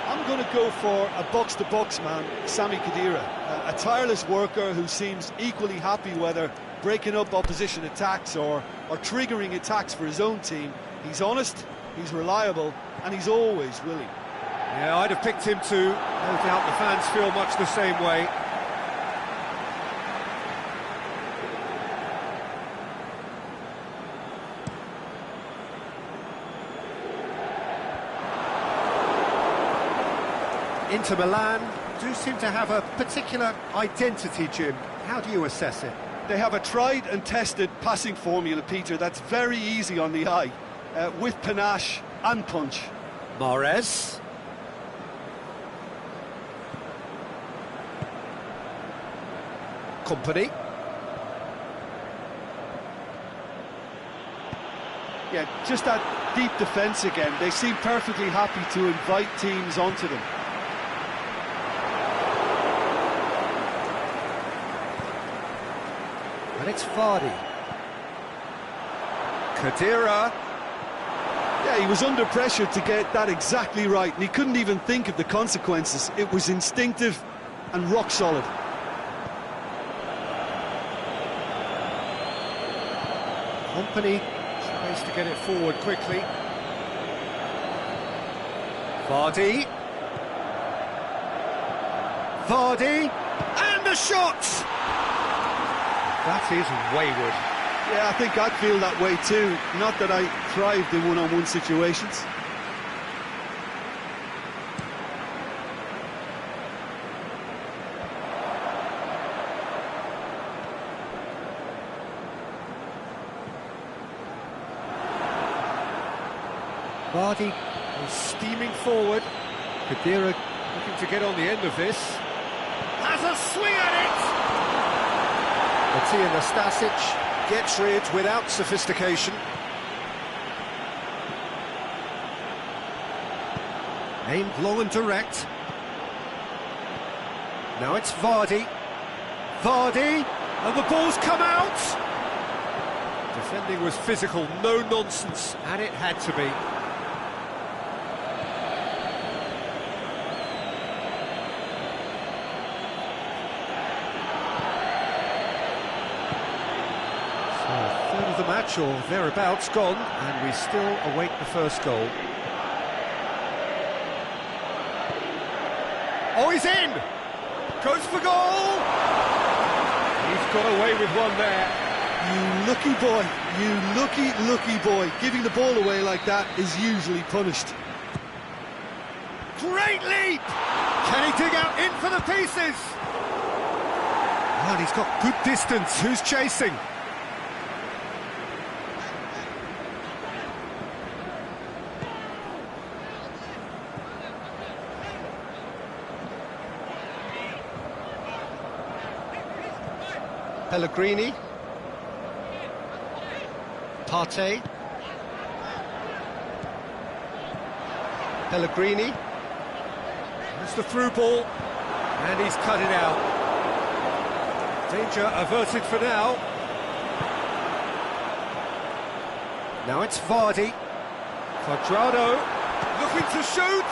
I'm going to go for a box-to-box man, Sami Khedira, a tireless worker who seems equally happy whether breaking up opposition attacks or triggering attacks for his own team. He's honest, he's reliable, and he's always willing. Yeah, I'd have picked him too. No doubt the fans feel much the same way. Inter Milan do seem to have a particular identity, Jim. How do you assess it? They have a tried and tested passing formula, Peter, that's very easy on the eye, with panache and punch. Mahrez. Company. Yeah, just that deep defence again. They seem perfectly happy to invite teams onto them. And it's Vardy. Khedira. Yeah, he was under pressure to get that exactly right, and he couldn't even think of the consequences. It was instinctive and rock solid. Company tries to get it forward quickly. Vardy. Vardy. And the shot! That is wayward. Yeah, I think I'd feel that way too. Not that I thrived in one-on-one situations. Vardy is steaming forward. Khedira looking to get on the end of this. Has a swing at it! Matija Nastasic gets rid without sophistication. Aimed long and direct. Now it's Vardy. Vardy! And the ball's come out! Defending was physical, no nonsense, and it had to be. The match or thereabouts gone, and we still await the first goal. Oh, he's in! Goes for goal! He's got away with one there. You lucky boy, you lucky boy. Giving the ball away like that is usually punished. Great leap! Can he dig out in for the pieces? Well, he's got good distance. Who's chasing? Pellegrini. Partey. Pellegrini. It's the through ball, and he's cut it out. Danger averted for now. Now it's Vardy. Quadrado looking to shoot.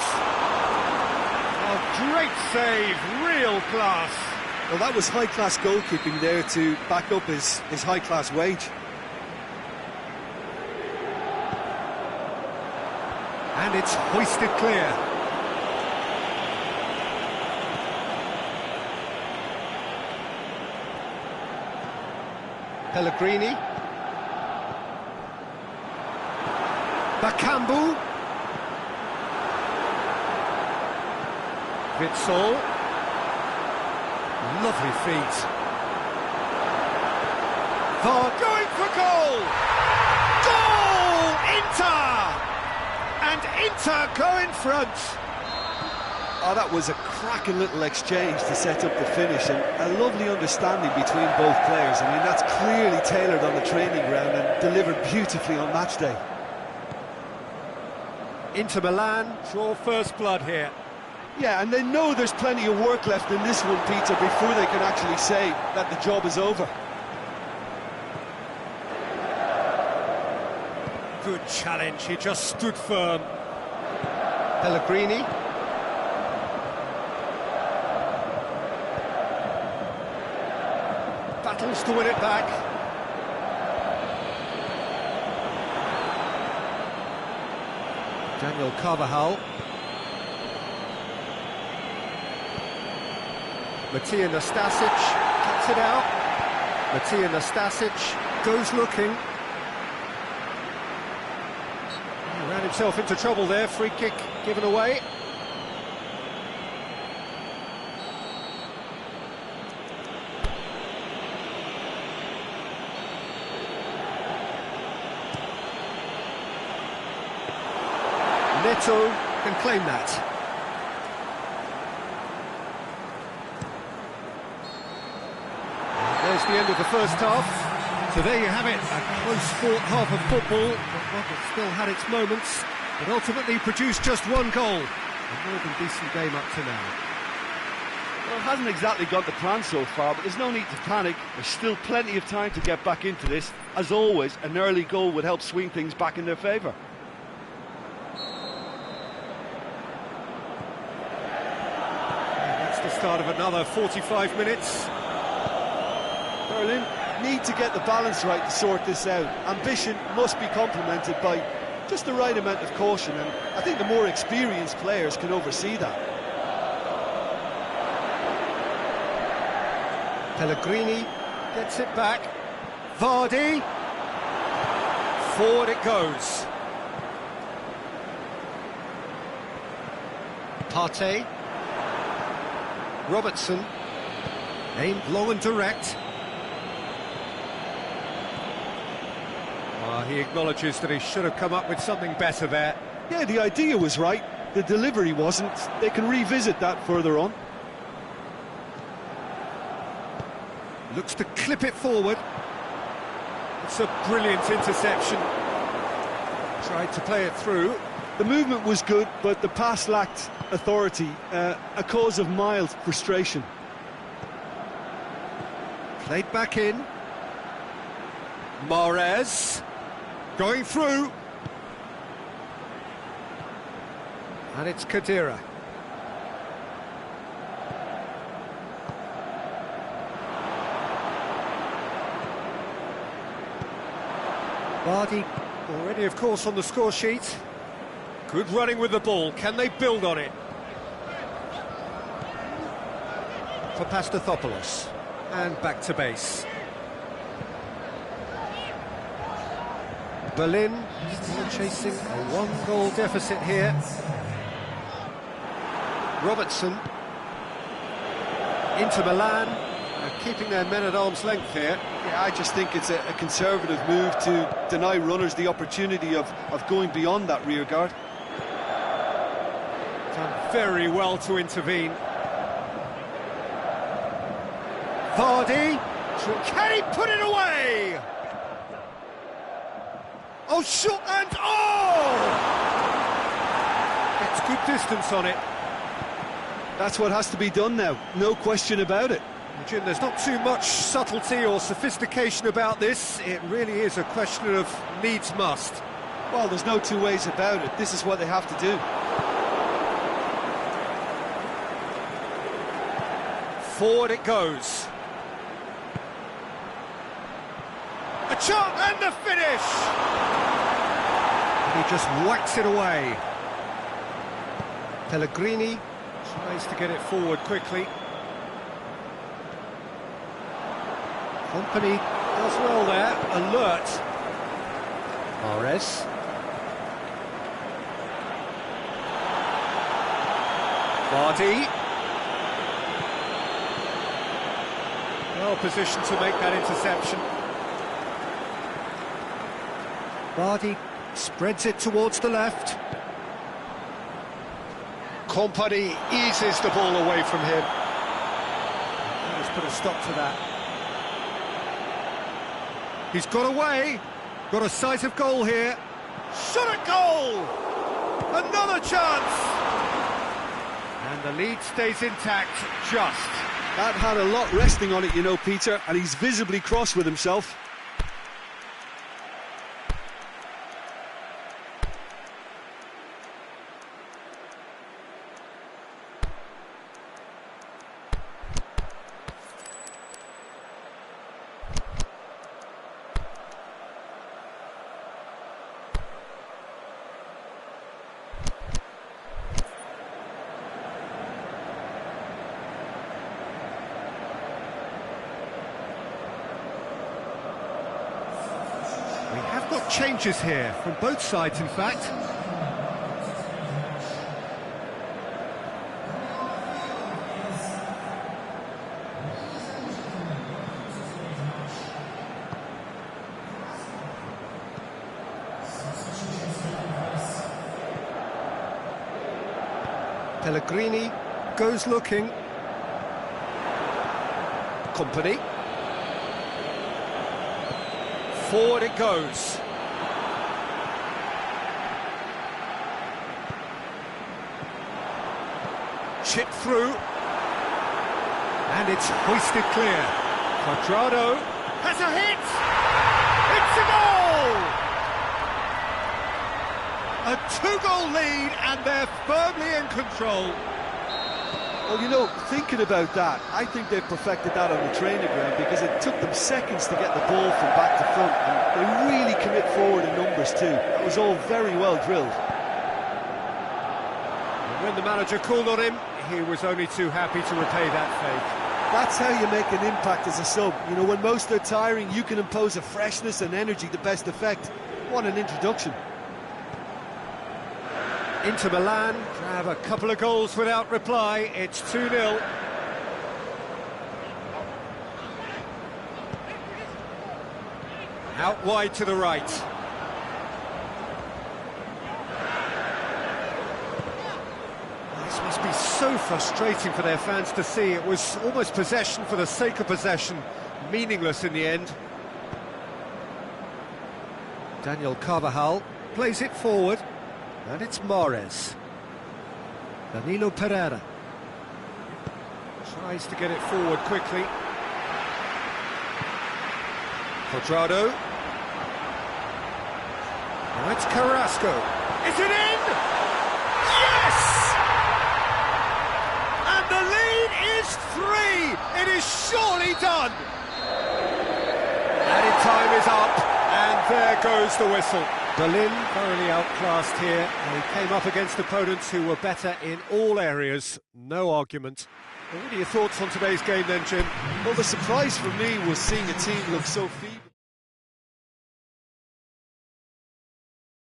Oh, great save, real class. Well, that was high-class goalkeeping there to back up his high-class wage. And it's hoisted clear. Pellegrini. Bakambu. Witsel. Lovely feet. VAR going for goal! Goal! Inter! And Inter go in front. Oh, that was a cracking little exchange to set up the finish, and a lovely understanding between both players. I mean, that's clearly tailored on the training ground and delivered beautifully on match day. Inter Milan draw first blood here. Yeah, and they know there's plenty of work left in this one, Peter, before they can actually say that the job is over. Good challenge, he just stood firm. Pellegrini. Battles to win it back. Daniel Carvajal. Matija Nastasic cuts it out. Matija Nastasic goes looking. He ran himself into trouble there, free kick given away. Neto can claim that. And there's the end of the first half. So there you have it, a close-fought half of football, but one that still had its moments, but ultimately produced just one goal. A more than decent game up to now. Well, it hasn't exactly got the plan so far, but there's no need to panic. There's still plenty of time to get back into this. As always, an early goal would help swing things back in their favour. The start of another 45 minutes. Berlin need to get the balance right to sort this out. Ambition must be complemented by just the right amount of caution, and I think the more experienced players can oversee that. Pellegrini gets it back. Vardy. Forward it goes. Partey. Robertson, aimed long and direct. He acknowledges that he should have come up with something better there. Yeah, the idea was right, the delivery wasn't. They can revisit that further on. Looks to clip it forward. It's a brilliant interception. Tried to play it through. The movement was good, but the pass lacked authority, a cause of mild frustration. Played back in. Mahrez going through. And it's Khedira. Vardy already, of course, on the score sheet. Good running with the ball. Can they build on it? For Pastathopoulos. And back to base. Berlin still chasing a one-goal deficit here. Robertson. Inter Milan are keeping their men at arm's length here. Yeah, I just think it's a conservative move to deny runners the opportunity of going beyond that rear guard. Done very well to intervene. Vardy, can he put it away? Oh, shot and gets good distance on it. That's what has to be done now, no question about it. Jim, there's not too much subtlety or sophistication about this. It really is a question of needs must. Well, there's no two ways about it. This is what they have to do. Forward it goes. A shot and the finish! He just whacks it away. Pellegrini tries to get it forward quickly. Company does well there, alert. Mahrez. Vardy. Well positioned to make that interception. Vardy spreads it towards the left. Kompany eases the ball away from him. Let's put a stop to that. He's got away. Got a sight of goal here. Shot at goal! Another chance! And the lead stays intact, just. That had a lot resting on it, you know, Peter, and he's visibly cross with himself. We have got changes here, from both sides in fact. Pellegrini goes looking. Kompany. Forward it goes. Chip through. And it's hoisted clear. Cuadrado has a hit! It's a goal! A two-goal lead and they're firmly in control. Well, you know, thinking about that, I think they've perfected that on the training ground because it took them seconds to get the ball from back to front, and they really commit forward in numbers too. That was all very well drilled. And when the manager called on him, he was only too happy to repay that fake. That's how you make an impact as a sub. You know, when most are tiring, you can impose a freshness and energy to best effect. What an introduction. Inter Milan grab a couple of goals without reply. It's 2-0. Out wide to the right. This must be so frustrating for their fans to see. It was almost possession for the sake of possession. Meaningless in the end. Daniel Carvajal plays it forward. And it's Mahrez. Danilo Pereira tries to get it forward quickly. Cuadrado. Now it's Carrasco. Is it in? Yes! And the lead is 3! It is surely done! Added time is up, and there goes the whistle. Berlin thoroughly outclassed here, and he came up against opponents who were better in all areas. No argument. Well, what are your thoughts on today's game then, Jim? Well, the surprise for me was seeing a team look so feeble.